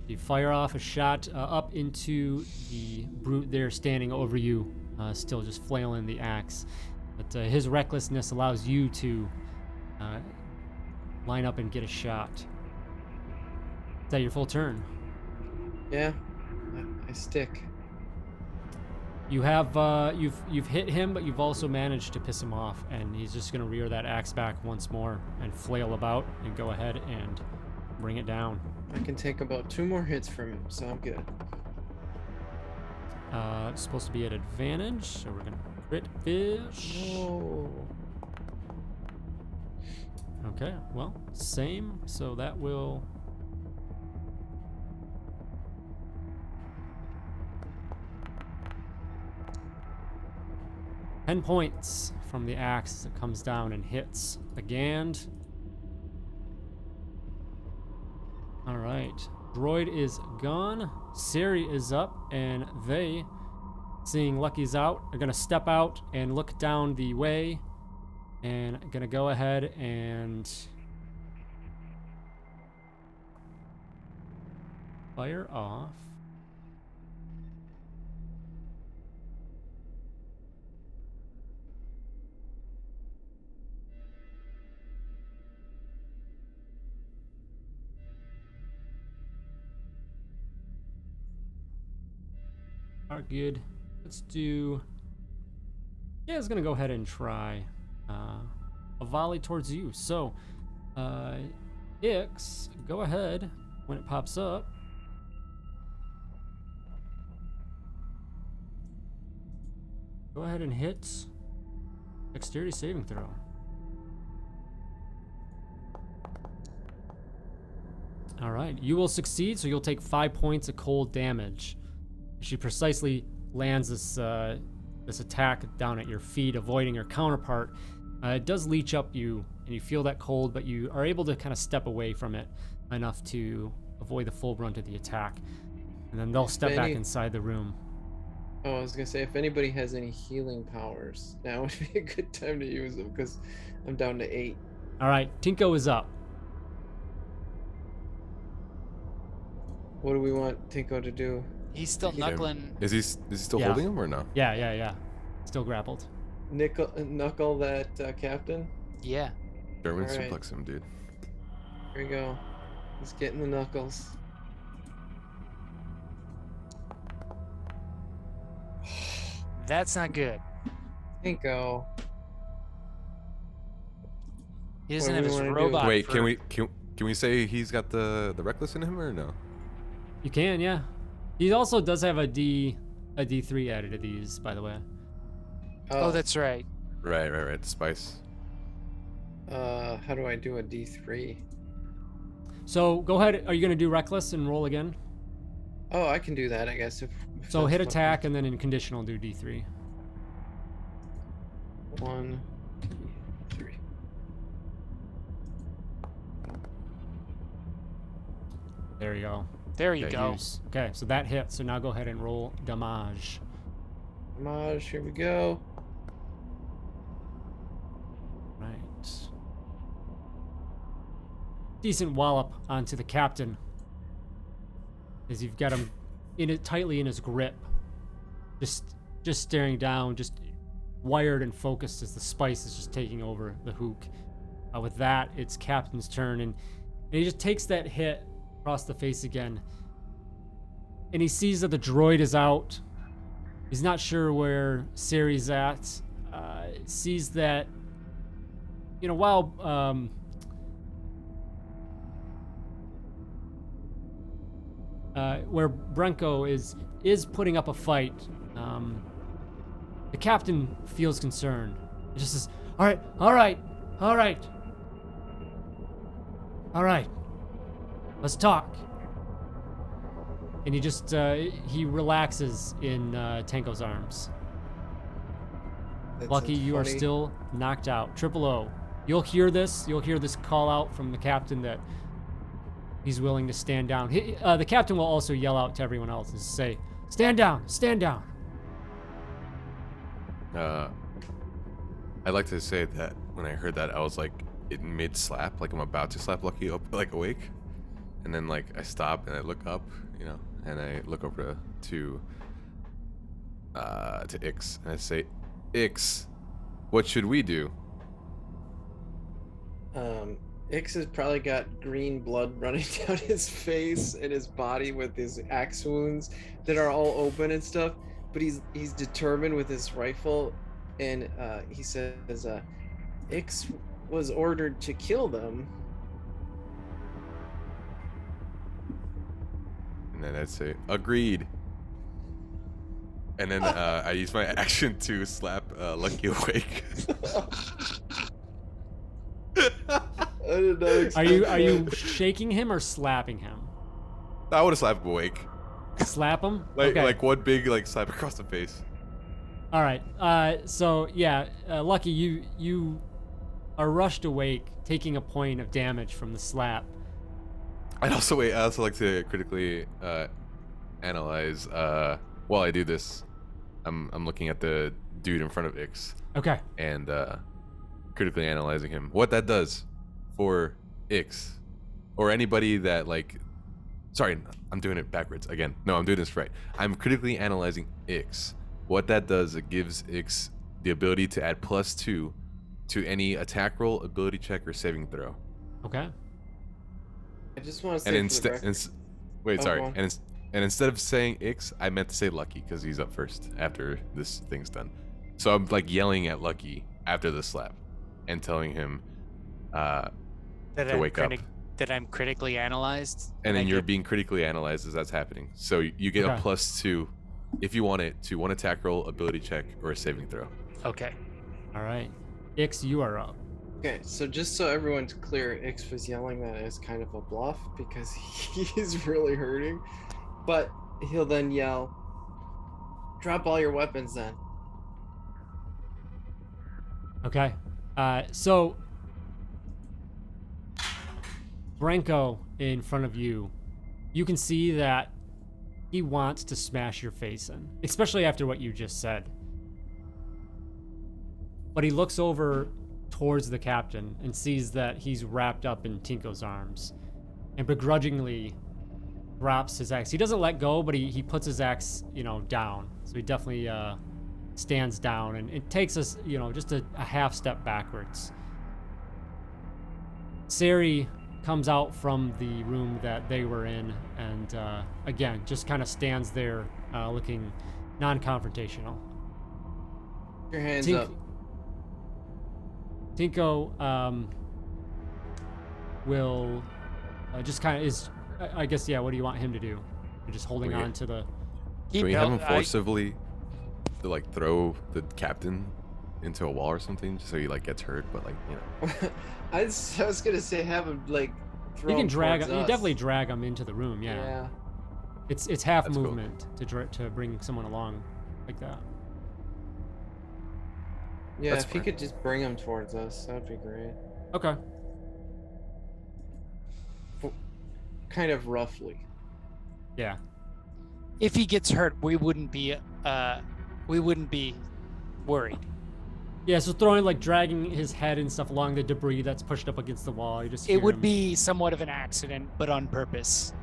You fire off a shot up into the brute there standing over you, still just flailing the axe. But his recklessness allows you to line up and get a shot. Is that your full turn? Yeah, I stick. You have you've hit him, but you've also managed to piss him off, and he's just gonna rear that axe back once more and flail about and go ahead and bring it down. I can take about 2 more hits from him, so I'm good. It's supposed to be at advantage, so we're gonna crit fish. No. Okay, well, same, so that will... $10 points from the axe that comes down and hits the Gand. All right, droid is gone. Siri is up, and they, seeing Lucky's out, are gonna step out and look down the way, and gonna go ahead and fire off. All right, good. Let's do... Yeah, it's gonna go ahead and try a volley towards you. So, Ix, go ahead when it pops up. Go ahead and hit dexterity saving throw. All right, you will succeed, so you'll take 5 points of cold damage. She precisely lands this this attack down at your feet, avoiding her counterpart. It does leech up you, and you feel that cold, but you are able to kind of step away from it enough to avoid the full brunt of the attack. And then they'll step back inside the room. Oh, I was gonna say, if anybody has any healing powers, now would be a good time to use them, because I'm down to 8. All right, Tinko is up. What do we want Tinko to do? He's still knuckling. Is he still Yeah. holding him or no? Yeah. Still grappled. Knuckle that captain? Yeah. German All right. suplex him, dude. Here we go. He's getting the knuckles. That's not good. Tinko. He doesn't What have do we his wanna do? robot. Wait, for- can we say he's got the reckless in him or no? You can, yeah. He also does have a D3 added to these, by the way. Oh, that's right. Right. Spice. How do I do a D3? So go ahead. Are you gonna do reckless and roll again? Oh, I can do that, I guess. If So that's hit what- attack and then in conditional do D3. 1, 2, 3. There you go. There you Yeah, go. Use. Okay, so that hit. So now go ahead and roll damage. Damage, here we go. Right. Decent wallop onto the captain, as you've got him tightly in his grip, just staring down, just wired and focused as the spice is just taking over the hook. With that, it's Captain's turn, and he just takes that hit across the face again, and he sees that the droid is out. He's not sure where Siri's at. Sees that, while where Brenko is putting up a fight, the captain feels concerned. He just says, all right, let's talk. And he just he relaxes in Tanko's arms. Lucky, sounds you are funny. still knocked out. Triple O. You'll hear this. You'll hear this call out from the captain that he's willing to stand down. The captain will also yell out to everyone else and say, "Stand down! Stand down!" I'd like to say that when I heard that, I was like in mid slap, like I'm about to slap Lucky up, like awake, and then like I stop and I look up, you know, and I look over to Ix and I say, "Ix, what should we do?" Ix has probably got green blood running down his face and his body with his axe wounds that are all open and stuff. But he's determined with his rifle, and he says, "Ix was ordered to kill them." And then I'd say, "Agreed." And then I use my action to slap Lucky awake. I did not expect Are you that. shaking him or slapping him? I would have slapped him awake, Slap him? like Okay. like one big like slap across the face. All right. So yeah, Lucky, you are rushed awake, taking a point of damage from the slap. I also like to critically analyze. While I do this, I'm looking at the dude in front of Ix Okay. and critically analyzing him. What that does for Ix or anybody that like. Sorry, I'm doing it backwards again. No, I'm doing this right. I'm critically analyzing Ix. What that does, it gives Ix the ability to add +2 to any attack roll, ability check, or saving throw. Okay. I just want to say And for the instead, record- wait, Oh, sorry. go on. And instead of saying Ix, I meant to say Lucky because he's up first after this thing's done. So I'm like yelling at Lucky after the slap and telling him That to I'm wake up. That I'm critically analyzed. And then I you're get- being critically analyzed as that's happening. So you get a Okay. +2 if you want it to one attack roll, ability check, or a saving throw. Okay. All right. Ix, you are up. Okay, so just so everyone's clear, Ix was yelling that as kind of a bluff because he's really hurting. But he'll then yell, "Drop all your weapons then." Okay. So Branko in front of you, you can see that he wants to smash your face in, especially after what you just said. But he looks over towards the captain and sees that he's wrapped up in Tinko's arms and begrudgingly drops his axe. He doesn't let go, but he puts his axe, down. So he definitely stands down, and it takes us, just a half step backwards. Sari comes out from the room that they were in and again just kind of stands there looking non-confrontational. Your hands Tink- up. Tinko will just kind of is, I guess, yeah, what do you want him to do? You're just holding Okay. on to the... Can we have him I- forcibly to like throw the captain into a wall or something, just so he like gets hurt? But like I was gonna say have him like throw You can him drag towards him, you us. definitely drag him into the room, yeah. Yeah. It's half That's cool. movement to bring someone along like that. Yeah, That's if you fine. could just bring him towards us, that'd be great. Okay. Kind of roughly. Yeah. If he gets hurt, we wouldn't be worried. Yeah, so throwing, like, dragging his head and stuff along the debris that's pushed up against the wall. You just It hear would him. be somewhat of an accident, but on purpose.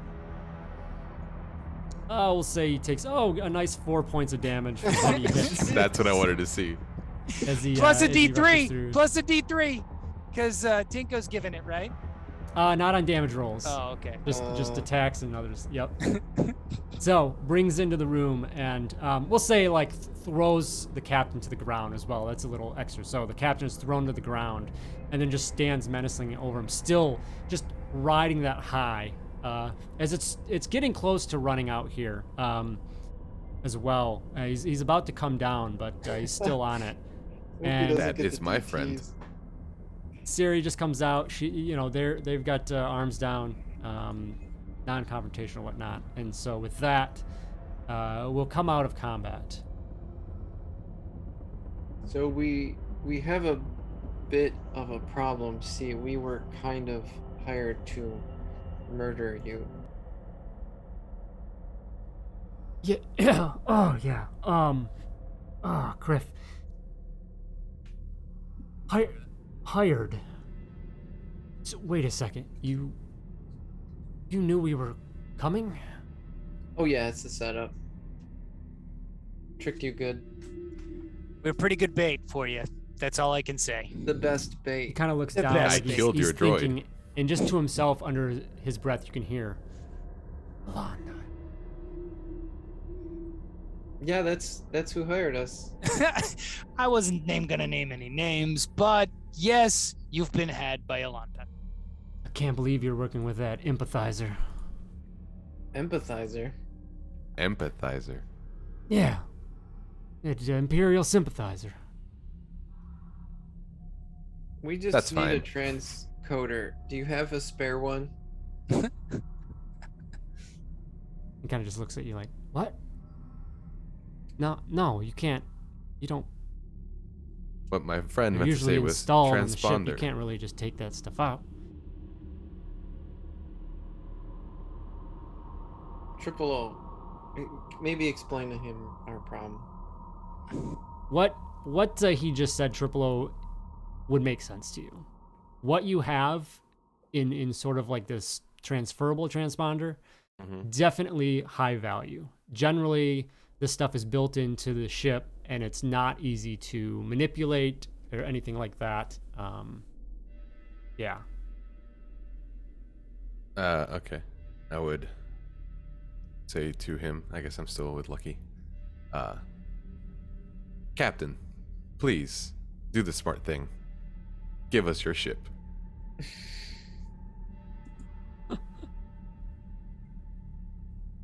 We'll say he takes a nice 4 points of damage from what he hits that's what I wanted to see. as he Plus a as he rushes D3. through. Plus a D3. Because Tinko's given it, right? Not on damage rolls. Oh, okay. Just attacks and others. Yep. So brings into the room and we'll say like throws the captain to the ground as well. That's a little extra. So the captain is thrown to the ground and then just stands menacingly over him, still just riding that high. As it's getting close to running out here as well. He's about to come down, but he's still on it. Hope he And doesn't That get is the my DTs. friend. Sari just comes out. She, they've got arms down, non-confrontational, whatnot. And so with that, we'll come out of combat. So we have a bit of a problem. See, we were kind of hired to murder you. Yeah. Oh yeah. Griff. Hired. So, wait a second. You knew we were coming? Oh yeah, it's a setup. Tricked you good. We're pretty good bait for you. That's all I can say. The best He bait. kind of looks The down best like bait. he's Killed your droid. thinking, and just to himself under his breath, you can hear. Alana. Yeah, that's who hired us. I wasn't gonna name any names, but yes, you've been had by Alanta. I can't believe you're working with that empathizer. Empathizer. Empathizer. Yeah. It's an Imperial sympathizer. We just That's need a fine. transcoder. Do you have a spare one? He kind of just looks at you like, what? No, you can't. You don't. What my friend They're meant to usually say was installed on the ship. You transponder. can't really just take that stuff out. Triple O. Maybe explain to him our problem. What he just said, Triple O, would make sense to you. What you have in sort of like this transferable transponder, definitely high value. Generally, this stuff is built into the ship, and it's not easy to manipulate or anything like that. Yeah. Okay. I would say to him, I guess I'm still with Lucky. Captain, please do the smart thing. Give us your ship.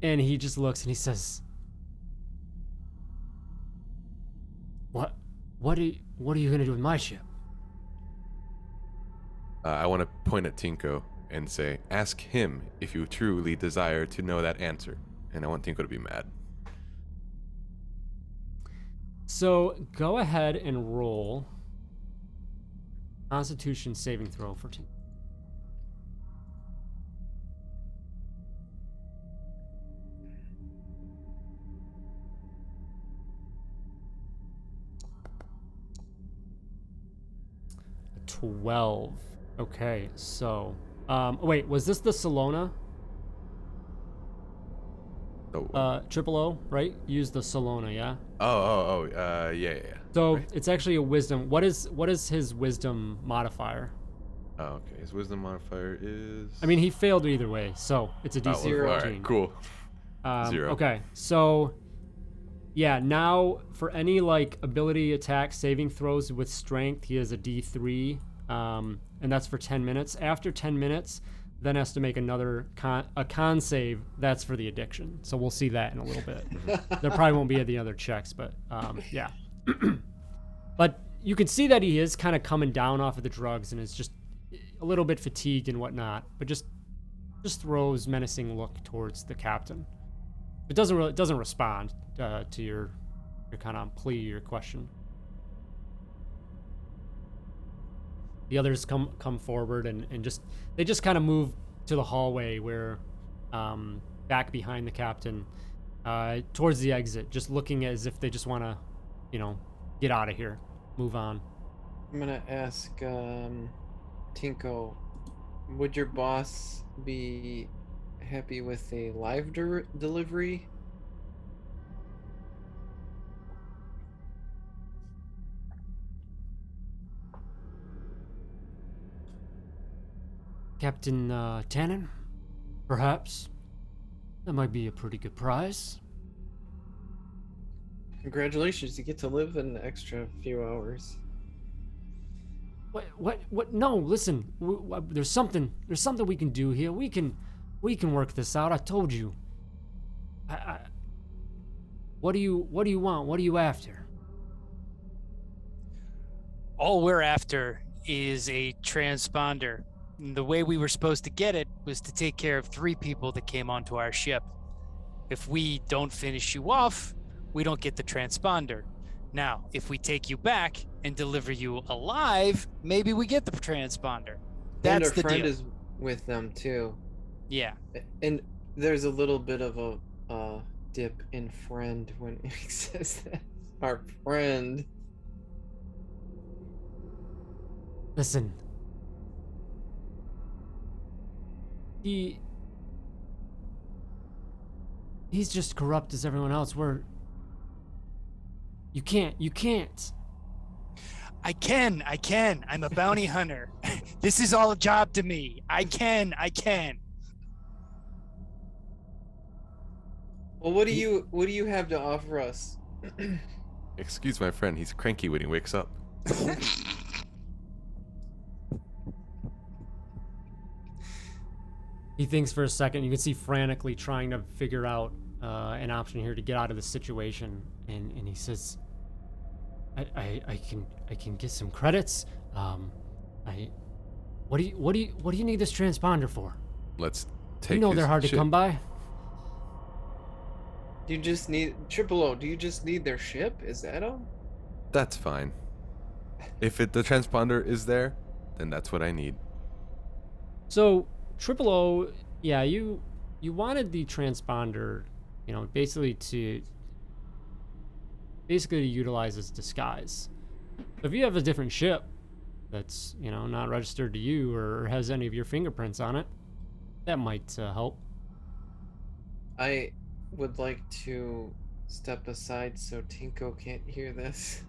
And he just looks and he says, What are you gonna do with my ship? I want to point at Tinko and say, ask him if you truly desire to know that answer. And I want Tinko to be mad. So go ahead and roll Constitution saving throw for Tinko. A 12. Okay, so wait, was this the Salona? Oh, Triple O, right? Use the Salona, yeah. yeah. So Right. it's actually a wisdom. What is his wisdom modifier? Oh, okay. His wisdom modifier is. I mean, he failed either way, so it's a Oh, DC well, all 14. right, cool. 0. Okay, so yeah, now for any like ability attack saving throws with strength, he has a D3, and that's for 10 minutes. After 10 minutes, then has to make another con save. That's for the addiction. So we'll see that in a little bit. There probably won't be any other checks, but yeah. But you can see that he is kind of coming down off of the drugs and is just a little bit fatigued and whatnot. But just throws menacing look towards the captain. It doesn't respond to your kind of plea, your question. The others come forward and they just kind of move to the hallway where back behind the captain towards the exit, just looking as if they just want to, get out of here, move on. I'm gonna ask Tinko, would your boss be happy with a live delivery? Captain Tannen, perhaps that might be a pretty good prize. Congratulations, you get to live an extra few hours. What? No, listen. There's something we can do here. We can work this out. I told you. What do you want? What are you after? All we're after is a transponder. And the way we were supposed to get it was to take care of 3 people that came onto our ship. If we don't finish you off, we don't get the transponder. Now, if we take you back and deliver you alive, maybe we get the transponder. That's and the our friend deal. is with them too. Yeah. And there's a little bit of a dip in friend when he says that. Our friend. Listen. He's just corrupt as everyone else. You can't. I can. I'm a bounty hunter. This is all a job to me. I can. Well, what do you have to offer us? Excuse my friend, he's cranky when he wakes up. He thinks for a second. You can see frantically trying to figure out an option here to get out of the situation, and he says, "I can get some credits. What do you need this transponder for? Let's take. You know his they're hard to ship. come by. Do you just need Triple O? Do you just need their ship? Is that all? That's fine. If the transponder is there, then that's what I need. So Triple O, yeah, you wanted the transponder, basically to utilize as disguise. If you have a different ship that's not registered to you or has any of your fingerprints on it, that might help. I would like to step aside so Tinko can't hear this.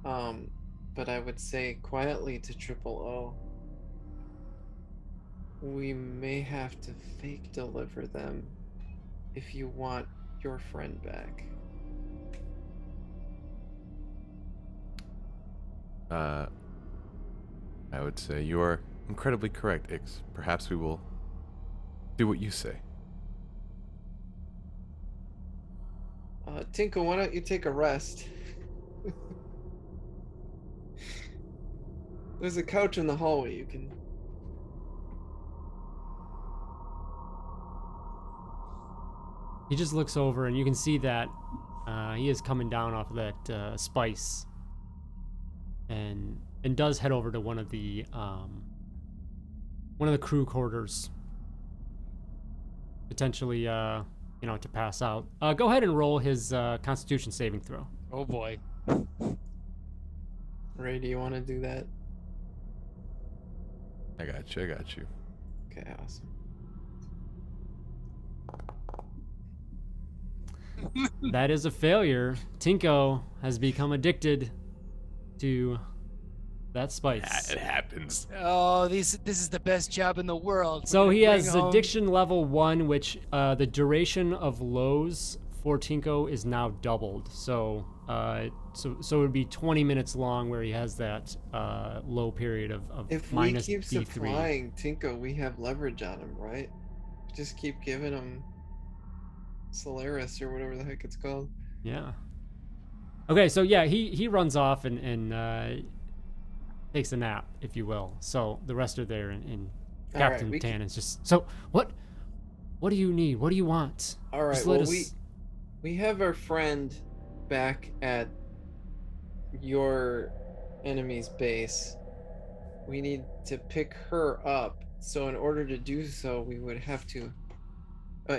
But I would say quietly to Triple O, we may have to fake deliver them if you want your friend back. I would say you are incredibly correct, Ix. Perhaps we will do what you say. Tinko, why don't you take a rest? There's a couch in the hallway you can... He just looks over and you can see that he is coming down off of that spice, and does head over to one of the crew quarters, potentially to pass out. Go ahead and roll his Constitution saving throw. Oh boy. Ray, do you want to do that? I got you. Okay, awesome. That is a failure. Tinko has become addicted to that spice. It happens. Oh, this is the best job in the world. So We're he gonna has bring home- addiction level 1, which the duration of lows for Tinko is now doubled. So it would be 20 minutes long where he has that low period of If we minus keep D3. supplying Tinko, we have leverage on him, right? Just keep giving him Solaris or whatever the heck it's called. Yeah. Okay, so yeah, he runs off and takes a nap, if you will. So the rest are there, and All right, Captain we can- Tannen's just, so what do you need? What do you want? All right, Just let well, us- we have our friend back at your enemy's base. We need to pick her up. So in order to do so, we would have to...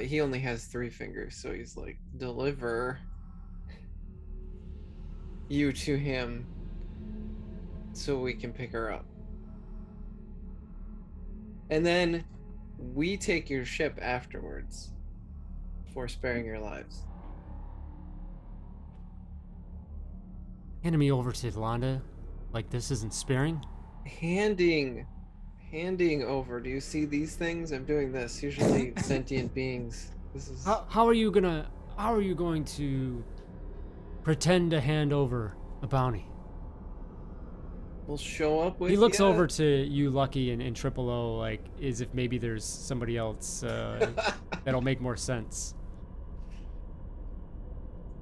he only has 3 fingers, so he's like, deliver you to him so we can pick her up. And then we take your ship afterwards for sparing your lives. Handing me over to Yolanda like this isn't sparing? Handing over. Do you see these things? I'm doing this. Usually sentient beings. This is... How are you going to pretend to hand over a bounty? We'll show up with He looks ya. over to you, Lucky, and Triple O, like as if maybe there's somebody else that'll make more sense.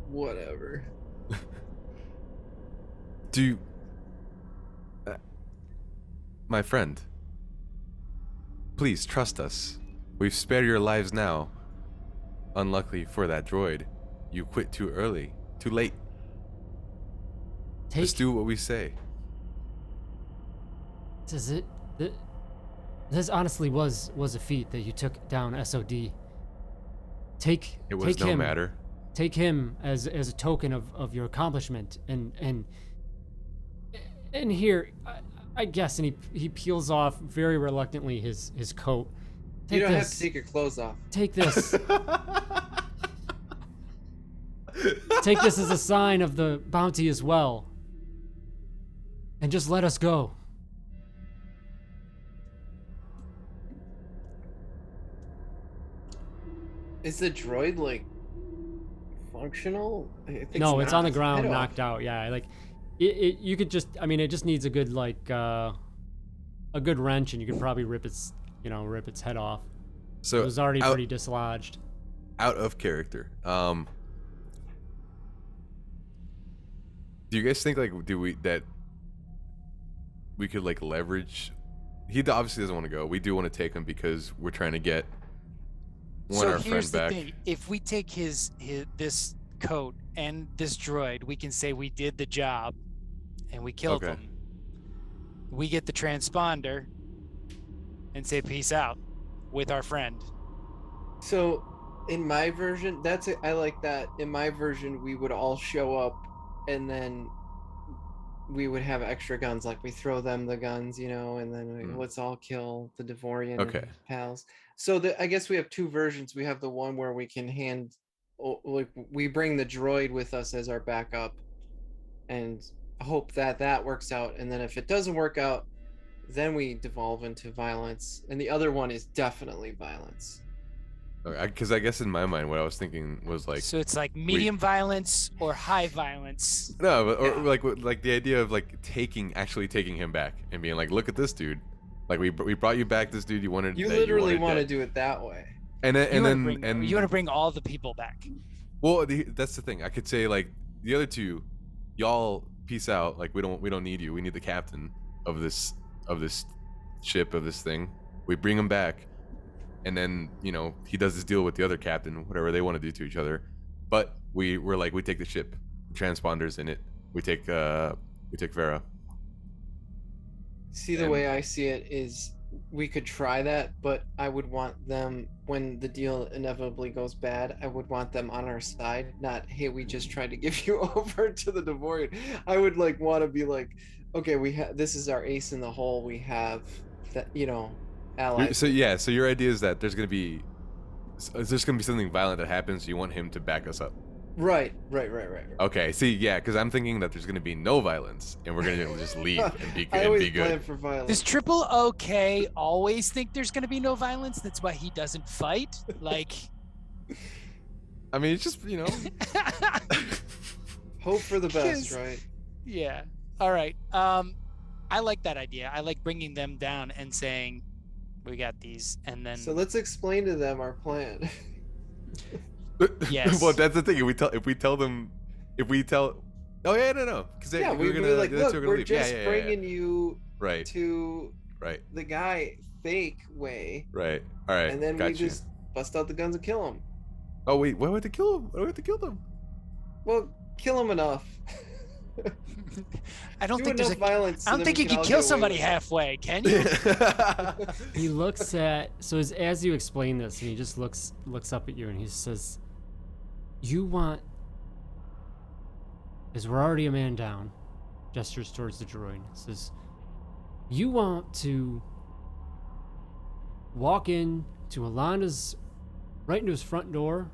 Whatever. My friend, please trust us. We've spared your lives now. Unluckily for that droid, you quit too early Too late. Just do what we say. Does it? This honestly was a feat that you took down SOD. Take no him. matter. Take him as a token of your accomplishment, and here, I guess, and he peels off very reluctantly his coat. You don't have to take your clothes off. Take this. Take this as a sign of the bounty as well. And just let us go. Is the droid like functional? I think No, it's on the Head ground, off. knocked out. Yeah, like you could just. I mean, it just needs a good a good wrench, and you could probably rip its head off. So It was already pretty dislodged. out of character. Do you guys think that we could like leverage? He obviously doesn't want to go. We do want to take him because we're trying to get our friend back. Thing. If we take his this coat and this droid, we can say we did the job and we killed him. We get the transponder and say peace out with our friend. So, in my version, I like that. In my version, we would all show up, and then we would have extra guns. Like we throw them the guns, and then let's all kill the Devorian and his pals. So I guess we have two versions. We have the one where we can we bring the droid with us as our backup, and hope that works out. And then if it doesn't work out, then we devolve into violence. And the other one is definitely violence. Because I guess in my mind, what I was thinking was like. So it's like medium violence or high violence. No, but, or like the idea of like actually taking him back and being like, look at this dude. Like we brought you back, this dude you wanted. You literally want to do it that way. And then you want to bring all the people back. Well, that's the thing. I could say like the other two, y'all peace out. Like we don't need you. We need the captain of this ship, of this thing. We bring him back. And then, he does this deal with the other captain, whatever they want to do to each other. But we take the ship, transponders in it. We take Vera. See, the way I see it is we could try that, but I would want them, when the deal inevitably goes bad, I would want them on our side, not, hey, we just tried to give you over to the Devorian. I would want to be like, okay, this is our ace in the hole. We have that, allies. So your idea is that there's gonna be something violent that happens. You want him to back us up. Right. Okay. See, yeah, because I'm thinking that there's gonna be no violence, and we're gonna just leave and be good. I always plan for violence. Does Triple OK always think there's gonna be no violence? That's why he doesn't fight. Like. I mean, it's just hope for the best, right? Yeah. All right. I like that idea. I like bringing them down and saying, we got these, and then. So let's explain to them our plan. Yes. Well, that's the thing. If we tell them. Oh yeah, no. Because we're like, look, we're just bringing you right to the guy fake way. Right. All right. And then we just bust out the guns and kill him. Oh wait, why would we have to kill him? Why do we have to kill them? Well, kill him enough. I don't think there's violence. I don't think you can kill somebody halfway, can you? He looks at as you explain this, and he just looks up at you, and he says, "You want?" As we're already a man down, gestures towards the droid. Says, "You want to walk in to Alanda's right into his front door,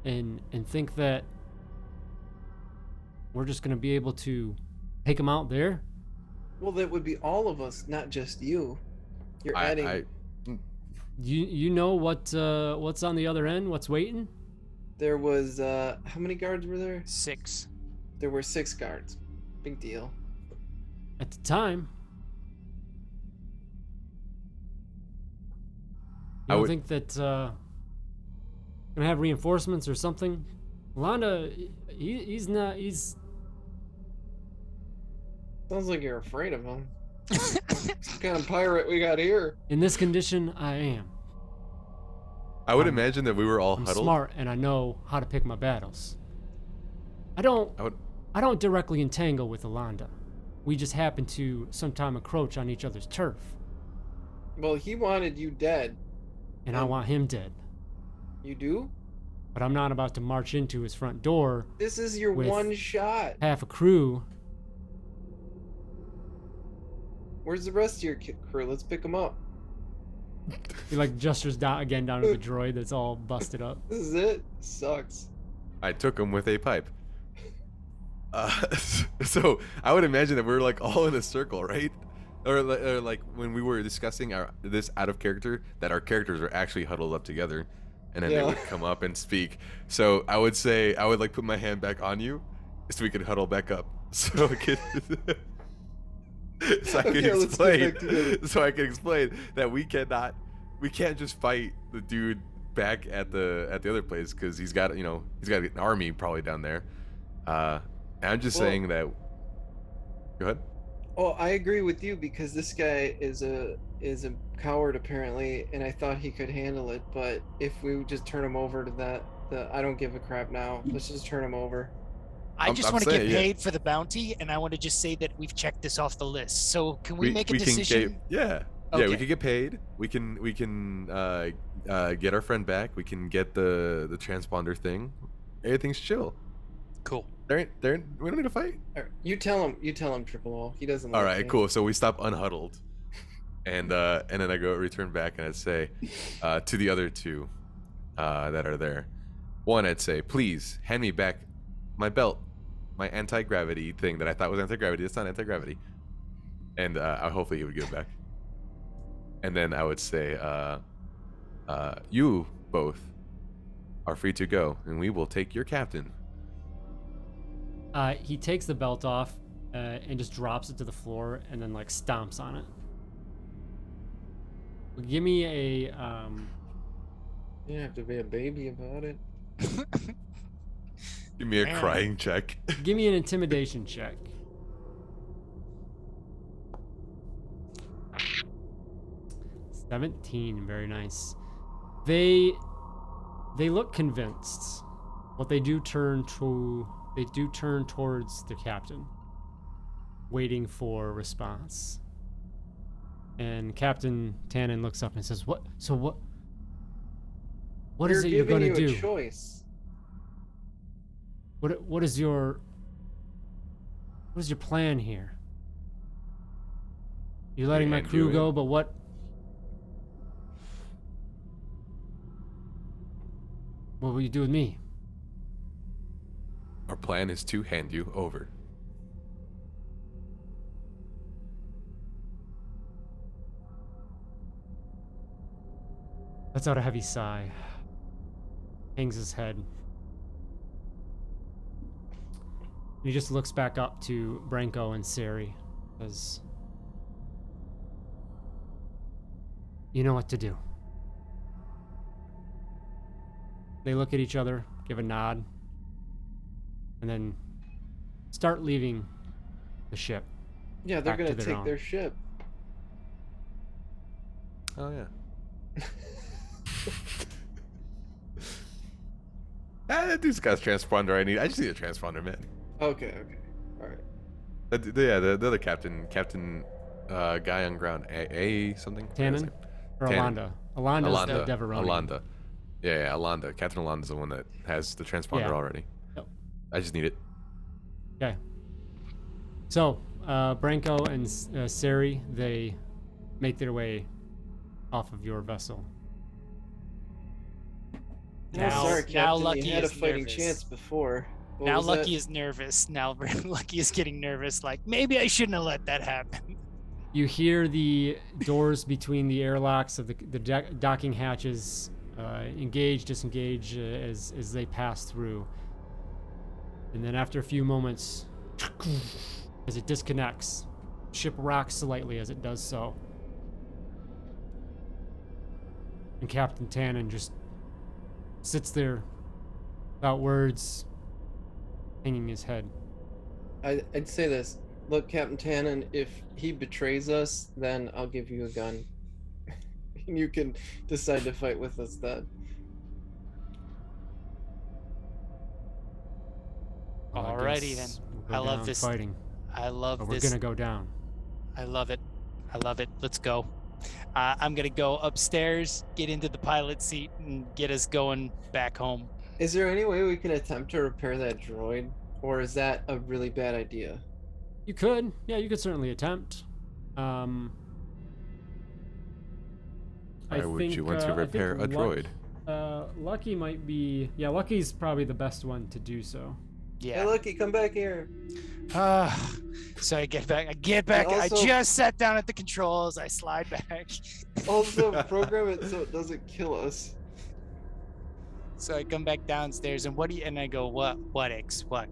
and think that we're just gonna be able to take him out there?" Well, that would be all of us, not just you. You're adding. You know what's on the other end? What's waiting? There was how many guards were there? 6. There were 6 guards. Big deal. At the time. You don't think that gonna have reinforcements or something? Alanda, he's not. He's. Sounds like you're afraid of him. What kind of pirate we got here? In this condition, I am. I would imagine that we were all I'm huddled. smart, and I know how to pick my battles. I don't I would. I don't directly entangle with Alanda. We just happen to sometime encroach on each other's turf, Well, he wanted you dead. and I want him dead. You do? But I'm not about to march into his front door This is your with one shot. half a crew. Where's the rest of your crew? Let's pick them up. He like gestures down again down to the droid that's all busted up. This is it. Sucks. I took him with a pipe. So I would imagine that we're like all in a circle, right? Or like when we were discussing this out of character, that our characters are actually huddled up together, and then they would come up and speak. So I would say I would like put my hand back on you, so we could huddle back up, so I could. So I can explain. So I can explain that we can't just fight the dude back at the other place because he's got an army probably down there. I'm just saying that. Go ahead. Oh, I agree with you because this guy is a coward apparently, and I thought he could handle it. But if we would just turn him over to the I don't give a crap now. Let's just turn him over. I just want to get saying, paid for the bounty, and I want to just say that we've checked this off the list. So can we make a decision? Yeah, Okay. we could get paid. We can get our friend back. We can get the transponder thing. Everything's chill. Cool. We don't need to fight. All right, you tell him, Triple O. He doesn't. All like right, me. cool. So we stop unhuddled, and then I return back, and I'd say to the other two that are there. One, I'd say, please hand me back my belt, my anti-gravity thing that I thought was anti-gravity. It's not anti-gravity. And hopefully he would give it back. And then I would say, you both are free to go, and we will take your captain. He takes the belt off and just drops it to the floor and then like stomps on it. Give me a You have to be a baby about it. Give me a Man. crying check. give me an intimidation check. $17, very nice. They look convinced, but they do turn towards the captain, waiting for a response. And Captain Tannen looks up and says, "What? So what? What is it you're going to do? A choice. What is your plan here? You're letting my And crew doing- go, but what will you do with me?" Our plan is to hand you over. Lets out a heavy sigh. Hangs his head. He just looks back up to Branko and Sari. Says, "You know what to do." They look at each other, give a nod, and then start leaving the ship. Yeah, they're Back to gonna their take own. their ship. Oh yeah. That dude's got a transponder. I just need a transponder, man. Okay. All right. The other captain, guy on ground, A something. Tannen? Or Tannen. Alanda's the Deveroni. Alanda. Yeah, Alanda. Captain Alanda's the one that has the transponder Yeah. already. Yep. I just need it. Okay. So, Branko and Sari, they make their way off of your vessel. Now- Sorry, now Captain. Lucky you had a is fighting nervous. chance before. What Now was Lucky that? is nervous. Now Lucky is getting nervous. Like, maybe I shouldn't have let that happen. You hear the doors between the airlocks of the docking hatches engage, disengage as they pass through. And then after a few moments, as it disconnects, ship rocks slightly as it does so. And Captain Tannen just sits there without words, hanging his head. I'd say this. Look, Captain Tannen, if he betrays us, then I'll give you a gun. And you can decide to fight with us then. Well, I Alrighty then. We'll go I love down this. fighting. I love But we're this. gonna go down. I love it. I love it. Let's go. I'm gonna go upstairs, get into the pilot seat, and get us going back home. Is there any way we can attempt to repair that droid, or is that a really bad idea? You could. Yeah, you could certainly attempt. Why would you want to repair a droid? Lucky might be. Yeah, Lucky's probably the best one to do so. Yeah. Hey, Lucky, come back here. So I get back. I also- just sat down at the controls. I slide back. Also, program it so it doesn't kill us. So I come back downstairs, and and I go, what, X? What?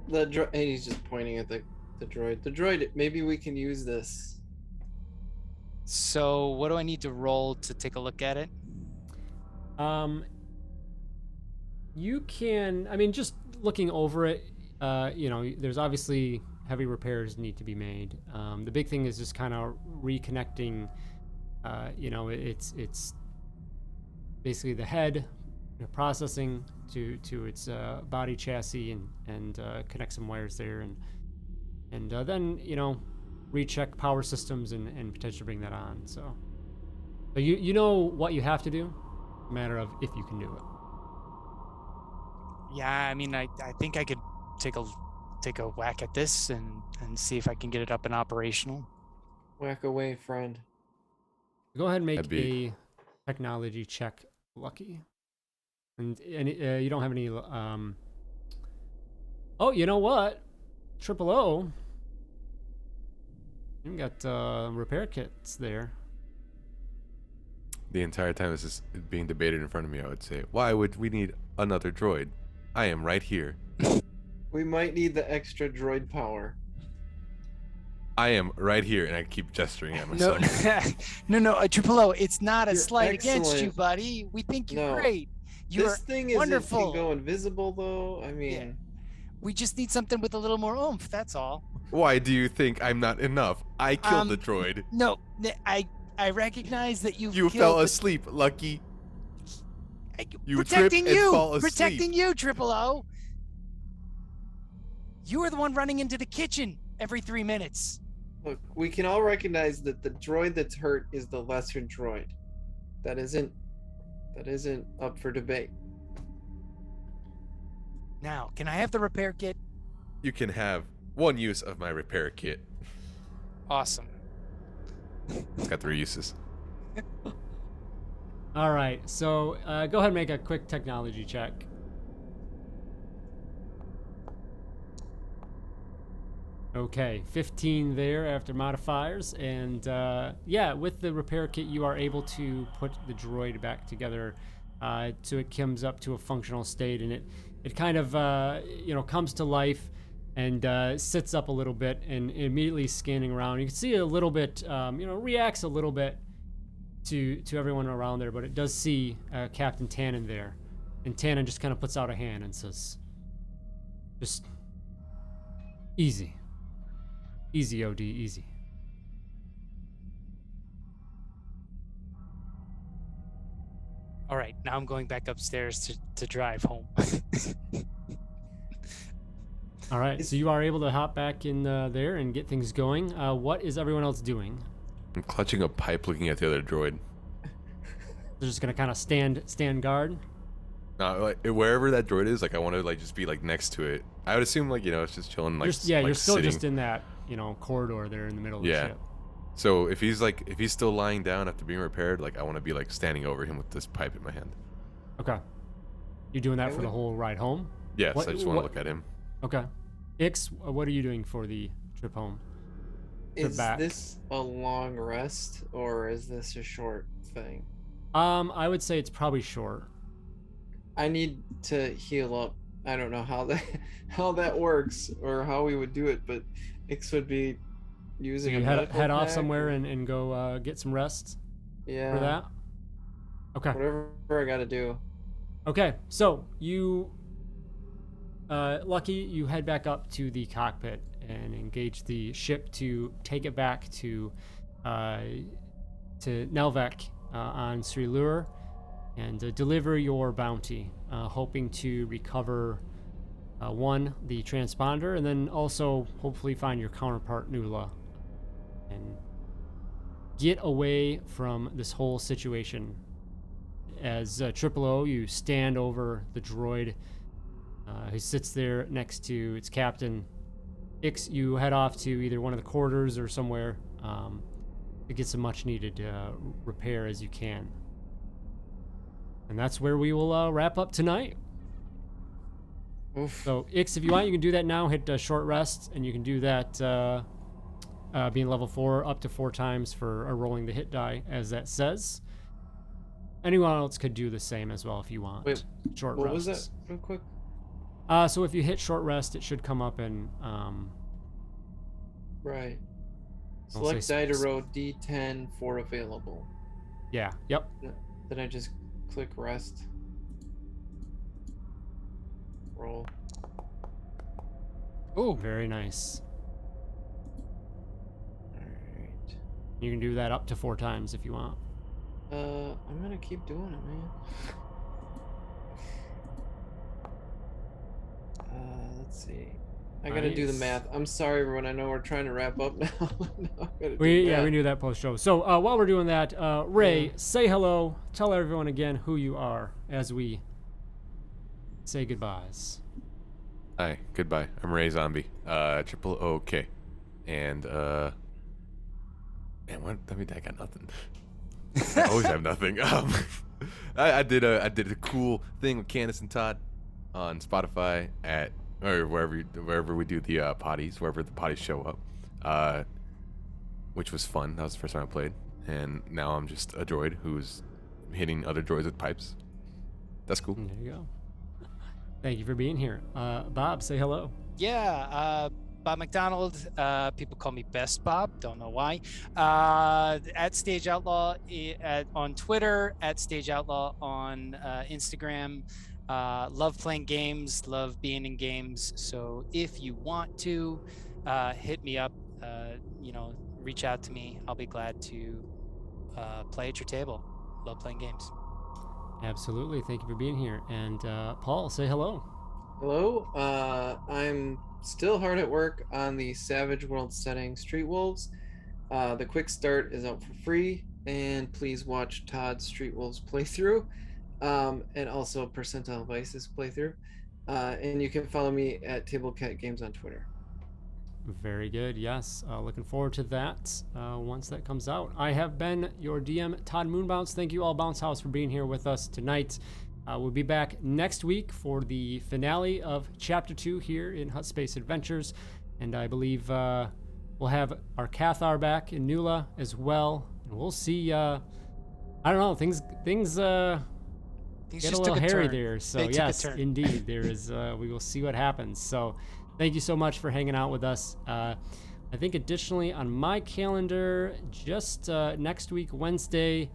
The droid, and he's just pointing at the droid. The droid, maybe we can use this. So what do I need to roll to take a look at it? You can. I mean, just looking over it. There's obviously heavy repairs need to be made. The big thing is just kind of reconnecting. It's basically the head processing to its body chassis and connect some wires there and then recheck power systems and potentially bring that on. So you know what you have to do. A matter of if you can do it. Yeah, I mean, I think I could take a whack at this and see if I can get it up and operational. Whack away, friend. Go ahead and make That'd be- a technology check, Lucky. And you don't have any. Oh, you know what? Triple O. You got repair kits there. The entire time this is being debated in front of me, I would say, why would we need another droid? I am right here. We might need the extra droid power. I am right here, and I keep gesturing at No, myself. no, Triple O, it's not a You're slight against you, excellent. buddy. We think you're No. great. You're This thing is wonderful. can go invisible, though. I mean, We just need something with a little more oomph. That's all. Why do you think I'm not enough? I killed the droid. No, I recognize that you. You fell asleep, Lucky. You protecting trip and you, fall asleep. protecting you, Triple O. You are the one running into the kitchen every 3 minutes. look, we can all recognize that the droid that's hurt is the lesser droid. That isn't up for debate. Now, can I have the repair kit? You can have one use of my repair kit. Awesome. It's got 3 uses. All right, so go ahead and make a quick technology check. Okay, 15 there after modifiers, and yeah, with the repair kit, you are able to put the droid back together, so it comes up to a functional state, and it kind of comes to life, and sits up a little bit, and immediately scanning around. You can see a little bit, reacts a little bit to everyone around there, but it does see Captain Tannen there, and Tannen just kind of puts out a hand and says, "Just easy. Easy, OD, easy." All right, now I'm going back upstairs to drive home. All right, so you are able to hop back in there and get things going. What is everyone else doing? I'm clutching a pipe looking at the other droid. They're just gonna kind of stand guard. Like wherever that droid is, I want to just be next to it. I would assume it's just chilling You're still sitting. just in that corridor there in the middle of the ship. So if he's still lying down after being repaired, I want to be standing over him with this pipe in my hand. Okay. You doing that for the whole ride home? Yes, What- I just want to what- look at him. Okay. Ix, what are you doing for the trip home? Is back. this a long rest or is this a short thing? I would say it's probably short. I need to heal up. I don't know how that works or how we would do it, but Ix would be So using you a medical head off pack somewhere or- and go get some rest yeah, for that? Okay. whatever I gotta do. Okay, so you, Lucky, you head back up to the cockpit and engage the ship to take it back to Nelvek on Sri Lure and deliver your bounty, hoping to recover one, the transponder, and then also hopefully find your counterpart, Nula, and get away from this whole situation. As Triple O, you stand over the droid who sits there next to its captain. Ix, you head off to either one of the quarters or somewhere to get some much needed repair as you can. And that's where we will wrap up tonight. Oof. So, Ix, if you want, you can do that now. Hit short rest, and you can do that being level 4 up to 4 times for rolling the hit die, as that says. Anyone else could do the same as well if you want. Wait, short what rests. was that? Real quick. So if you hit short rest, it should come up and Right. I'll Select say die to row D10 for available. yeah, yep. Then I just click rest. Roll. Oh, Very nice. Alright. You can do that up to 4 times if you want. I'm gonna keep doing it, man. Let's see. I gotta do the Nice. math. I'm sorry, everyone. I know we're trying to wrap up now. No, I gotta do We math. knew that post show. So while we're doing that, Ray, say hello. Tell everyone again who you are as we say goodbyes. Hi, goodbye. I'm Ray Zombie. Triple OK. And man, what? I mean, I got nothing. I always have nothing. I did a cool thing with Candace and Todd on Spotify or wherever we do the potties, wherever the potties show up, which was fun. That was the first time I played, and now I'm just a droid who's hitting other droids with pipes. That's cool. There you go. Thank you for being here. Bob, say hello. yeah. Bob McDonald. People call me Best Bob. Don't know why. At Stage Outlaw on Twitter. At Stage Outlaw on Instagram. Love playing games. Love being in games. So if you want to hit me up, reach out to me. I'll be glad to play at your table. Love playing games. Absolutely. Thank you for being here. And Paul, say hello. Hello. I'm still hard at work on the Savage World setting Street Wolves. The quick start is out for free, and please watch Todd's Street Wolves playthrough, and also Percentile Vices playthrough. And you can follow me at Table Cat Games on Twitter. Very good. Yes. Looking forward to that once that comes out. I have been your DM, Todd Moonbounce. Thank you all, Bounce House, for being here with us tonight. We'll be back next week for the finale of Chapter 2 here in Hutt Space Adventures. And I believe we'll have our Cathar back in Nula as well. And we'll see. I don't know. Things Things get a just little took a hairy turn. there. So They took a yes, turn. indeed, there is. We will see what happens. So thank you so much for hanging out with us. I think additionally on my calendar, just next week, Wednesday,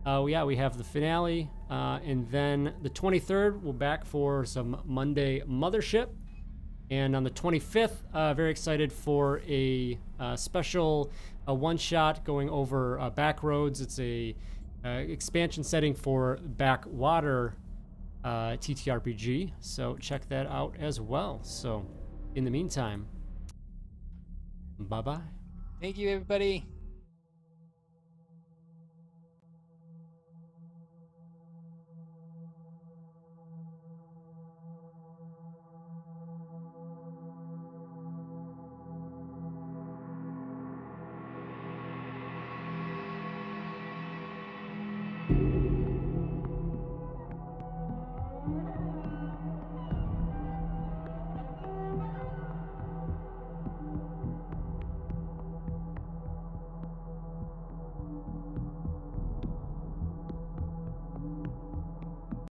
we have the finale, and then the 23rd, we're back for some Monday Mothership. And on the 25th, very excited for a special one-shot going over Backroads. It's a expansion setting for Backwater TTRPG, so check that out as well. So in the meantime, bye-bye. Thank you, everybody.